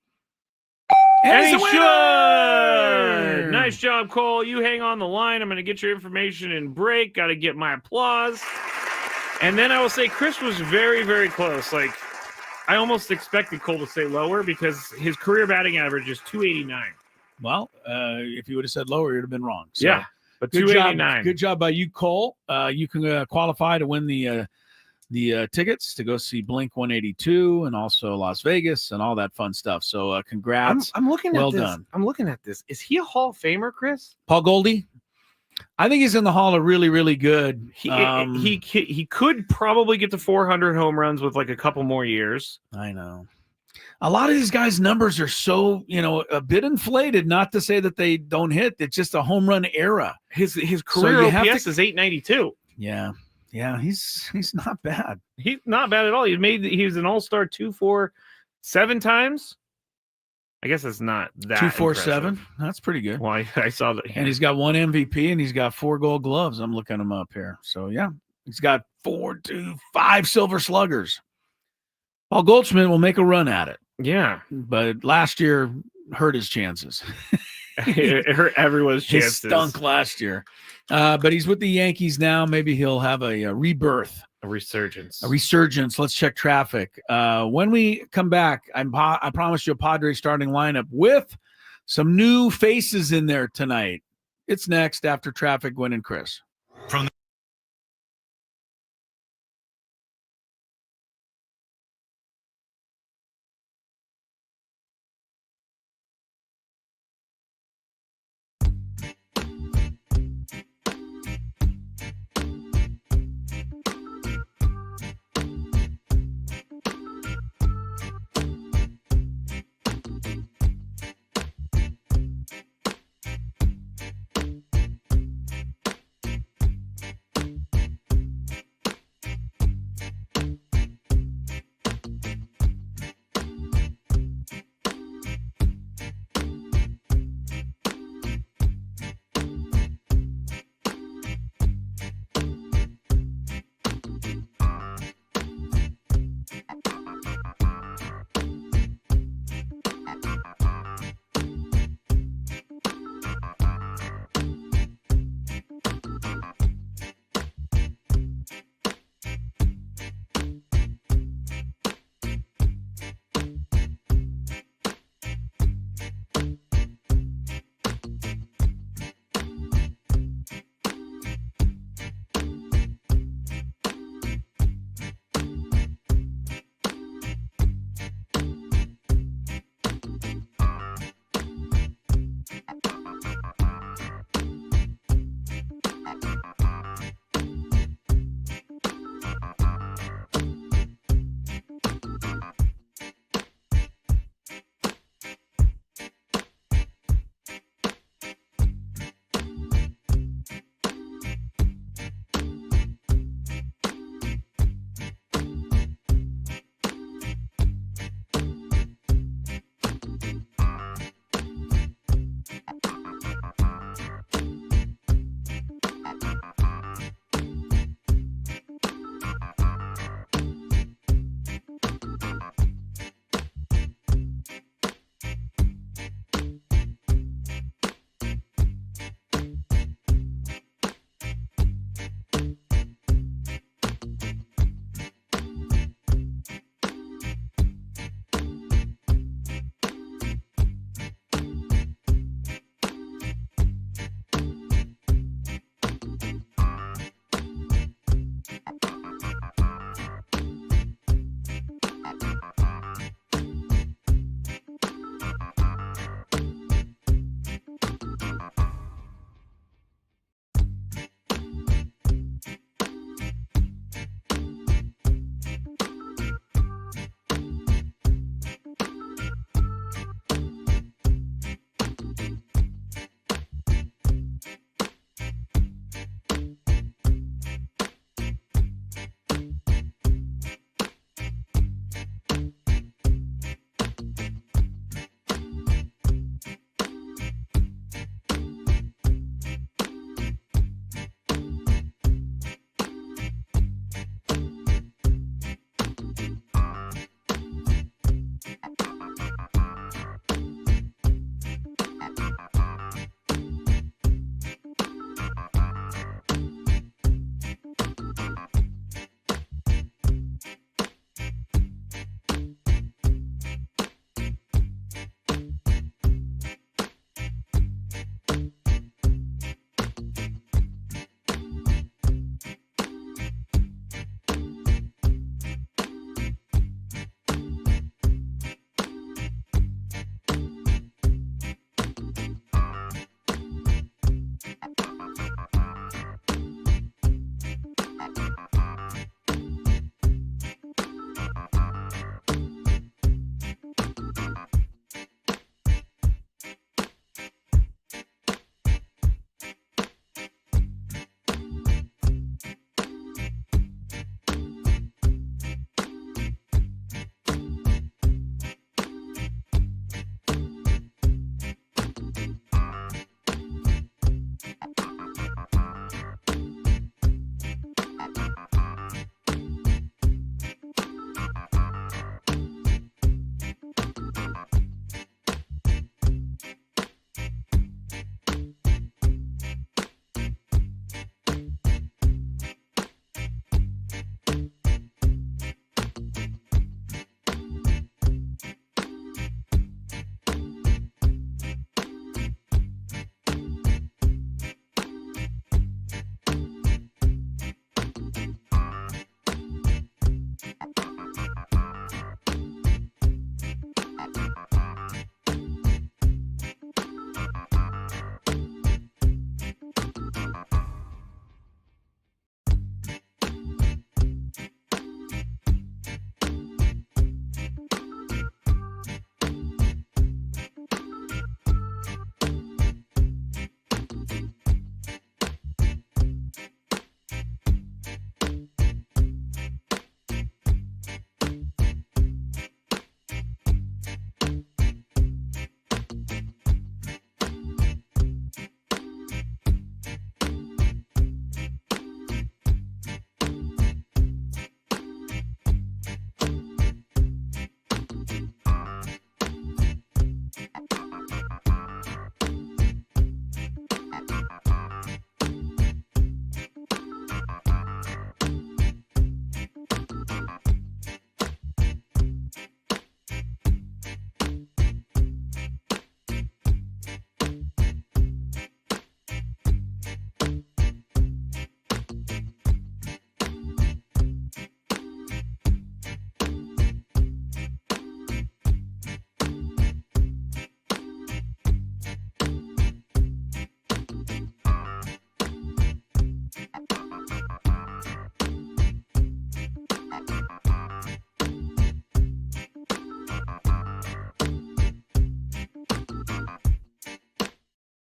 And he should. Nice job, Cole. You hang on the line. I'm going to get your information in break. Got to get my applause. And then I will say Chris was very, very close. Like, I almost expected Cole to say lower because his career batting average is 289. Well, if you would have said lower, you'd have been wrong. So, yeah, but 289. Good job by you, Cole. You can qualify to win the tickets to go see Blink 182 and also Las Vegas and all that fun stuff. So congrats. I'm looking at this. Done. I'm looking at this. Is he a Hall of Famer, Chris? Paul Goldie? I think he's in the Hall of really, really good. He could probably get to 400 home runs with like a couple more years. I know. A lot of these guys' numbers are so, a bit inflated, not to say that they don't hit. It's just a home run era. His career OPS is 892. Yeah. Yeah, he's not bad. He's not bad at all. He was an all-star 247 times. I guess it's not that 247. That's pretty good. Well, I saw that. And he's got 1 MVP and he's got 4 Gold Gloves. I'm looking him up here. So yeah, he's got 5 Silver Sluggers. Paul Goldschmidt will make a run at it. Yeah, but last year hurt his chances. It hurt everyone's chances. He stunk last year. But he's with the Yankees now. Maybe he'll have a rebirth. A resurgence. Let's check traffic. When we come back, I promise you a Padres starting lineup with some new faces in there tonight. It's next after traffic. Gwynn and Chris. From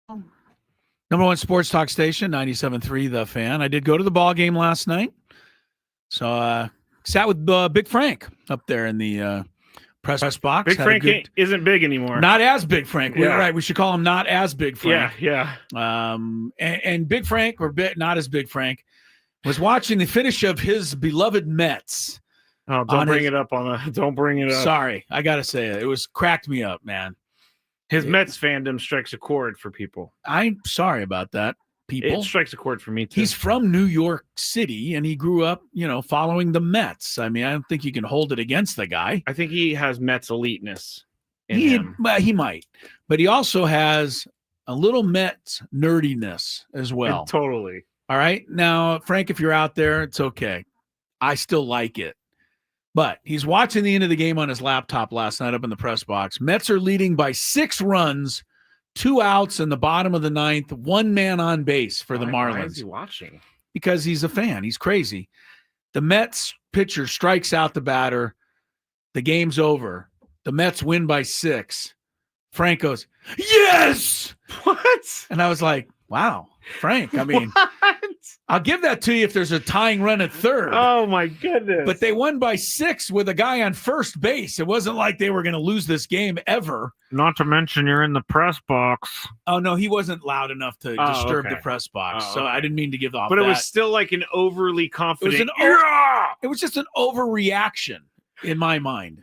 Number one sports talk station, 97.3 The Fan. I did go to the ball game last night. So sat with Big Frank up there in the press box. Big Frank isn't big anymore. Not as Big Frank. Yeah. We're right. We should call him not as Big Frank. Yeah. And Big Frank, or not as Big Frank, was watching the finish of his beloved Mets. Oh, don't bring it up. Sorry. I got to say it. It was cracked me up, man. His Mets fandom strikes a chord for people. I'm sorry about that, people. It strikes a chord for me, too. He's from New York City, and he grew up, following the Mets. I mean, I don't think you can hold it against the guy. I think he has Mets eliteness in him. He might. But he also has a little Mets nerdiness as well. Totally. All right? Now, Frank, if you're out there, it's okay. I still like it. But he's watching the end of the game on his laptop last night up in the press box. Mets are leading by 6 runs, 2 outs in the bottom of the 9th, 1 man on base for the Marlins. Why is he watching? Because he's a fan. He's crazy. The Mets pitcher strikes out the batter. The game's over. The Mets win by 6. Frank goes, yes! What? And I was like, wow, Frank. I mean, I'll give that to you if there's a tying run at third. Oh, my goodness. But they won by 6 with a guy on first base. It wasn't like they were going to lose this game ever. Not to mention you're in the press box. Oh, no, he wasn't loud enough to disturb the press box. So I didn't mean to give off But that. it was still like an overly confident. It was just an overreaction in my mind.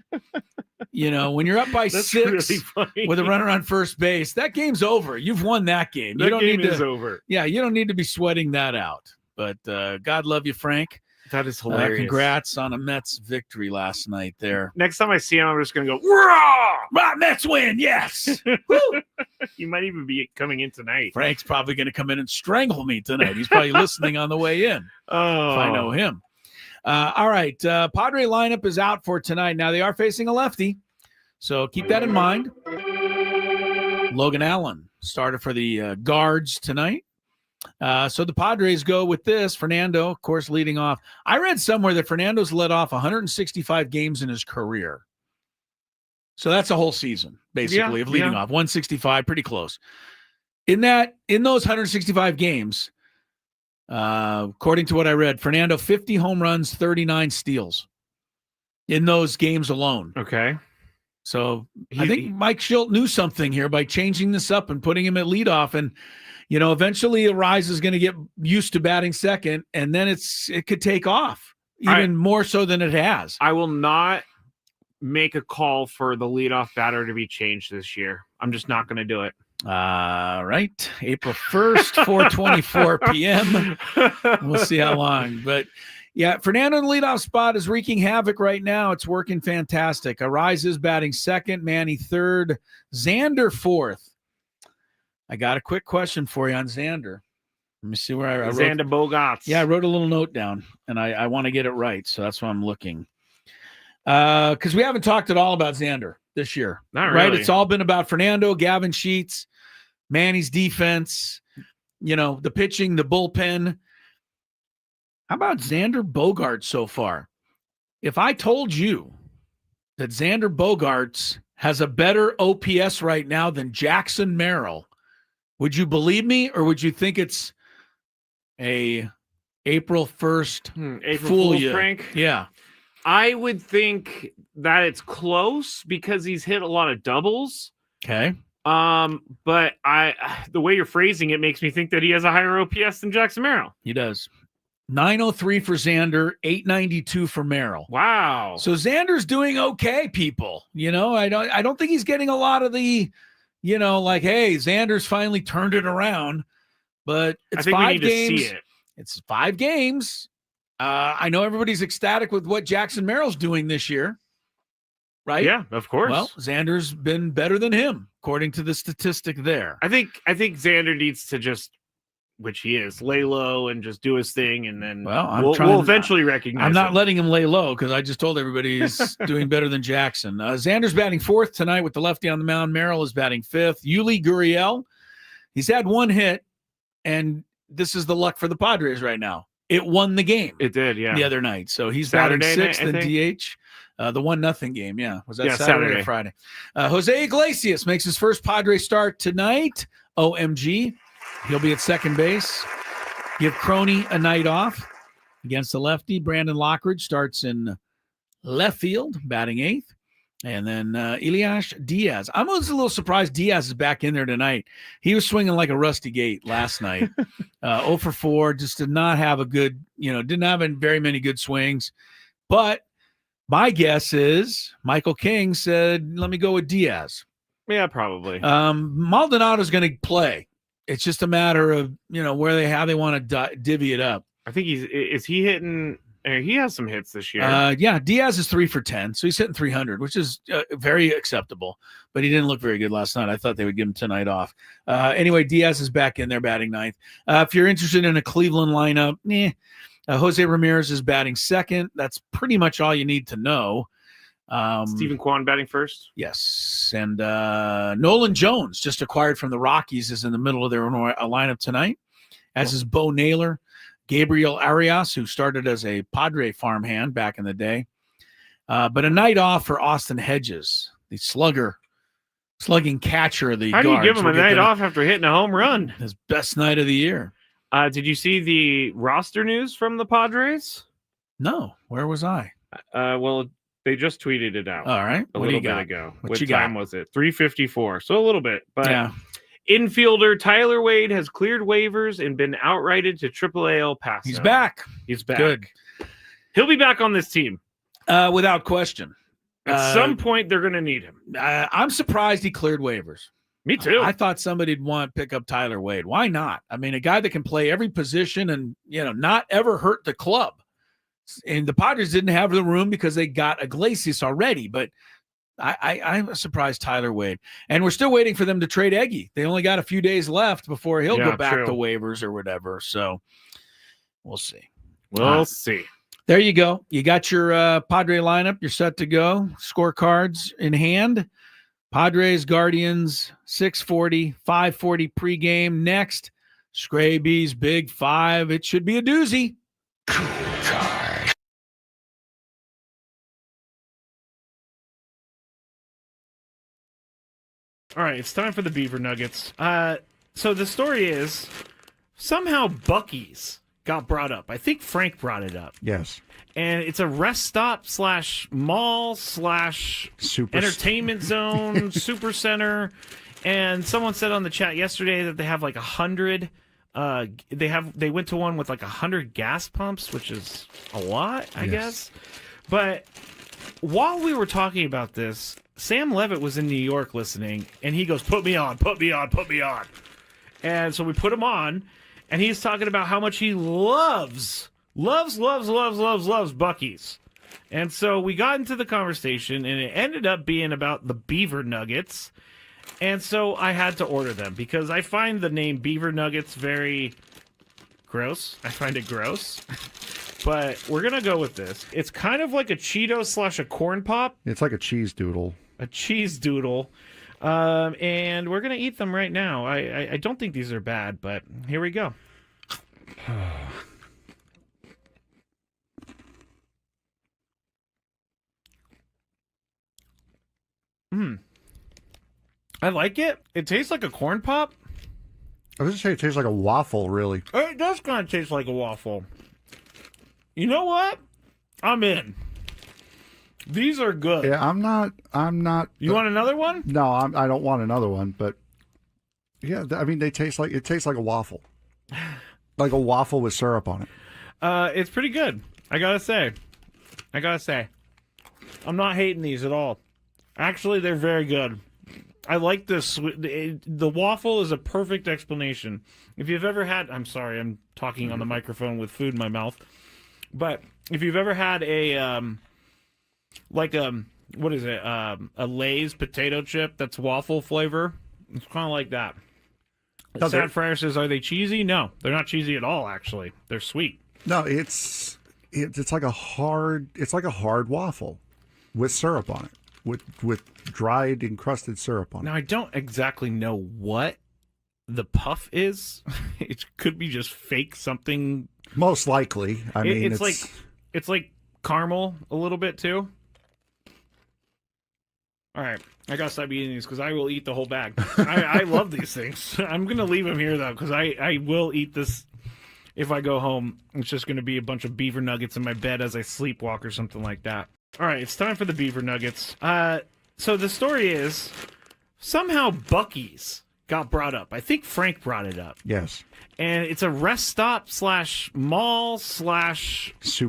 When you're up by 6 really with a runner on first base, that game's over. You've won that game. That game is over. Yeah, you don't need to be sweating that out. But God love you, Frank. That is hilarious. Congrats on a Mets victory last night there. Next time I see him, I'm just going to go, "Rah! Mets win, yes!" He might even be coming in tonight. Frank's probably going to come in and strangle me tonight. He's probably listening on the way in, if I know him. All right, Padre lineup is out for tonight. Now, they are facing a lefty, so keep that in mind. Logan Allen started for the Guards tonight. So the Padres go with this. Fernando, of course, leading off. I read somewhere that Fernando's led off 165 games in his career. So that's a whole season, basically, of leading off. 165, pretty close. In those 165 games, according to what I read, Fernando, 50 home runs, 39 steals in those games alone. Okay. So I think Mike Schilt knew something here by changing this up and putting him at leadoff. And, eventually Arise is going to get used to batting second, and then it could take off even more so than it has. I will not make a call for the leadoff batter to be changed this year. I'm just not going to do it. Right. April 1st, 4:24 p.m. We'll see how long. But, yeah, Fernando in the leadoff spot is wreaking havoc right now. It's working fantastic. Arise is batting second, Manny third, Xander fourth. I got a quick question for you on Xander. Let me see where I wrote. Xander Bogaerts. Yeah, I wrote a little note down, and I want to get it right, so that's why I'm looking. Because we haven't talked at all about Xander this year. Not right? really. It's all been about Fernando, Gavin Sheets, Manny's defense, the pitching, the bullpen. How about Xander Bogaerts so far? If I told you that Xander Bogaerts has a better OPS right now than Jackson Merrill, would you believe me, or would you think it's a April 1st Fool you? prank? Yeah. I would think that it's close because he's hit a lot of doubles. Okay. But the way you're phrasing it makes me think that he has a higher OPS than Jackson Merrill. He does. 903 for Xander, 892 for Merrill. Wow. So Xander's doing okay, people. I don't think he's getting a lot of the, hey, Xander's finally turned it around. But it's 5 games. To see it. It's 5 games. I know everybody's ecstatic with what Jackson Merrill's doing this year. Right? Yeah, of course. Well, Xander's been better than him, according to the statistic there. I think Xander needs to just, which he is, lay low and just do his thing, and then we'll eventually recognize I'm not him. letting him lay low because I just told everybody he's doing better than Jackson. Xander's batting 4th tonight with the lefty on the mound. Merrill is batting 5th. Yuli Gurriel, he's had 1 hit, and this is the luck for the Padres right now. It won the game. It did, yeah. The other night. So he's Saturday batting 6th night, in DH. The 1-0 game, was that Saturday or Friday? Jose Iglesias makes his first Padres start tonight. OMG. He'll be at second base. Give Crony a night off against the lefty. Brandon Lockridge starts in left field, batting 8th. And then Elias Diaz. I was a little surprised Diaz is back in there tonight. He was swinging like a rusty gate last night. 0 for 4, just did not have a good, didn't have very many good swings. But my guess is Michael King said, let me go with Diaz. Yeah, probably. Maldonado's going to play. It's just a matter of, how they want to divvy it up. I think is he hitting? He has some hits this year. Diaz is 3 for 10, so he's hitting 300, which is very acceptable. But he didn't look very good last night. I thought they would give him tonight off. Anyway, Diaz is back in there batting 9th. If you're interested in a Cleveland lineup, Jose Ramirez is batting 2nd. That's pretty much all you need to know. Stephen Kwan batting 1st. Yes, and Nolan Jones, just acquired from the Rockies, is in the middle of their lineup tonight, as is Bo Naylor. Gabriel Arias, who started as a Padre farmhand back in the day. But a night off for Austin Hedges, the slugging catcher of the How Guards. do you give him a night off after hitting a home run? His best night of the year. Did you see the roster news from the Padres? No. Where was I? Well, they just tweeted it out. All right. A What little do you bit got? ago. What What you time got? was it? 3:54. So a little bit. But Yeah. infielder Tyler Wade has cleared waivers and been outrighted to AAA El Paso. He's back. He's back. Good. He'll be back on this team. Without question. At some point, they're going to need him. I'm surprised he cleared waivers. Me too. I thought somebody'd want to pick up Tyler Wade. Why not? I mean, a guy that can play every position and, not ever hurt the club. And the Padres didn't have the room because they got Iglesias already, but I'm surprised Tyler Wade. And we're still waiting for them to trade Eggy. They only got a few days left before he'll go back to waivers or whatever. So we'll see. We'll see. There you go. You got your Padre lineup. You're set to go. Scorecards in hand. Padres, Guardians, 6:40, 5:40 pregame. Next, Scraby's Big Five. It should be a doozy. All right, it's time for the Beaver Nuggets. So the story is somehow Buc-ee's got brought up. I think Frank brought it up. Yes. And it's a rest stop / mall / entertainment zone, super center. And someone said on the chat yesterday that they have like 100. They went to one with like 100 gas pumps, which is a lot, I guess. But while we were talking about this, Sam Levitt was in New York listening, and he goes, put me on. And so we put him on, and he's talking about how much he loves Buc-ee's. And so we got into the conversation, and it ended up being about the Beaver Nuggets. And so I had to order them because I find the name Beaver Nuggets very gross. I find it gross. But we're going to go with this. It's kind of like a Cheeto / a corn pop. It's like a cheese doodle. A cheese doodle. And we're going to eat them right now. I don't think these are bad, but here we go. I like it. It tastes like a corn pop. I was going to say it tastes like a waffle, really. It does kind of taste like a waffle. You know what? I'm in. These are good. Yeah, I'm not. You want another one? No, I don't want another one. But yeah, I mean, it tastes like a waffle, like a waffle with syrup on it. It's pretty good. I gotta say, I'm not hating these at all. Actually, they're very good. I like this. The waffle is a perfect explanation. If you've ever had, I'm sorry, I'm talking on the microphone with food in my mouth. But if you've ever had a what is it? A Lay's potato chip that's waffle flavor. It's kind of like that. Sad Fryer says, "Are they cheesy?" No, they're not cheesy at all. Actually, they're sweet. No, it's like a hard waffle with syrup on it, with dried encrusted syrup on it. Now I don't exactly know what the puff is. It could be just fake something. Most likely. I mean, it's like caramel a little bit too. All right, I gotta stop eating these because I will eat the whole bag. I love these things. I'm gonna leave them here though because I will eat this if I go home. It's just gonna be a bunch of beaver nuggets in my bed as I sleepwalk or something like that. All right, it's time for the beaver nuggets. So the story is somehow Buc-ee's got brought up. I think Frank brought it up. Yes. And it's a rest stop / mall /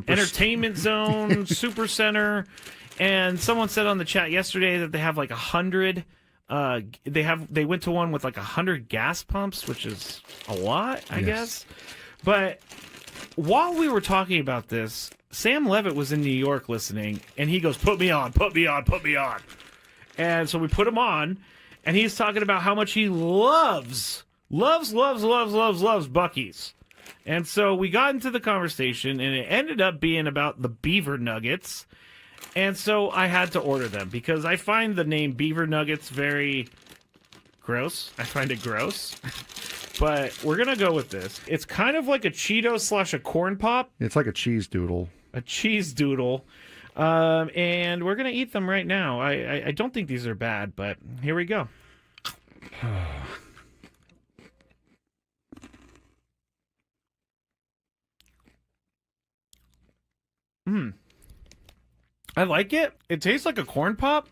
entertainment zone, super center. And someone said on the chat yesterday that they have like 100. They went to one with like 100 gas pumps, which is a lot, I guess. But while we were talking about this, Sam Levitt was in New York listening, and he goes, "Put me on, put me on, put me on." And so we put him on, and he's talking about how much he loves Buc-ee's. And so we got into the conversation, and it ended up being about the beaver nuggets. And so I had to order them because I find the name Beaver Nuggets very gross. I find it gross. But we're going to go with this. It's kind of like a Cheeto / a corn pop. It's like a cheese doodle. A cheese doodle. And we're going to eat them right now. I don't think these are bad, but here we go. I like it. It tastes like a corn pop.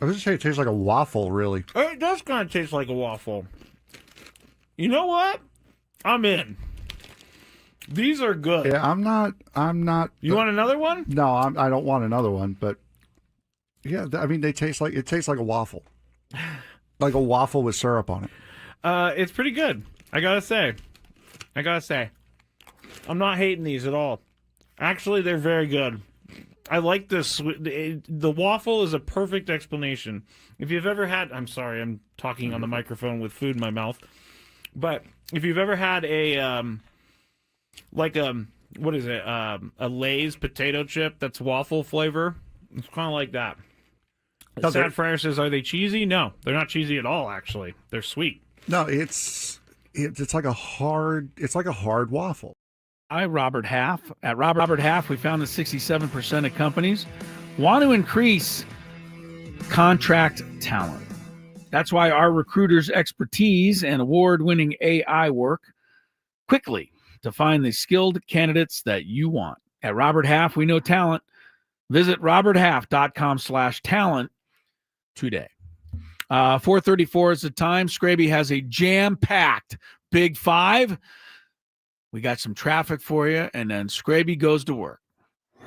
I was just saying it tastes like a waffle, really. It does kind of taste like a waffle. You know what? I'm in. These are good. Yeah, I'm not. You want another one? No, I don't want another one. But yeah, I mean, it tastes like a waffle, like a waffle with syrup on it. It's pretty good. I gotta say. I'm not hating these at all. Actually, they're very good. I like this. The waffle is a perfect explanation. If you've ever had, I'm sorry, I'm talking on the microphone with food in my mouth. But if you've ever had a, what is it? A Lay's potato chip that's waffle flavor. It's kind of like that. Sad Fryer says, are they cheesy? No, they're not cheesy at all, actually. They're sweet. No, it's like a hard waffle. Hi, Robert Half. At Robert Half, we found that 67% of companies want to increase contract talent. That's why our recruiters' expertise and award-winning AI work quickly to find the skilled candidates that you want. At Robert Half, we know talent. Visit roberthalf.com/talent today. 4:34 is the time. Scraby has a jam-packed Big Five. We got some traffic for you, and then Scraby goes to work.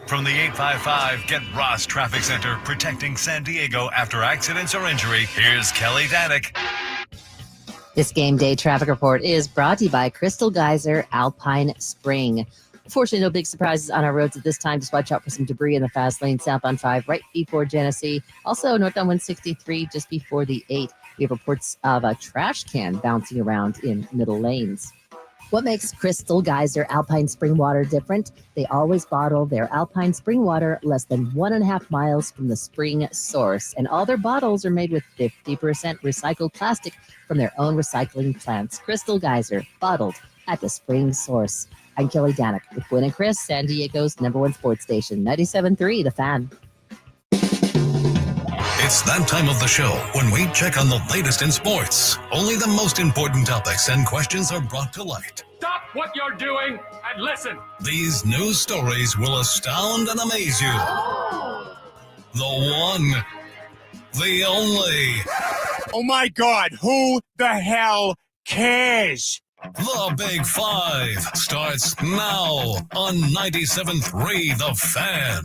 From the 855 Get Ross Traffic Center, protecting San Diego after accidents or injury, here's Kelly Danick. This game day traffic report is brought to you by Crystal Geyser Alpine Spring. Unfortunately, no big surprises on our roads at this time. Just watch out for some debris in the fast lane, southbound 5, right before Genesee. Also, northbound 163, just before the 8. We have reports of a trash can bouncing around in middle lanes. What makes Crystal Geyser Alpine Spring Water different? They always bottle their Alpine Spring Water less than 1.5 miles from the spring source. And all their bottles are made with 50% recycled plastic from their own recycling plants. Crystal Geyser, bottled at the spring source. I'm Kelly Danick with Gwynn and Chris, San Diego's #1 sports station, 97.3 The Fan. It's that time of the show when we check on the latest in sports. Only the most important topics and questions are brought to light. Stop what you're doing and listen. These news stories will astound and amaze you. The one, the only. Oh my God, who the hell cares? The Big Five starts now on 97.3 The Fan.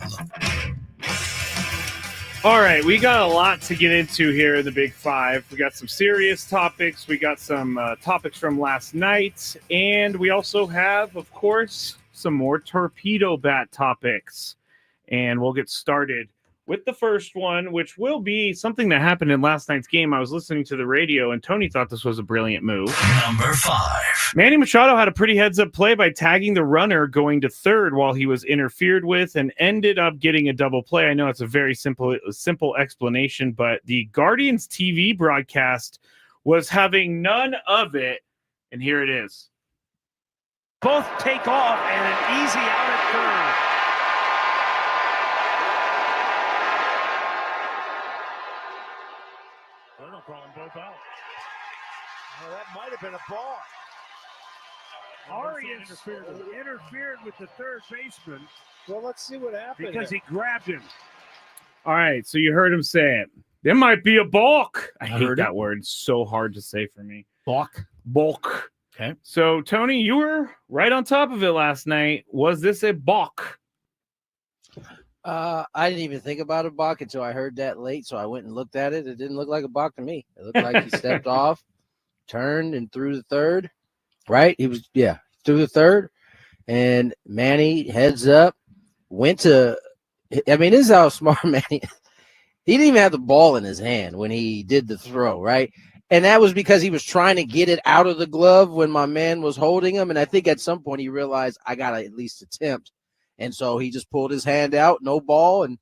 All right, we got a lot to get into here in the Big Five. We got some serious topics. We got some topics from last night. And we also have, of course, some more torpedo bat topics. And we'll get started with the first one, which will be something that happened in last night's game. I was listening to the radio, and Tony thought this was a brilliant move. Number 5. Manny Machado had a pretty heads-up play by tagging the runner going to third while he was interfered with and ended up getting a double play. I know it's a very simple explanation, but the Guardians TV broadcast was having none of it, and here it is. Both take off and an easy out at third. Well, that might have been a ball. Arias interfered with the third baseman. Well, let's see what happened. Because he grabbed him. All right, so you heard him say it. There might be a balk. I hate heard that it. word. It's so hard to say for me. Balk. Balk. Okay. So, Tony, you were right on top of it last night. Was this a balk? I didn't even think about a balk until I heard that late, so I went and looked at it. It didn't look like a balk to me. It looked like he stepped off, turned, and threw the third. Right? He was, threw the third. And Manny heads up, went to – I mean, this is how smart Manny – he didn't even have the ball in his hand when he did the throw, right? And that was because he was trying to get it out of the glove when my man was holding him. And I think at some point he realized I got to at least attempt. And so he just pulled his hand out, no ball, and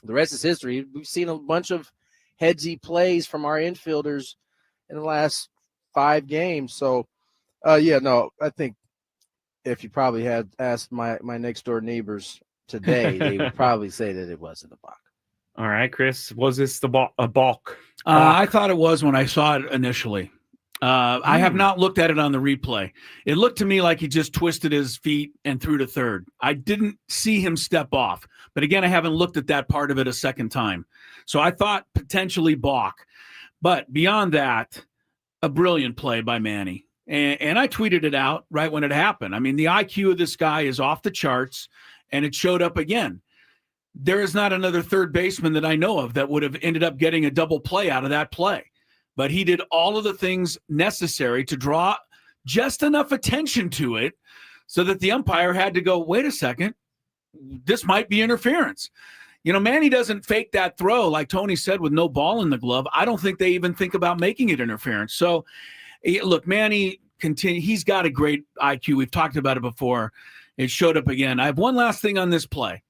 the rest is history. We've seen a bunch of headsy plays from our infielders in the last 5 games. So, I think if you probably had asked my next-door neighbors today, they would probably say that it wasn't a balk. All right, Chris, was this a balk? I thought it was when I saw it initially. I have not looked at it on the replay. It looked to me like he just twisted his feet and threw to third. I didn't see him step off. But again, I haven't looked at that part of it a second time. So I thought potentially balk. But beyond that, a brilliant play by Manny. And I tweeted it out right when it happened. I mean, the IQ of this guy is off the charts, and it showed up again. There is not another third baseman that I know of that would have ended up getting a double play out of that play. But he did all of the things necessary to draw just enough attention to it so that the umpire had to go, wait a second, this might be interference. You know, Manny doesn't fake that throw, like Tony said, with no ball in the glove. I don't think they even think about making it interference. So, look, Manny, he's got a great IQ. We've talked about it before. It showed up again. I have one last thing on this play.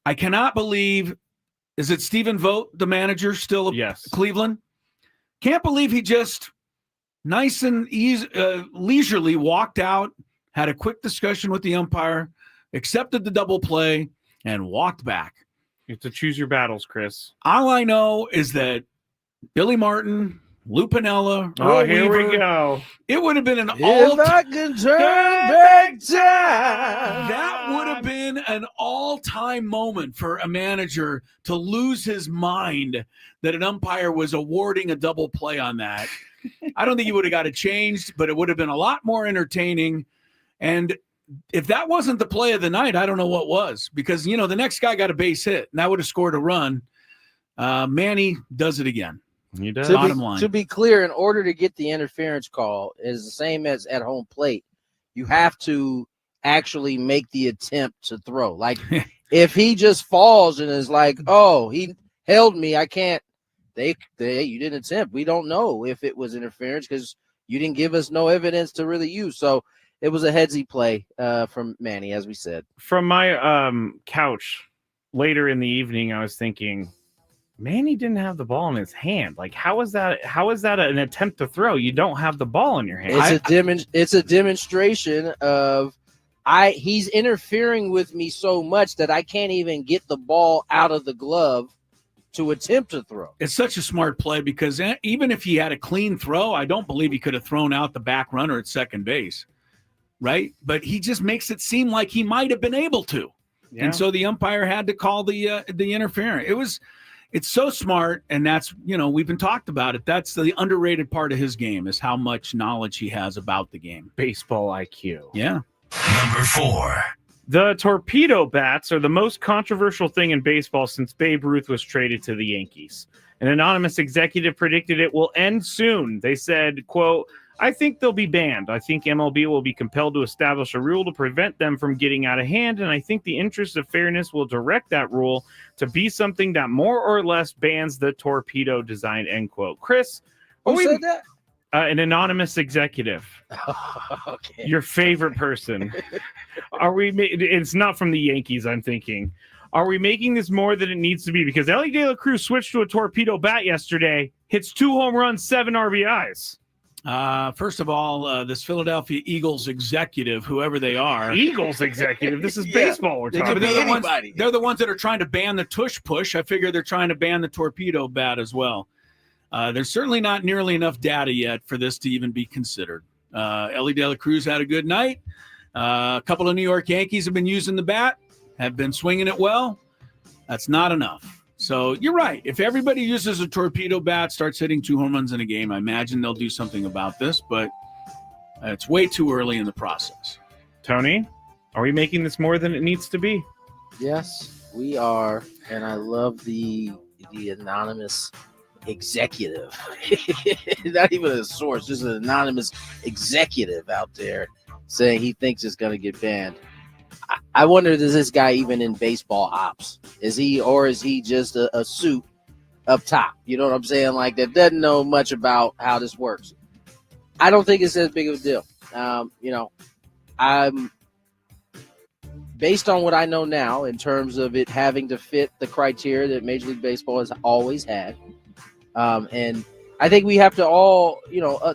I cannot believe, is it Stephen Vogt, the manager, still of Cleveland? Can't believe he just nice and leisurely walked out, had a quick discussion with the umpire, accepted the double play, and walked back. You have to choose your battles, Chris. All I know is that Billy Martin, Lou Piniella, Earl here Weaver, we go. It would have been an If I can turn back time. That would have been an all-time moment for a manager to lose his mind that an umpire was awarding a double play on that. I don't think he would have got it changed, but it would have been a lot more entertaining. And if that wasn't the play of the night, I don't know what was, because, you know, the next guy got a base hit and that would have scored a run. Manny does it again. He does. Bottom line. To be clear, in order to get the interference call, is the same as at home plate. You have to actually make the attempt to throw. Like, if he just falls and is like, oh, he held me, I can't. You didn't attempt. We don't know if it was interference because you didn't give us no evidence to really use. So it was a headsy play from Manny, as we said. From my couch later in the evening, I was thinking, Manny didn't have the ball in his hand. Like, how is that an attempt to throw? You don't have the ball in your hand. It's a demonstration of he's interfering with me so much that I can't even get the ball out of the glove to attempt to throw. It's such a smart play because even if he had a clean throw, I don't believe he could have thrown out the back runner at second base, right? But he just makes it seem like he might have been able to. Yeah. And so the umpire had to call the interference. It's so smart, and that's, we've been talked about it. That's the underrated part of his game, is how much knowledge he has about the game. Baseball IQ. Yeah. Number 4. The torpedo bats are the most controversial thing in baseball since Babe Ruth was traded to the Yankees. An anonymous executive predicted it will end soon. They said, quote, I think they'll be banned. I think MLB will be compelled to establish a rule to prevent them from getting out of hand, and I think the interest of fairness will direct that rule to be something that more or less bans the torpedo design, end quote. Chris, who said that? An anonymous executive. Okay. Your favorite person. It's not from the Yankees, I'm thinking. Are we making this more than it needs to be? Because Ellie De La Cruz switched to a torpedo bat yesterday, hits 2 home runs, 7 RBIs. First of all, this Philadelphia Eagles executive, whoever they are. Eagles executive? This is baseball we're talking about. They're the ones that are trying to ban the tush push. I figure they're trying to ban the torpedo bat as well. There's certainly not nearly enough data yet for this to even be considered. Ellie De La Cruz had a good night. A couple of New York Yankees have been using the bat, have been swinging it well. That's not enough. So you're right. If everybody uses a torpedo bat, starts hitting 2 home runs in a game, I imagine they'll do something about this, but it's way too early in the process. Tony, are we making this more than it needs to be? Yes, we are. And I love the anonymous executive. Not even a source, just an anonymous executive out there saying he thinks it's going to get banned. I wonder, is this guy even in baseball ops? Is he just a suit up top? You know what I'm saying? Like, that doesn't know much about how this works. I don't think it's as big of a deal. I'm based on what I know now in terms of it having to fit the criteria that Major League Baseball has always had. And I think we have to all,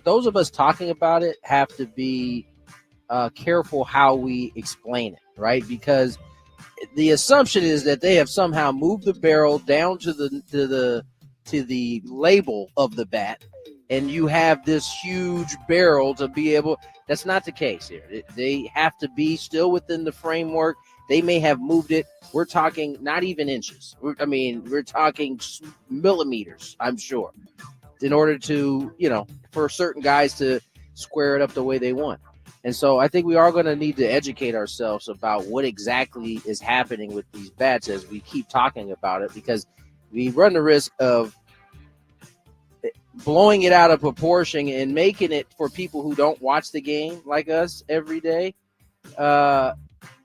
those of us talking about it have to be careful how we explain it, right? Because the assumption is that they have somehow moved the barrel down to the label of the bat, and you have this huge barrel to be able. That's not the case here. They have to be still within the framework. They may have moved it. We're talking not even inches. We're talking millimeters, I'm sure, in order to, for certain guys to square it up the way they want. And so I think we are going to need to educate ourselves about what exactly is happening with these bats as we keep talking about it, because we run the risk of blowing it out of proportion and making it for people who don't watch the game like us every day,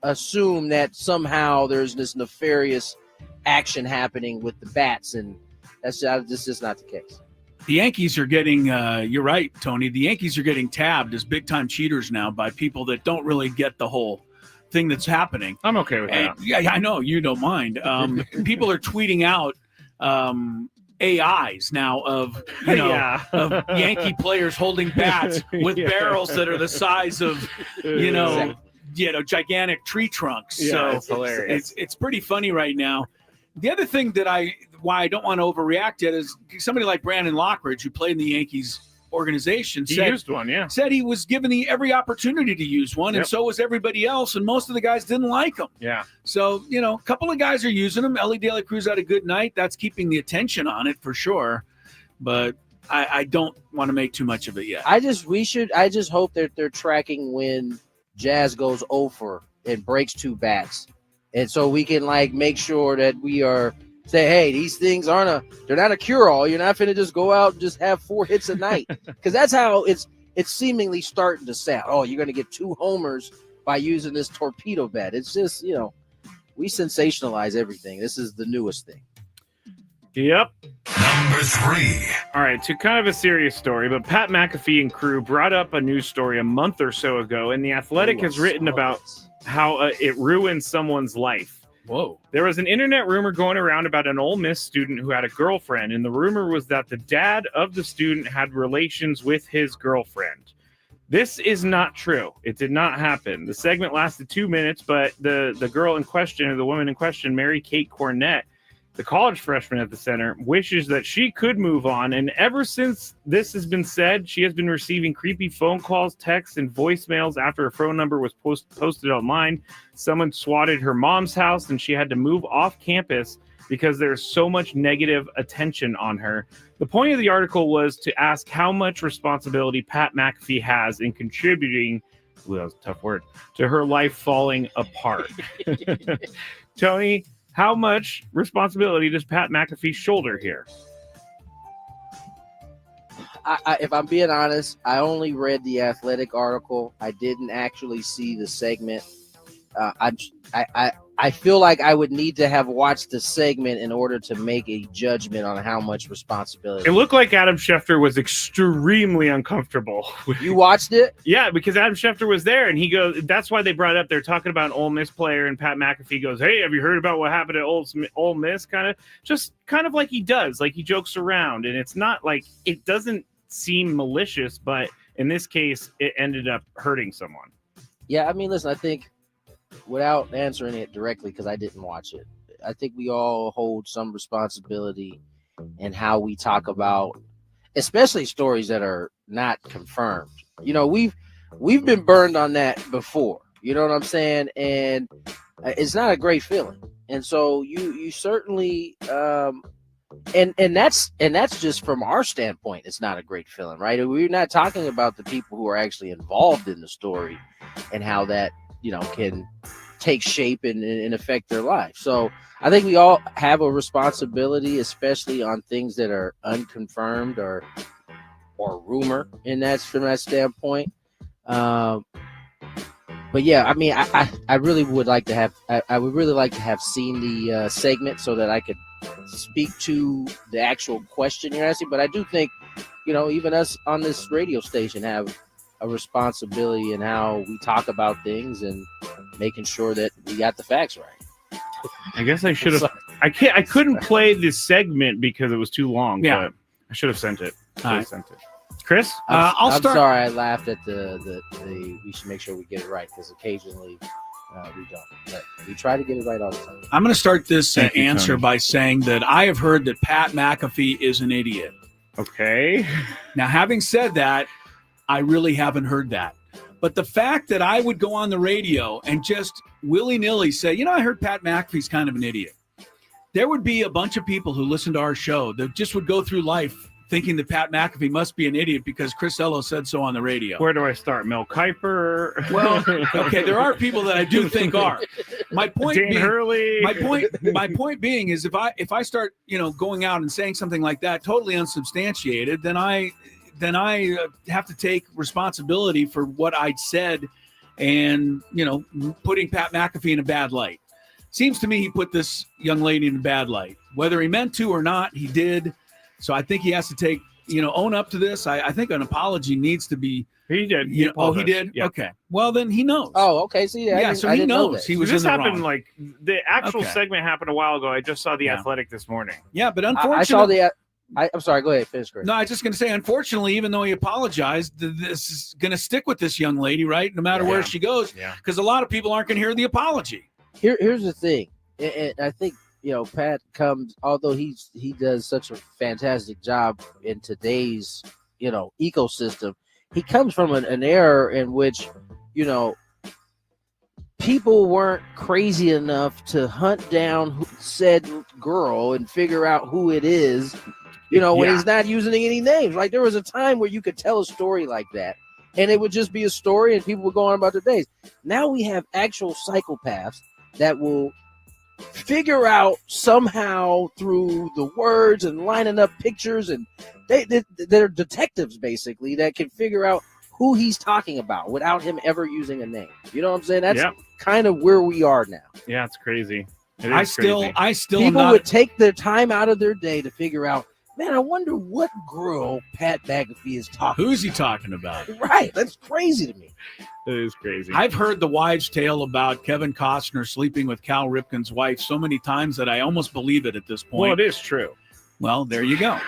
assume that somehow there's this nefarious action happening with the bats, and that's just not the case. The Yankees are getting, you're right, Tony, the Yankees are getting tabbed as big-time cheaters now by people that don't really get the whole thing that's happening. I'm okay with that. Yeah, I know, you don't mind. People are tweeting out AIs now of of Yankee players holding bats with barrels that are the size of gigantic tree trunks. Yeah, so it's hilarious. It's pretty funny right now. The other thing that why I don't want to overreact yet is somebody like Brandon Lockridge, who played in the Yankees organization, said he was given every opportunity to use one, and so was everybody else, and most of the guys didn't like him. Yeah. So, a couple of guys are using them. Ellie De La Cruz had a good night. That's keeping the attention on it for sure. But I don't want to make too much of it yet. I just hope that they're tracking when Jazz goes over and breaks 2 bats. And so we can make sure that we are say, hey, these things they're not a cure-all. You're not finna just go out and just have 4 hits a night. Because that's how it's seemingly starting to sound. Oh, you're going to get 2 homers by using this torpedo bat. It's just, we sensationalize everything. This is the newest thing. Yep. Number 3. All right, to kind of a serious story, but Pat McAfee and crew brought up a news story a month or so ago, and The Athletic has written about how it ruined someone's life. Whoa. There was an internet rumor going around about an Ole Miss student who had a girlfriend, and the rumor was that the dad of the student had relations with his girlfriend. This is not true. It did not happen. The segment lasted 2 minutes, but the girl in question, or the woman in question, Mary Kate Cornett, the college freshman at the center, wishes that she could move on. And ever since this has been said, she has been receiving creepy phone calls, texts, and voicemails after her phone number was posted online. Someone swatted her mom's house, and she had to move off campus because there's so much negative attention on her. The point of the article was to ask how much responsibility Pat McAfee has in contributing, that was a tough word, to her life falling apart. Tony, how much responsibility does Pat McAfee shoulder here? If I'm being honest, I only read the Athletic article. I didn't actually see the segment. I feel like I would need to have watched the segment in order to make a judgment on how much responsibility. It looked like Adam Schefter was extremely uncomfortable. You watched it? Yeah, because Adam Schefter was there, and he goes, that's why they brought it up. They're talking about an Ole Miss player, and Pat McAfee goes, hey, have you heard about what happened at Ole Miss? Kind of like he does. Like, he jokes around, and it's not like, it doesn't seem malicious, but in this case, it ended up hurting someone. Yeah, I mean, listen, I think, without answering it directly, because I didn't watch it, I think we all hold some responsibility in how we talk about especially stories that are not confirmed. You know, we've been burned on that before. You know what I'm saying? And it's not a great feeling. And so you certainly and that's just from our standpoint. It's not a great feeling, right? We're not talking about the people who are actually involved in the story and how that, you know, can take shape and affect their life. So I think we all have a responsibility, especially on things that are unconfirmed or rumor, and that's from that standpoint. But yeah, I mean, I really would like to have I would really like to have seen the segment so that I could speak to the actual question you're asking. But I do think, you know, even us on this radio station have a responsibility in how we talk about things and making sure that we got the facts right. I guess I should have. I couldn't play this segment because it was too long. Yeah. But I should have sent it. Right. Chris, I'll start. I'm sorry, I laughed at the we should make sure we get it right, because occasionally we don't. But we try to get it right all the time. I'm going to start this answer Tony. by saying that I have heard that Pat McAfee is an idiot. Okay. Now, having said that, I really haven't heard that. But the fact that I would go on the radio and just willy-nilly say, you know, I heard Pat McAfee's kind of an idiot. There would be a bunch of people who listen to our show that just would go through life thinking that Pat McAfee must be an idiot because Chris Ello said so on the radio. Where do I start? Mel Kiper? Well, okay, there are people that I do think are. My point Dan being, Hurley. My point being is if I start, you know, going out and saying something like that totally unsubstantiated, then I have to take responsibility for what I'd said and, you know, putting Pat McAfee in a bad light. Seems to me he put this young lady in a bad light. Whether he meant to or not, he did. So I think he has to take, you know, own up to this. I think an apology needs to be. He did. He did? Yeah. Okay. Well, then he knows. Oh, okay. See, so he knows he was this in the happened wrong. like the actual Okay. segment happened a while ago. I just saw the Athletic this morning. Yeah, but unfortunately. I saw the. I'm sorry. Go ahead. Finish, Chris. No, I was just going to say, unfortunately, even though he apologized, this is going to stick with this young lady, right? No matter where she goes, because a lot of people aren't going to hear the apology. Here's the thing, and I think, you know, Pat comes, although he does such a fantastic job in today's, you know, ecosystem. He comes from an era in which, you know, people weren't crazy enough to hunt down said girl and figure out who it is, you know, when he's not using any names. Like, there was a time where you could tell a story like that and it would just be a story and people would go on about their days. Now we have actual psychopaths that will figure out somehow through the words and lining up pictures, and they're detectives basically that can figure out who he's talking about without him ever using a name. You know what I'm saying? That's kind of where we are now. Yeah, it's crazy. I still people would take their time out of their day to figure out, man, I wonder what girl Pat McAfee is talking Who's he talking about? Right. That's crazy to me. It is crazy. I've heard the wives' tale about Kevin Costner sleeping with Cal Ripken's wife so many times that I almost believe it at this point. Well, it is true. Well, there you go.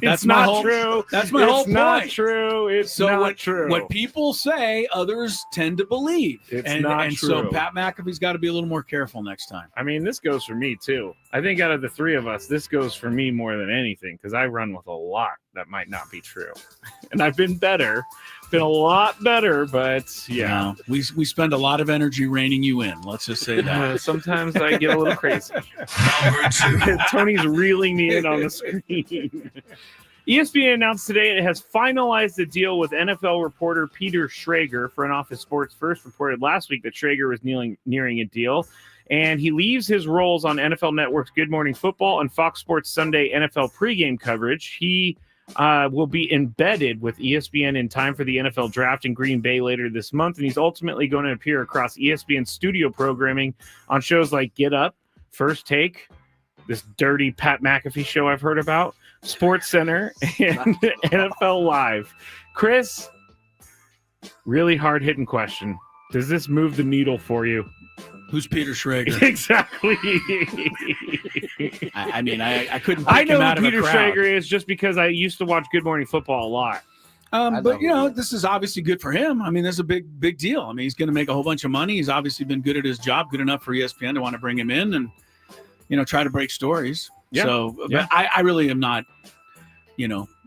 It's not true. That's my whole point. It's not true. It's not true. What people say, others tend to believe. It's not true. So Pat McAfee's got to be a little more careful next time. I mean, this goes for me too. I think out of the three of us, this goes for me more than anything because I run with a lot that might not be true, and I've been better, been a lot better. But yeah, we spend a lot of energy reining you in. Let's just say that. Sometimes I get a little crazy. Number 2. Tony's reeling me in on the screen. ESPN announced today it has finalized the deal with NFL reporter Peter Schrager. Front Office Sports first reported last week that Schrager was nearing a deal, and he leaves his roles on NFL Network's Good Morning Football and Fox Sports Sunday NFL pregame coverage. He will be embedded with ESPN in time for the NFL draft in Green Bay later this month, and he's ultimately going to appear across ESPN studio programming on shows like Get Up, First Take, this dirty Pat McAfee show I've heard about, Sports Center, and NFL Live. Chris, really hard-hitting question. Does this move the needle for you? Who's Peter Schrager? Exactly. I mean, I couldn't pick I know him out who of a Peter crowd. Schrager is just because I used to watch Good Morning Football a lot. But, you know, this is obviously good for him. I mean, this is a big deal. I mean, he's going to make a whole bunch of money. He's obviously been good at his job, good enough for ESPN to want to bring him in and, you know, try to break stories. Yeah. So Yeah. But I really am not,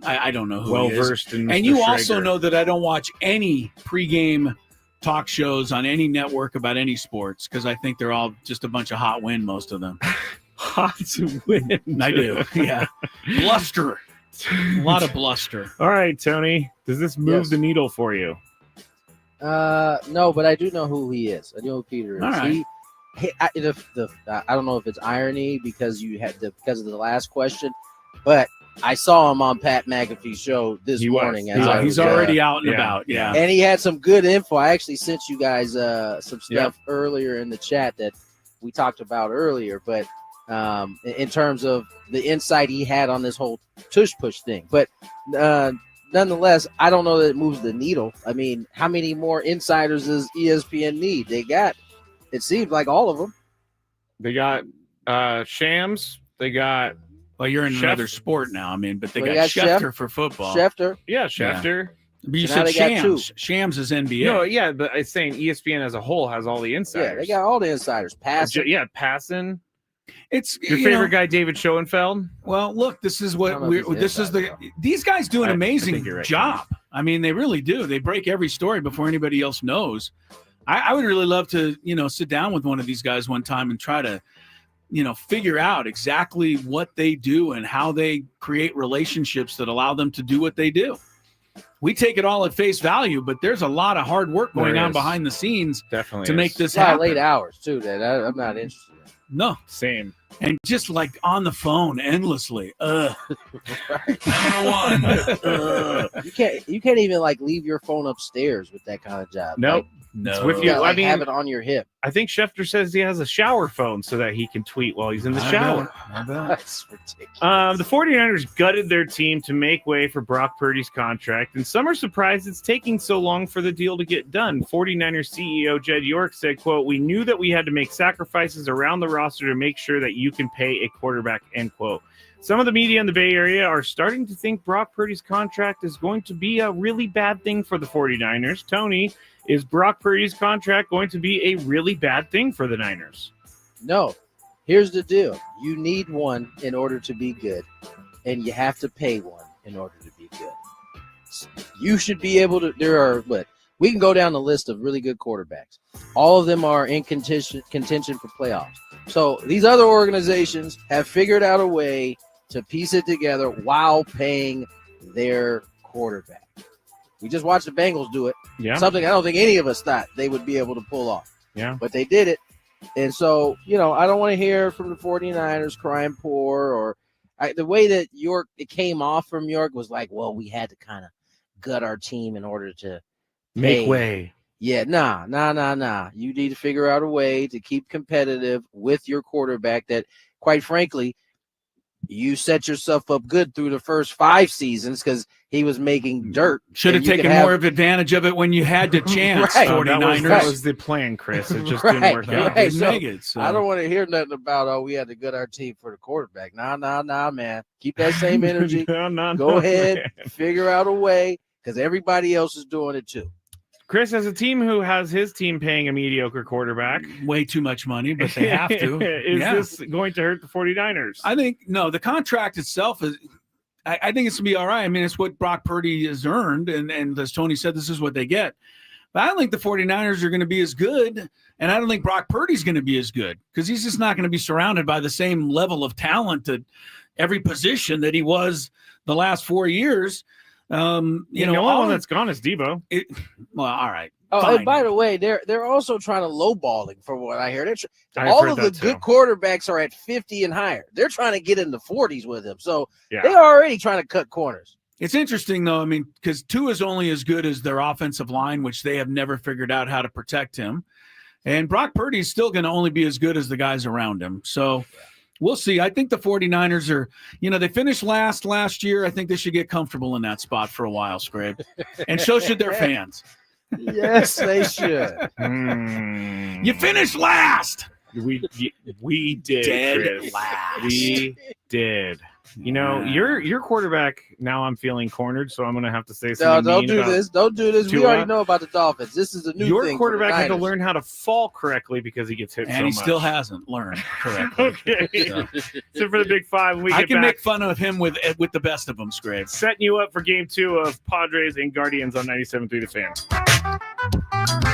I don't know who well he is. versed in. And Mr. you also Schrager. know that I don't watch any pregame talk shows on any network about any sports because I think they're all just a bunch of hot wind, most of them. Hot wind. I do, yeah. Bluster. A lot of bluster. All right, Tony. Does this move the needle for you? No, but I do know who he is. I know who Peter is. All right. I don't know if it's irony because because of the last question, but I saw him on Pat McAfee's show this morning. He's already out and about. Yeah, and he had some good info. I actually sent you guys some stuff earlier in the chat that we talked about earlier, but in terms of the insight he had on this whole tush push thing, but nonetheless, I don't know that it moves the needle. I mean, how many more insiders does ESPN need? They got, it seems like all of them. They got Shams. They got. Well, you're in another sport now. I mean, but they got Schefter for football. Schefter. Yeah, Schefter. Yeah. But you said Shams. Shams is NBA. No, yeah, but it's saying ESPN as a whole has all the insiders. Yeah, they got all the insiders. Passing. Yeah, passing. It's your favorite guy, David Schoenfeld. Well, look, this is what these guys do an amazing job. I mean, they really do. They break every story before anybody else knows. I would really love to, sit down with one of these guys one time and try to, figure out exactly what they do and how they create relationships that allow them to do what they do. We take it all at face value, but there's a lot of hard work going on behind the scenes to make this happen. Late hours too. That I'm not interested in. No, same. And just like on the phone endlessly. You can't even like leave your phone upstairs with that kind of job. Nope. No. It's with you. I mean, have it on your hip. I think Schefter says he has a shower phone so that he can tweet while he's in the shower. That's ridiculous. The 49ers gutted their team to make way for Brock Purdy's contract, and some are surprised it's taking so long for the deal to get done. 49ers CEO Jed York said, quote, "We knew that we had to make sacrifices around the roster to make sure that you can pay a quarterback," end quote. Some of the media in the Bay Area are starting to think Brock Purdy's contract is going to be a really bad thing for the 49ers. Tony, is Brock Purdy's contract going to be a really bad thing for the Niners? No. Here's the deal. You need one in order to be good, and you have to pay one in order to be good. You should be able to – we can go down the list of really good quarterbacks. All of them are in contention for playoffs. So these other organizations have figured out a way to piece it together while paying their quarterback. We just watched the Bengals do it. Yeah. Something I don't think any of us thought they would be able to pull off. Yeah. But they did it. And so, I don't want to hear from the 49ers crying poor or the way that it came off from York was like, well, we had to kind of gut our team in order to make way. Yeah, nah. You need to figure out a way to keep competitive with your quarterback that, quite frankly, you set yourself up good through the first 5 seasons because he was making dirt. Should have taken more of advantage of it when you had the chance. Right. 49ers. That was the plan, Chris. It just didn't work out. Right. So, I don't want to hear nothing about, we had to gut our team for the quarterback. Nah, man. Keep that same energy. Go ahead, figure out a way because everybody else is doing it too. Chris has a team who has his team paying a mediocre quarterback. Way too much money, but they have to. Is this going to hurt the 49ers? I think, no, the contract itself is, I think it's going to be all right. I mean, it's what Brock Purdy has earned, and as Tony said, this is what they get. But I don't think the 49ers are going to be as good, and I don't think Brock Purdy's going to be as good because he's just not going to be surrounded by the same level of talent at every position that he was the last 4 years. The only one that's gone is Debo. Well, all right. Oh, fine. and by the way, they're also trying to lowballing from what I hear. I've all heard of the that good too. quarterbacks are at 50 and higher. They're trying to get in the 40s with him. So Yeah. they're already trying to cut corners. It's interesting, though, I mean, because Tua is only as good as their offensive line, which they have never figured out how to protect him. And Brock Purdy is still going to only be as good as the guys around him. So we'll see. I think the 49ers are, they finished last year. I think they should get comfortable in that spot for a while, Scrape. And so should their fans. Yes, they should. You finished last. We did, Dead Chris. last. We did. You know, your quarterback. Now I'm feeling cornered, so I'm going to have to say No, something. don't do this. Don't do this. We Tua. already know about the Dolphins. This is a new thing. Your quarterback for the had to Niners. learn how to fall correctly because he gets hit And so he much. still hasn't learned correctly. Okay. So. So for the Big Five, we I get can back make fun of him with the best of them, Scrape. setting you up for Game 2 of Padres and Guardians on 97.3 The Fan.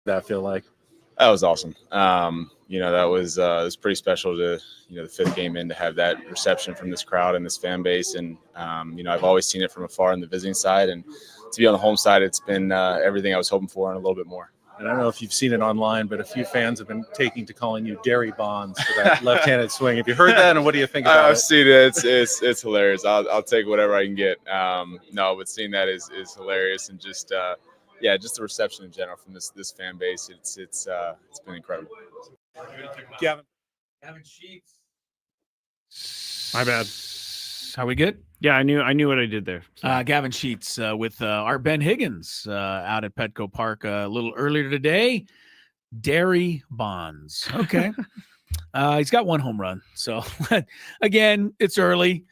that feel like? That was awesome. That was it was pretty special to, the fifth game in, to have that reception from this crowd and this fan base. And, I've always seen it from afar on the visiting side, and to be on the home side, it's been everything I was hoping for and a little bit more. And I don't know if you've seen it online, but a few fans have been taking to calling you Derry Bonds for that left-handed swing. Have you heard that, and what do you think about it? I've seen it. It's hilarious. I'll take whatever I can get. But seeing that is hilarious, and just just the reception in general from this fan base. It's been incredible. Gavin Sheets. My bad. How we good? Yeah, I knew what I did there. Gavin Sheets with our Ben Higgins out at Petco Park a little earlier today. Derry Bonds. Okay. He's got one home run. So again, it's early.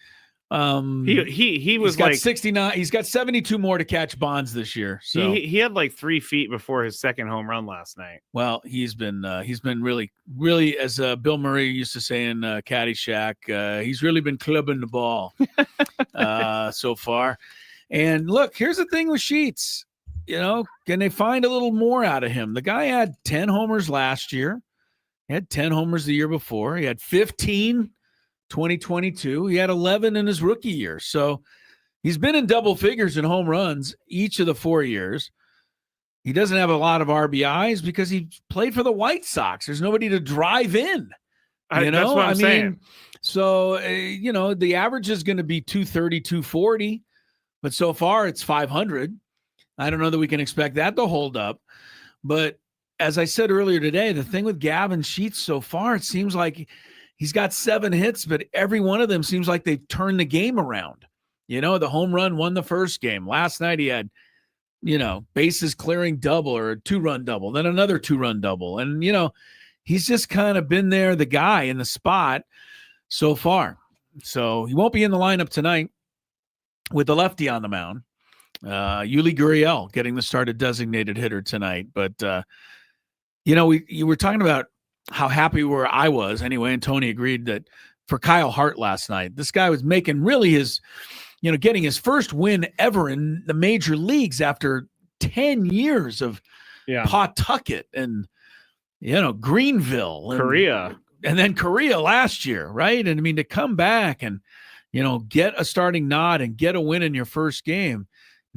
He was he's got like 69. He's got 72 more to catch Bonds this year. So he had like 3 feet before his second home run last night. Well, he's been really, really, as Bill Murray used to say in Caddyshack, he's really been clubbing the ball so far. And look, here's the thing with Sheets. Can they find a little more out of him? The guy had 10 homers last year. He had 10 homers the year before. He had 15 2022. He had 11 in his rookie year. So he's been in double figures in home runs each of the 4 years. He doesn't have a lot of RBIs because he played for the White Sox. There's nobody to drive in. That's what I'm saying. So, the average is going to be 230, 240, but so far it's 500. I don't know that we can expect that to hold up. But as I said earlier today, the thing with Gavin Sheets so far, it seems like he's got 7 hits, but every one of them seems like they've turned the game around. The home run won the first game. Last night he had, bases clearing double or a 2-run double, then another 2-run double. And, he's just kind of been there, the guy in the spot so far. So he won't be in the lineup tonight with the lefty on the mound. Yuli Gurriel getting the start of designated hitter tonight. But, you were talking about how happy I was anyway, and Tony agreed that for Kyle Hart last night, this guy was making really his, getting his first win ever in the major leagues after 10 years of Pawtucket and, Greenville. And then Korea last year, right? And to come back and, get a starting nod and get a win in your first game,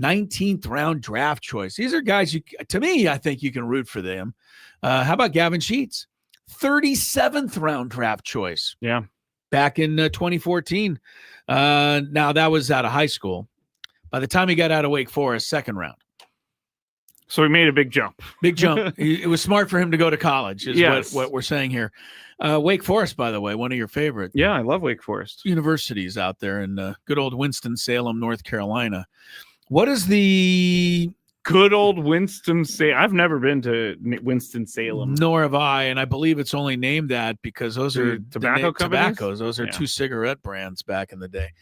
19th round draft choice. These are guys I think you can root for them. How about Gavin Sheets? 37th round draft choice. Yeah. Back in 2014. Now that was out of high school. By the time he got out of Wake Forest, second round. So he made a big jump. Big jump. It was smart for him to go to college is what we're saying here. Wake Forest, by the way, one of your favorite. Yeah, I love Wake Forest. Universities out there in good old Winston-Salem, North Carolina. What is the good old Winston-Salem? I've never been to Winston-Salem. Nor have I, and I believe it's only named that because those are tobacco companies? tobaccos. Those are 2 cigarette brands back in the day.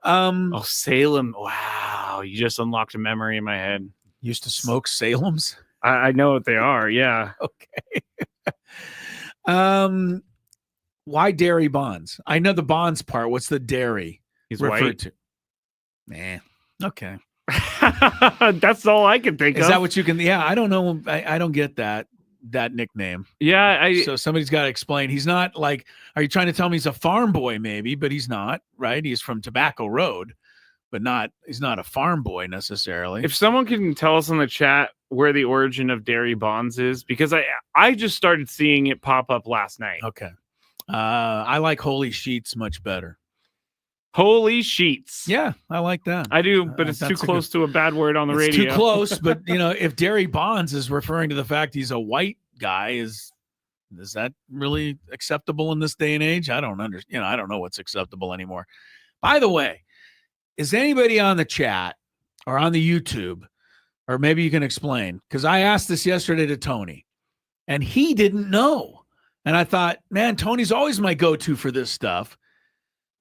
Salem. Wow, you just unlocked a memory in my head. Used to smoke Salems? I know what they are, yeah. Okay. Why Derry Bonds? I know the Bonds part. What's the Derry? He's referred white. to? Man. Okay. That's all I can think of. Is that what you can? Yeah, I don't know. I don't get that nickname. Yeah. So somebody's got to explain. He's not like, are you trying to tell me he's a farm boy maybe, but he's not, right? He's from Tobacco Road, but he's not a farm boy necessarily. If someone can tell us in the chat where the origin of Derry Bonds is, because I just started seeing it pop up last night. Okay. I like Holy Sheets much better. Holy Sheets. Yeah, I like that. I do, but it's too close to a bad word on the radio. Too close, but if Derry Bonds is referring to the fact he's a white guy, is that really acceptable in this day and age? I don't understand. I don't know what's acceptable anymore. By the way, is anybody on the chat or on the YouTube, or maybe you can explain? Because I asked this yesterday to Tony, and he didn't know. And I thought, man, Tony's always my go-to for this stuff.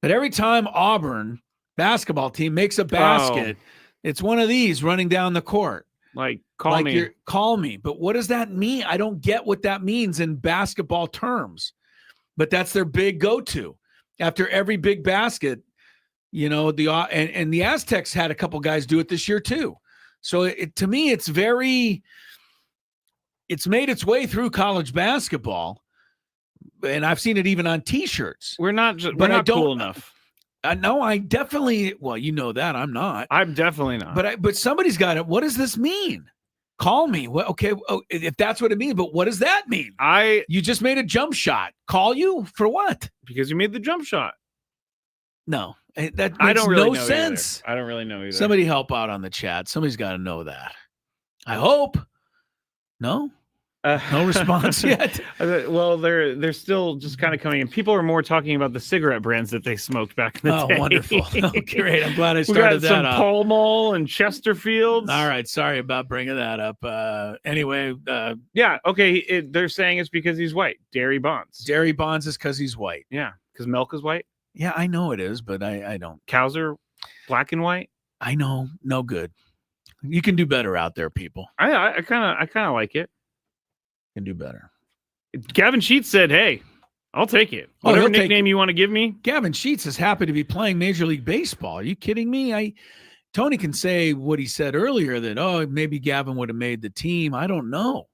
But every time Auburn basketball team makes a basket, it's one of these running down the court. Call me. But what does that mean? I don't get what that means in basketball terms. But that's their big go-to. After every big basket, and the Aztecs had a couple guys do it this year too. So to me, it's very it's made its way through college basketball, and I've seen it even on T-shirts. We're not cool enough. No, I definitely. Well, you know that I'm not. I'm definitely not. But somebody's got it. What does this mean? Call me. Well, okay, if that's what it means, but what does that mean? You just made a jump shot. Call you for what? Because you made the jump shot. No, that I makes don't really no know sense. Either. I don't really know either. Somebody help out on the chat. Somebody's got to know that. I hope. No. No response yet. Well, they're still just kind of coming in. People are more talking about the cigarette brands that they smoked back in the day. Oh, wonderful. Oh, great. I'm glad I We started got some that up. Pall Mall and Chesterfields. All right. Sorry about bringing that up. Anyway. Yeah. Okay. They're saying it's because he's white. Dairy Bonds. Dairy Bonds is because he's white. Yeah. Because milk is white. Yeah, I know it is, but I don't. Cows are black and white. I know. No good. You can do better out there, people. I kind of like it. Can do better. Gavin Sheets said, "Hey, I'll take it. Whatever nickname you want to give me." Gavin Sheets is happy to be playing Major League Baseball. Are you kidding me? Tony can say what he said earlier that maybe Gavin would have made the team. I don't know.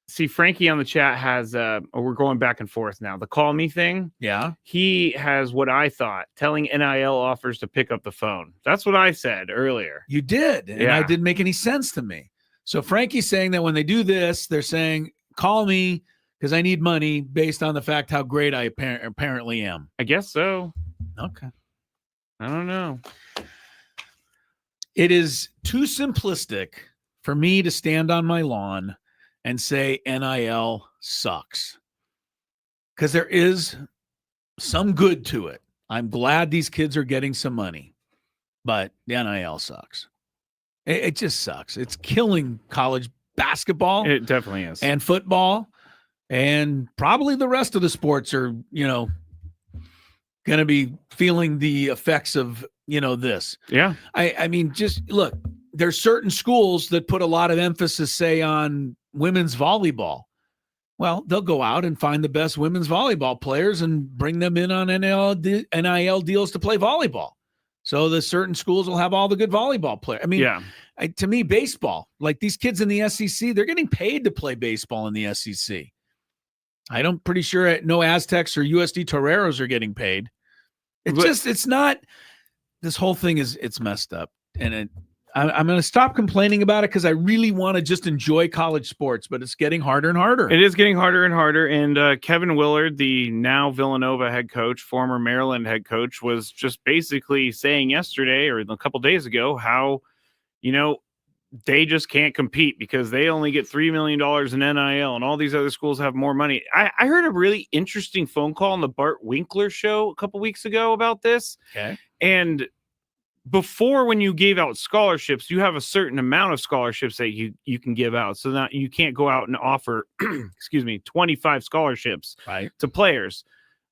See, Frankie on the chat has we're going back and forth now. The call me thing. Yeah. He has what I thought, telling NIL offers to pick up the phone. That's what I said earlier. You did, and Yeah. it didn't make any sense to me. So Frankie's saying that when they do this, they're saying, call me because I need money based on the fact how great I apparently am. I guess so. Okay. I don't know. It is too simplistic for me to stand on my lawn and say NIL sucks, because there is some good to it. I'm glad these kids are getting some money, but the NIL sucks. It just sucks. It's killing college basketball. It definitely is. And football, and probably the rest of the sports are, going to be feeling the effects of, this. Yeah. I mean, just look, there's certain schools that put a lot of emphasis, say, on women's volleyball. Well, they'll go out and find the best women's volleyball players and bring them in on NIL deals to play volleyball. So the certain schools will have all the good volleyball players. I mean, yeah. To me, baseball, like these kids in the SEC, they're getting paid to play baseball in the SEC. I'm pretty sure no Aztecs or USD Toreros are getting paid. It's not, this whole thing it's messed up. And I'm going to stop complaining about it because I really want to just enjoy college sports, but it's getting harder and harder. It is getting harder and harder. And Kevin Willard, the now Villanova head coach, former Maryland head coach, was just basically saying yesterday or a couple days ago how, they just can't compete because they only get $3 million in NIL and all these other schools have more money. I heard a really interesting phone call on the Bart Winkler show a couple weeks ago about this. Okay. And before, when you gave out scholarships, you have a certain amount of scholarships that you can give out. So now you can't go out and offer, 25 scholarships to players.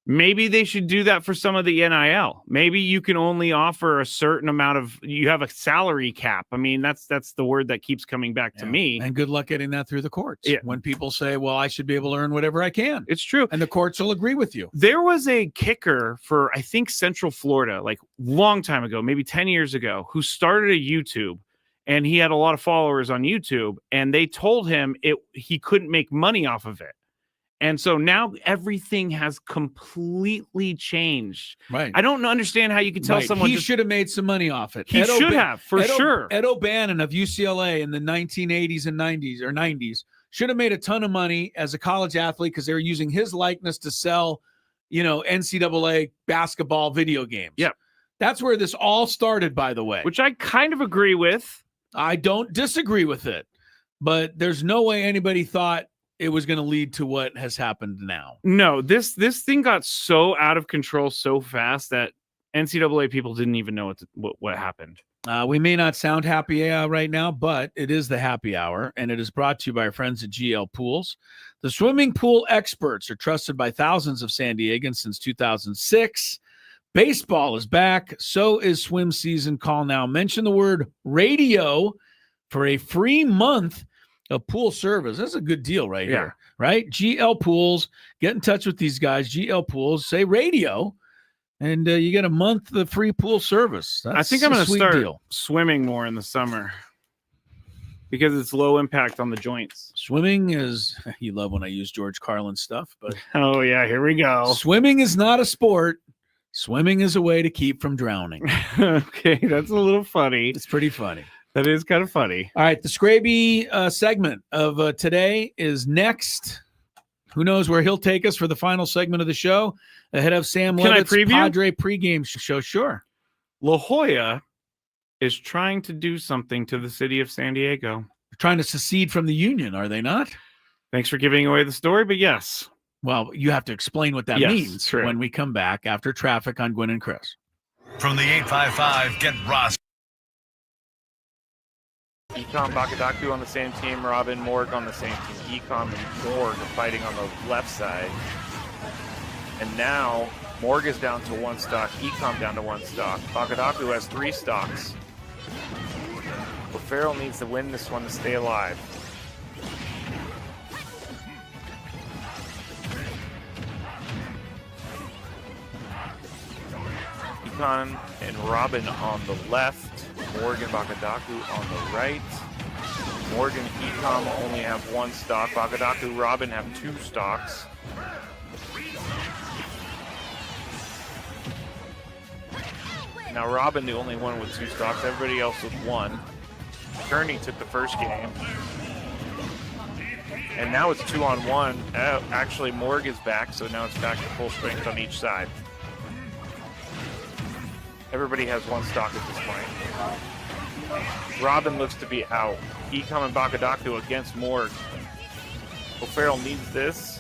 Maybe they should do that for some of the NIL. Maybe you can only offer a certain amount of, you have a salary cap. I mean, that's the word that keeps coming back to me. And good luck getting that through the courts. Yeah. When people say, well, I should be able to earn whatever I can. It's true. And the courts will agree with you. There was a kicker for, I think, Central Florida, like long time ago, maybe 10 years ago, who started a YouTube, and he had a lot of followers on YouTube, and they told him he couldn't make money off of it. And so now everything has completely changed. Right. I don't understand how you can tell someone he should have made some money off it. He should have, for sure. Ed O'Bannon of UCLA in the 1980s and 90s should have made a ton of money as a college athlete because they were using his likeness to sell, NCAA basketball video games. Yep. That's where this all started, by the way. Which I kind of agree with. I don't disagree with it. But there's no way anybody thought it was going to lead to what has happened now. No, this thing got so out of control so fast that NCAA people didn't even know what happened. We may not sound happy right now, but it is the happy hour, and it is brought to you by our friends at GL Pools. The swimming pool experts are trusted by thousands of San Diegans since 2006. Baseball is back. So is swim season. Call now. Mention the word radio for a free month of pool service. That's a good deal right here, right? GL Pools. Get in touch with these guys. GL Pools. Say radio, and you get a month of free pool service. That's I think I'm going to start deal. swimming more in the summer. because it's low impact on the joints. Swimming is, you love when I use George Carlin stuff, but oh yeah, here we go. Swimming is not a sport. Swimming is a way to keep from drowning. Okay, that's a little funny. It's pretty funny. That is kind of funny. All right, the Scraby segment of today is next. Who knows where he'll take us for the final segment of the show? Ahead of Sam Levitt's Padre pregame show. Sure. La Jolla is trying to do something to the city of San Diego. They're trying to secede from the union, are they not? Thanks for giving away the story, but yes. Well, you have to explain what that means when we come back after traffic on Gwynn and Chris. From the 855, get Ross. Ecom, Bakadaku on the same team, Robin, Morg on the same team. Ecom and Morg are fighting on the left side. And now Morg is down to 1 stock, Ecom down to 1 stock. Bakadaku has 3 stocks. But Farrell needs to win this one to stay alive. Econ and Robin on the left. Morgan Bakadaku on the right. Morgan Ecom only have 1 stock. Bakadaku, Robin have 2 stocks. Now Robin, the only one with 2 stocks. Everybody else with 1. Kearney took the first game. And now it's 2-on-1. Actually, Morg is back, so now it's back to full strength on each side. Everybody has 1 stock at this point. Robin looks to be out. Ecom and Bakadaku against Morg. O'Farrell needs this.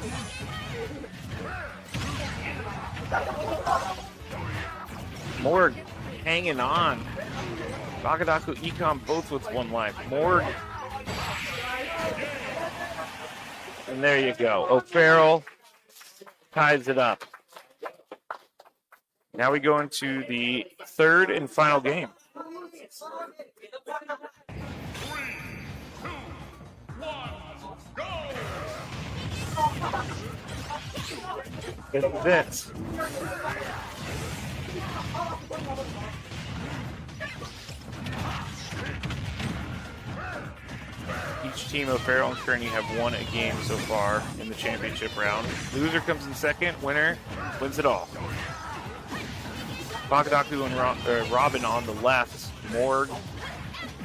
Morg hanging on. Bakadaku, Ecom both with 1 life. Morg. And there you go. O'Farrell ties it up. Now we go into the 3rd and final game. 3, 2, 1, go! It's this. Each team, O'Farrell and Kearney, have won a game so far in the championship round. Loser comes in second. Winner wins it all. Bakadaku and Robin on the left, Morg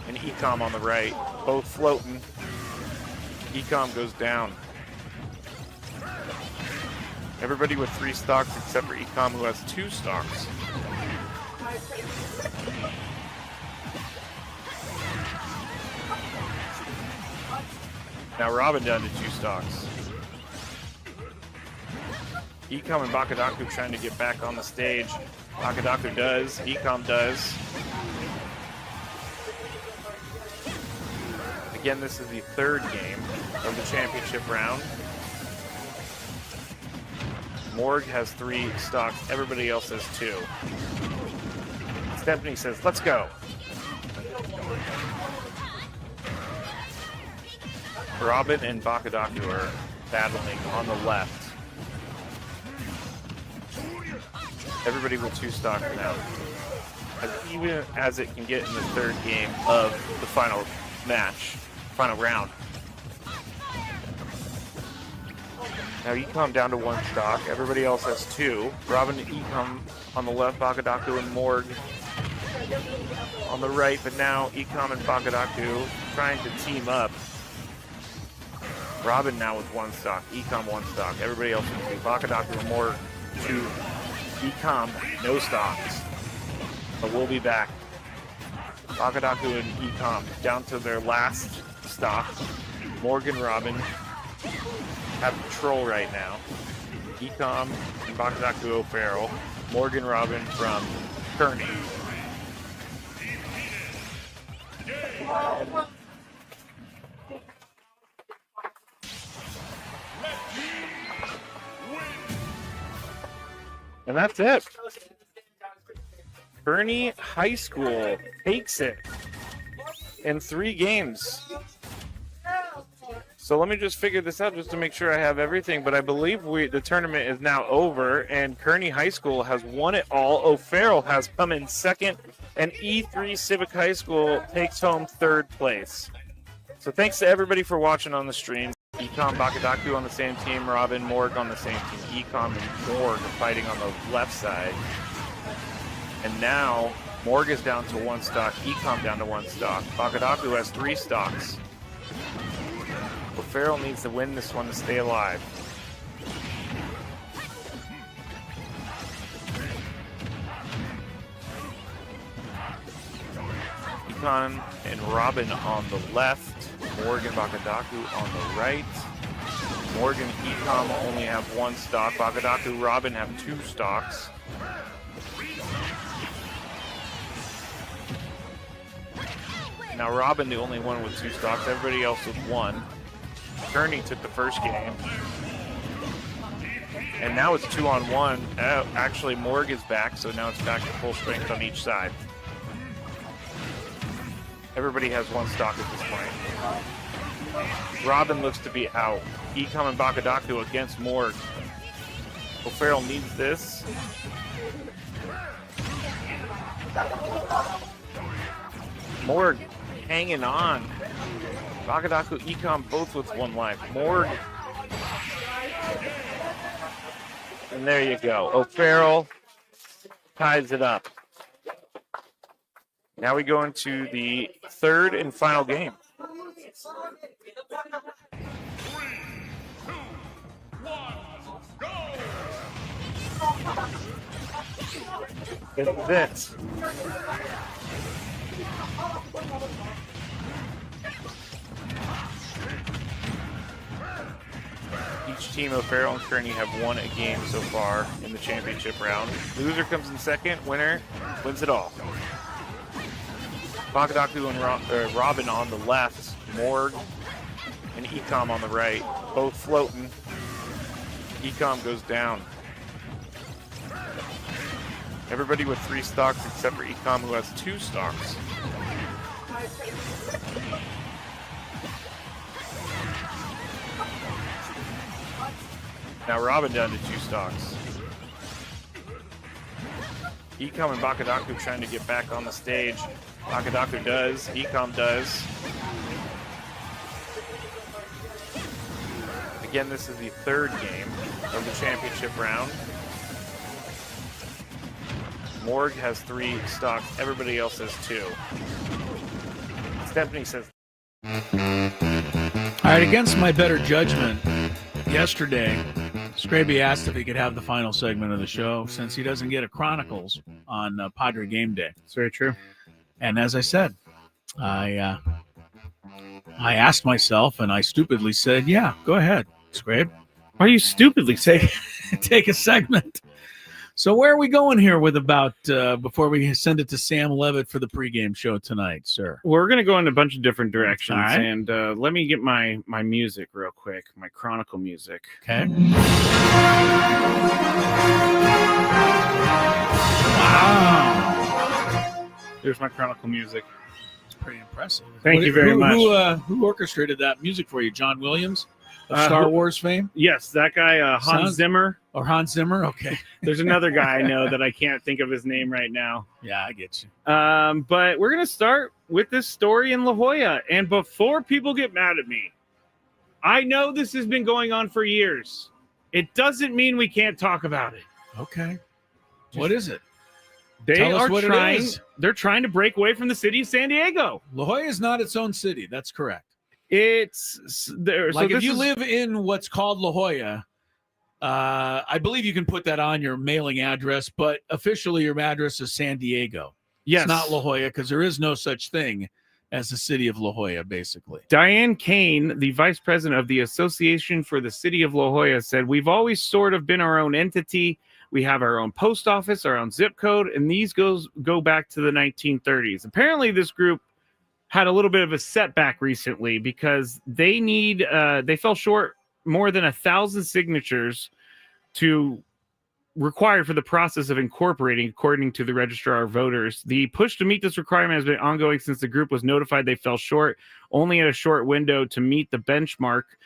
and Ecom on the right, both floating. Ecom goes down. Everybody with 3 stocks except for Ecom, who has 2 stocks. Now Robin down to 2 stocks. Ecom and Bakadaku trying to get back on the stage. Bakadaku does, Ecom does. Again, this is the 3rd game of the championship round. Morg has 3 stocks, everybody else has 2. Stephanie says, let's go. Robin and Bakadaku are battling on the left. Everybody with 2 stocks now. Even as it can get in the 3rd game of the final match, final round. Now Ecom down to 1 stock. Everybody else has 2. Robin and Ecom on the left, Bakadaku and Morg on the right, but now Ecom and Bakadaku trying to team up. Robin now with 1 stock, Ecom 1 stock. Everybody else with 2. Bakadaku and Morg 2. Ecom, no stocks. But we'll be back. Bakadaku and Ecom down to their last stock. Morgan, Robin have control right now. Ecom and Bakadaku O'Farrell. Morgan, Robin from Kearney. And that's it. Kearney High School takes it in 3 games. So let me just figure this out just to make sure I have everything. But I believe the tournament is now over, and Kearney High School has won it all. O'Farrell has come in second, and E3 Civic High School takes home 3rd place. So thanks to everybody for watching on the stream. Ecom, Bakadaku on the same team, Robin, Morg on the same team. Ecom and Morg are fighting on the left side. And now Morg is down to 1 stock, Ecom down to 1 stock. Bakadaku has 3 stocks. But Farrell needs to win this one to stay alive. Econ and Robin on the left. Morgan Bakadaku on the right. Morgan Ecom only have 1 stock. Bakadaku, Robin have 2 stocks. Now Robin the only one with 2 stocks. Everybody else with 1. Kearney took the first game. And now it's 2-on-1. Actually, Morg is back, so now it's back to full strength on each side. Everybody has 1 stock at this point. Robin looks to be out. Ecom and Bakadaku against Morg. O'Farrell needs this. Morg hanging on. Bakadaku, Ecom both with 1 life. Morg. And there you go. O'Farrell ties it up. Now we go into the 3rd and final game. 3, 2, 1, go! It's this. Each team, O'Farrell and Kearney, have won a game so far in the championship round. Loser comes in second. Winner wins it all. Bakadaku and Robin on the left, Morg and Ecom on the right, both floating. Ecom goes down. Everybody with 3 stocks except for Ecom, who has 2 stocks. Now Robin down to 2 stocks. Ecom and Bakadaku trying to get back on the stage. Bakadaku does, Ecom does. Again, this is the 3rd game of the championship round. Morg has 3 stocks, everybody else has 2. Stephanie says... All right, against my better judgment, yesterday, Scraby asked if he could have the final segment of the show since he doesn't get a Chronicles on Padre Game Day. It's very true. And as I said, I asked myself, and I stupidly said, "Yeah, go ahead, Scrabe." Why do you stupidly say take a segment? So where are we going here with about before we send it to Sam Levitt for the pregame show tonight, sir? We're going to go in a bunch of different directions, All right. and let me get my music real quick, my Chronicle music. Okay. Wow. There's my Chronicle music. It's pretty impressive. Thank you very much. Who orchestrated that music for you? John Williams of Star Wars fame? Yes, that guy, Hans Zimmer. Or Hans Zimmer? Okay. There's another guy I know that I can't think of his name right now. Yeah, I get you. But we're going to start with this story in La Jolla. And before people get mad at me, I know this has been going on for years. It doesn't mean we can't talk about it. Okay. What is it? They're trying to break away from the city of San Diego. La Jolla is not its own city. That's correct. It's there. Like so if you live in what's called La Jolla, I believe you can put that on your mailing address, but officially your address is San Diego. Yes. It's not La Jolla because there is no such thing as the city of La Jolla, basically. Diane Kane, the vice president of the Association for the City of La Jolla, said, "We've always sort of been our own entity. We have our own post office, our own zip code, and these go back to the 1930s. Apparently, this group had a little bit of a setback recently because they fell short more than 1,000 signatures required for the process of incorporating, according to the Registrar of Voters. The push to meet this requirement has been ongoing since the group was notified they fell short, only at a short window to meet the benchmark.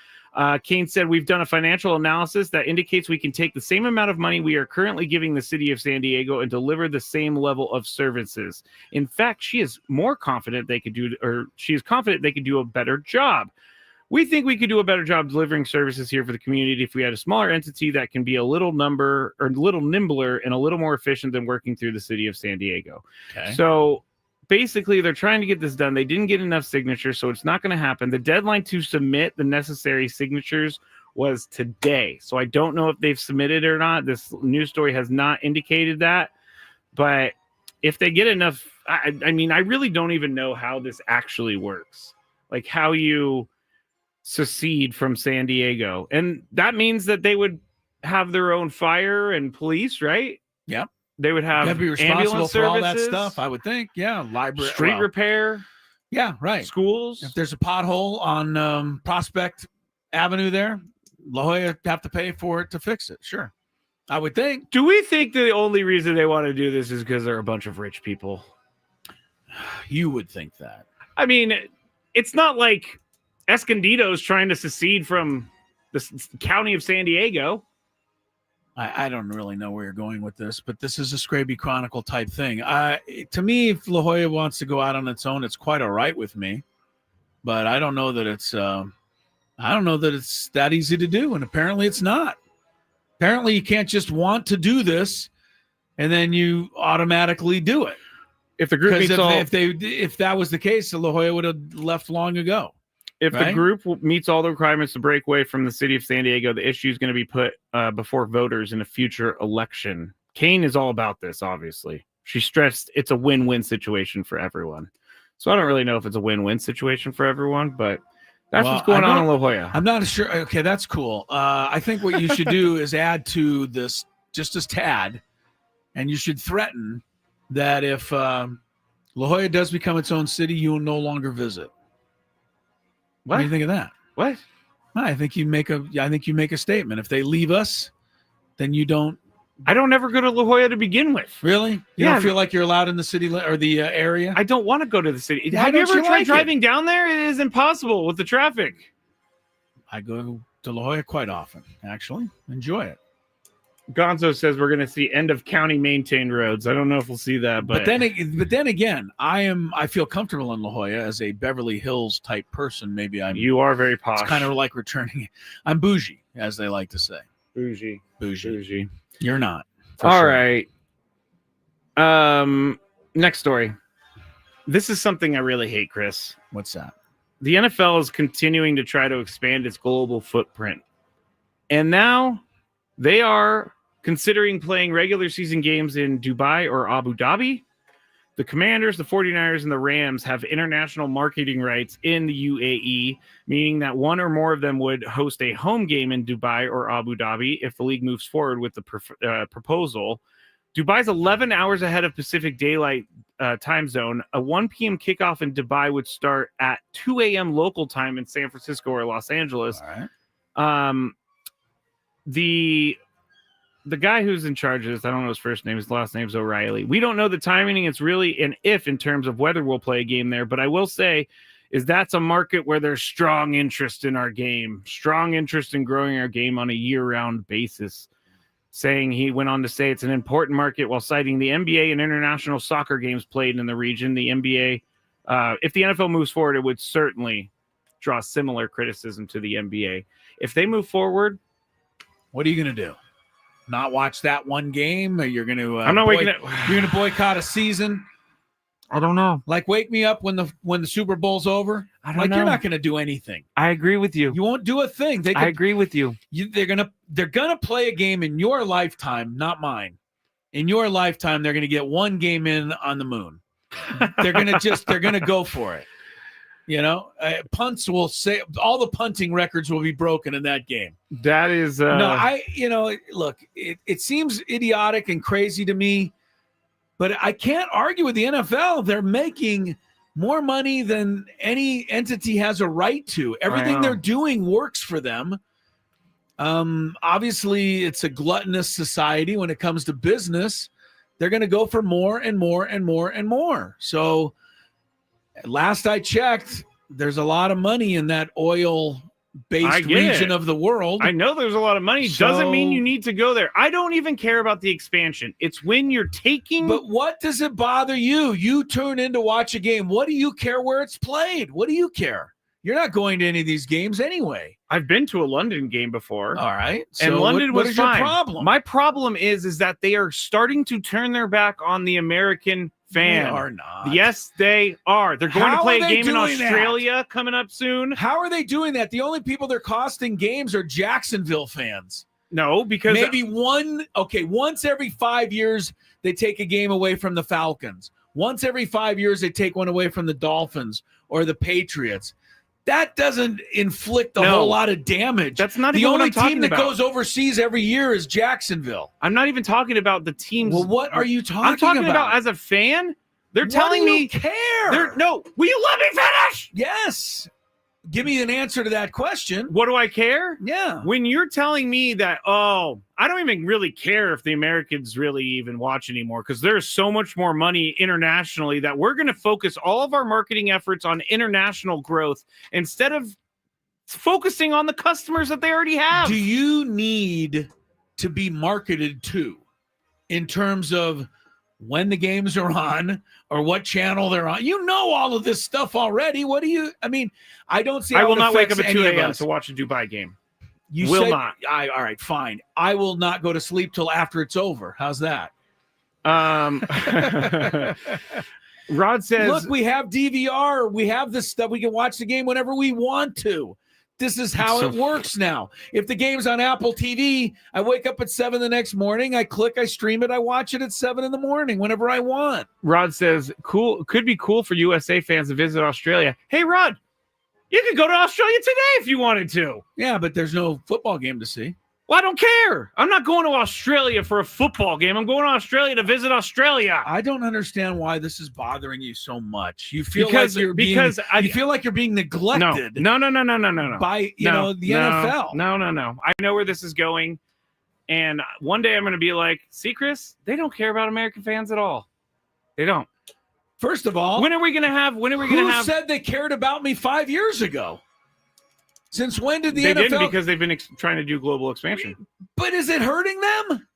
Kane said, we've done a financial analysis that indicates we can take the same amount of money we are currently giving the city of San Diego and deliver the same level of services. In fact, she is confident they could do a better job. We think we could do a better job delivering services here for the community if we had a smaller entity that can be a little nimbler and a little more efficient than working through the city of San Diego. Okay. So basically, they're trying to get this done. They didn't get enough signatures, so it's not going to happen. The deadline to submit the necessary signatures was today. So I don't know if they've submitted or not. This news story has not indicated that. But if they get enough, I mean, I really don't even know how this actually works. Like how you secede from San Diego. And that means that they would have their own fire and police, right? Yep. They would have be responsible ambulance for all that services, stuff, I would think. Yeah, library, street repair. Yeah, right. Schools. If there's a pothole on Prospect Avenue there, La Jolla have to pay for it to fix it. Sure, I would think. Do we think the only reason they want to do this is because they're a bunch of rich people? You would think that. I mean, it's not like Escondido's trying to secede from the county of San Diego. I don't really know where you're going with this, but this is a Scraby Chronicle type thing. To me, if La Jolla wants to go out on its own, it's quite all right with me. But I don't know that it's that easy to do, and apparently it's not. Apparently, you can't just want to do this and then you automatically do it. If the group if that was the case, La Jolla would have left long ago. If the group meets all the requirements to break away from the city of San Diego, the issue is going to be put before voters in a future election. Kane is all about this, obviously. She stressed it's a win-win situation for everyone. So I don't really know if it's a win-win situation for everyone, but that's what's going on in La Jolla. I'm not sure. Okay, that's cool. I think what you should do is add to this just as tad, and you should threaten that if La Jolla does become its own city, you will no longer visit. What do you think of that? What? I think you make a statement. If they leave us, then you don't. I don't ever go to La Jolla to begin with. Really? You don't feel like you're allowed in the city or the area? I don't want to go to the city. Why Have you don't ever you tried like driving down there? It is impossible with the traffic. I go to La Jolla quite often, actually. Enjoy it. Gonzo says we're going to see end of county maintained roads. I don't know if we'll see that, but then again, I feel comfortable in La Jolla as a Beverly Hills type person. You are very posh. It's kind of like returning. I'm bougie, as they like to say. Bougie. You're not. All right. Next story. This is something I really hate, Chris. What's that? The NFL is continuing to try to expand its global footprint, and now they are considering playing regular season games in Dubai or Abu Dhabi. The Commanders, the 49ers, and the Rams have international marketing rights in the UAE, meaning that one or more of them would host a home game in Dubai or Abu Dhabi if the league moves forward with the proposal. Dubai's 11 hours ahead of Pacific Daylight time zone. A 1 p.m. kickoff in Dubai would start at 2 a.m. local time in San Francisco or Los Angeles. All right. The guy who's in charge of this, I don't know his first name. His last name's O'Reilly. We don't know the timing. It's really an if in terms of whether we'll play a game there. But I will say is that's a market where there's strong interest in our game, strong interest in growing our game on a year-round basis. He went on to say it's an important market while citing the NBA and international soccer games played in the region. The NBA, if the NFL moves forward, it would certainly draw similar criticism to the NBA. If they move forward, what are you going to do? Not watch that one game? Or you're going to? I'm not waking up. You're going to boycott a season? I don't know. Like wake me up when the Super Bowl's over. I don't know. You're not going to do anything. I agree with you. You won't do a thing. I agree with you. They're gonna play a game in your lifetime, not mine. In your lifetime, they're gonna get one game in on the moon. They're gonna go for it. You know, punts will say all the punting records will be broken in that game. That is look, it seems idiotic and crazy to me, but I can't argue with the NFL. They're making more money than any entity has a right to. Everything they're doing works for them. Obviously, it's a gluttonous society when it comes to business. They're going to go for more and more and more and more. So last I checked, there's a lot of money in that oil based region of the world. I know there's a lot of money. Doesn't mean you need to go there. I don't even care about the expansion. It's when you're taking. But what does it bother you? You tune in to watch a game. What do you care where it's played? What do you care? You're not going to any of these games anyway. I've been to a London game before. All right. And So London what was is fine. your problem? My problem is that they are starting to turn their back on the American fan. They are not. Yes, they are. They're going to How play are a they game in doing that? Australia coming up soon. How are they doing that? The only people they're costing games are Jacksonville fans. No, because maybe once every 5 years they take a game away from the Falcons. Once every 5 years they take one away from the Dolphins or the Patriots. That doesn't inflict a whole lot of damage. That's not the even what only I'm talking team that about. goes overseas every year is Jacksonville. I'm not even talking about the teams. Well, what are you talking about? I'm talking about as a fan. They're telling me care. No, will you let me finish? Yes. Give me an answer to that question. What do I care? Yeah. When you're telling me that, I don't even really care if the Americans really even watch anymore because there's so much more money internationally that we're going to focus all of our marketing efforts on international growth instead of focusing on the customers that they already have. Do you need to be marketed to in terms of when the games are on or what channel they're on? You know all of this stuff already. What do you, I don't see how I will it not wake up affects at 2 any of a.m. us. to watch a Dubai game. You will said, not. All right, fine. I will not go to sleep till after it's over. How's that? Rod says, look, we have DVR. We have this stuff. We can watch the game whenever we want to. This is how it works now. If the game's on Apple TV, I wake up at 7 the next morning. I click, I stream it. I watch it at 7 in the morning whenever I want. Rod says, cool. Could be cool for USA fans to visit Australia. Hey, Rod, you could go to Australia today if you wanted to. Yeah, but there's no football game to see. Well, I don't care. I'm not going to Australia for a football game. I'm going to Australia to visit Australia. I don't understand why this is bothering you so much. You feel like you're you feel like you're being neglected. No. By the NFL. No. I know where this is going, and one day I'm going to be like, see, Chris, they don't care about American fans at all. They don't. First of all, when are we going to have? Who said they cared about me 5 years ago? Since when did the NFL? They didn't because they've been trying to do global expansion. But is it hurting them?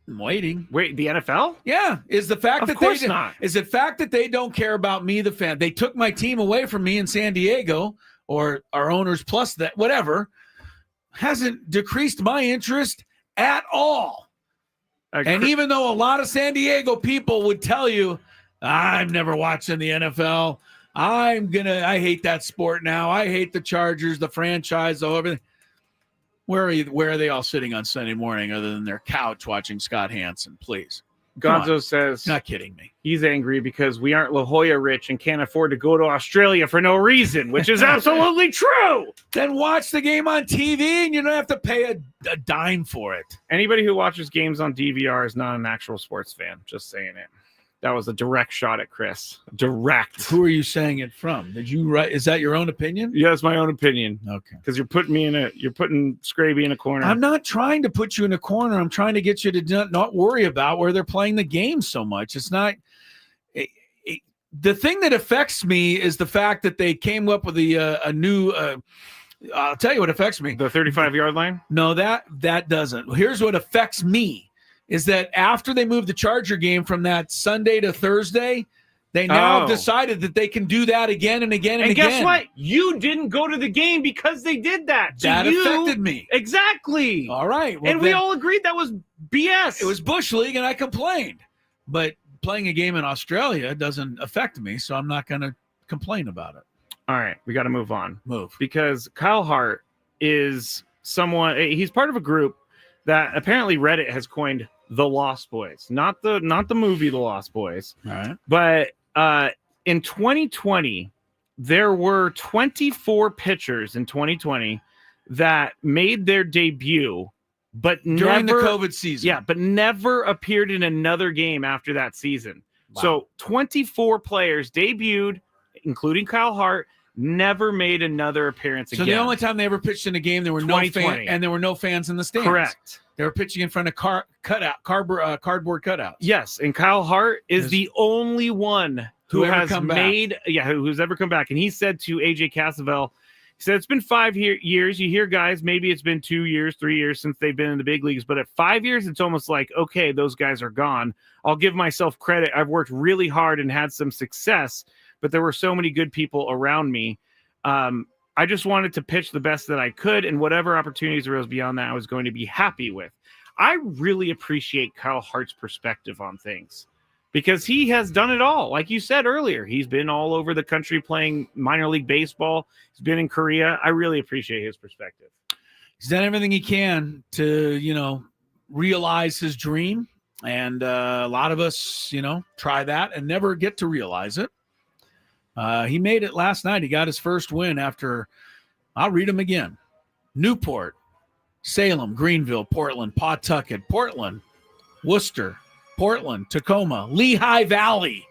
I'm waiting. Wait, the NFL? Yeah. Is the fact that course not. Is the fact that they don't care about me, the fan? They took my team away from me in San Diego, or our owners plus that, whatever, hasn't decreased my interest at all. And even though a lot of San Diego people would tell you, I'm never watching the NFL. I hate that sport now. I hate the Chargers, the franchise, everything. Where are they all sitting on Sunday morning other than their couch watching Scott Hansen? Please. Gonzo says, not kidding me. He's angry because we aren't La Jolla rich and can't afford to go to Australia for no reason, which is absolutely true. Then watch the game on TV and you don't have to pay a dime for it. Anybody who watches games on DVR is not an actual sports fan. Just saying it. That was a direct shot at Chris. Direct. Who are you saying it from? Did you write? Is that your own opinion? Yeah, it's my own opinion. Okay. Because you're putting Scraby in a corner. I'm not trying to put you in a corner. I'm trying to get you to not worry about where they're playing the game so much. It's not. The thing that affects me is the fact that they came up with a new. I'll tell you what affects me. The 35-yard line? No, that doesn't. Here's what affects me. Is that after they moved the Charger game from that Sunday to Thursday, they now have decided that they can do that again and again and again. And guess what? You didn't go to the game because they did that. That affected me. Exactly. All right. Well, and we all agreed that was BS. It was Bush League, and I complained. But playing a game in Australia doesn't affect me, so I'm not going to complain about it. All right. We got to move on. Move. Because Kyle Hart is someone – he's part of a group that apparently Reddit has coined – The Lost Boys, not the movie The Lost Boys. All right. But in 2020, there were 24 pitchers in 2020 that made their debut, but during never, the COVID season. Yeah, but never appeared in another game after that season. Wow. So 24 players debuted, including Kyle Hart, never made another appearance again. So the only time they ever pitched in a game, there were no fans in the stands. Correct. They were pitching in front of cardboard cutouts. Yes, and Kyle Hart is the only one Whoever has come back. who's ever come back. And he said to AJ Cassavell, he said, it's been 5 years. You hear guys, maybe it's been 2 years, 3 years since they've been in the big leagues. But at 5 years, it's almost like, okay, those guys are gone. I'll give myself credit. I've worked really hard and had some success, but there were so many good people around me. I just wanted to pitch the best that I could, and whatever opportunities arose beyond that, I was going to be happy with. I really appreciate Kyle Hart's perspective on things, because he has done it all. Like you said earlier, he's been all over the country playing minor league baseball. He's been in Korea. I really appreciate his perspective. He's done everything he can to, realize his dream. And a lot of us, try that and never get to realize it. He made it last night. He got his first win after, I'll read him again: Newport, Salem, Greenville, Portland, Pawtucket, Portland, Worcester, Portland, Tacoma, Lehigh Valley,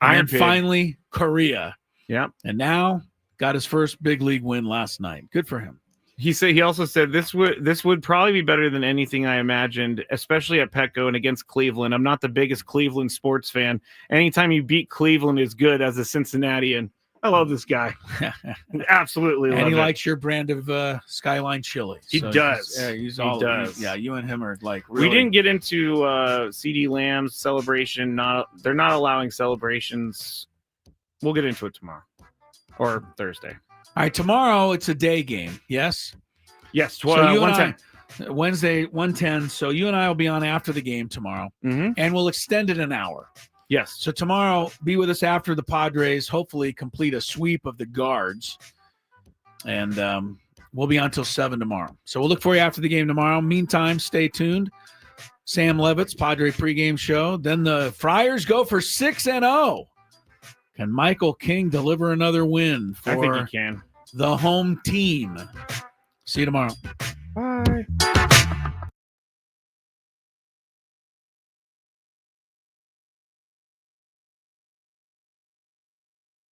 and finally Korea. Yeah. And now got his first big league win last night. Good for him. He also said this would probably be better than anything I imagined, especially at Petco and against Cleveland. I'm not the biggest Cleveland sports fan. Anytime you beat Cleveland is good as a Cincinnatian. I love this guy. Absolutely love it. And he likes your brand of Skyline chili. He does. He does. Yeah, you and him are like really. We didn't get into CD Lamb's celebration. They're not allowing celebrations. We'll get into it tomorrow or Thursday. All right, tomorrow it's a day game. Yes? Yes, So 1:10. Wednesday, 1:10. So you and I will be on after the game tomorrow, and we'll extend it an hour. Yes. So tomorrow, be with us after the Padres hopefully complete a sweep of the guards, and we'll be on till 7 tomorrow. So we'll look for you after the game tomorrow. Meantime, stay tuned. Sam Levitt's Padre pregame show. Then the Friars go for 6-0. Can Michael King deliver another win for I think he can. the home team? See you tomorrow. Bye.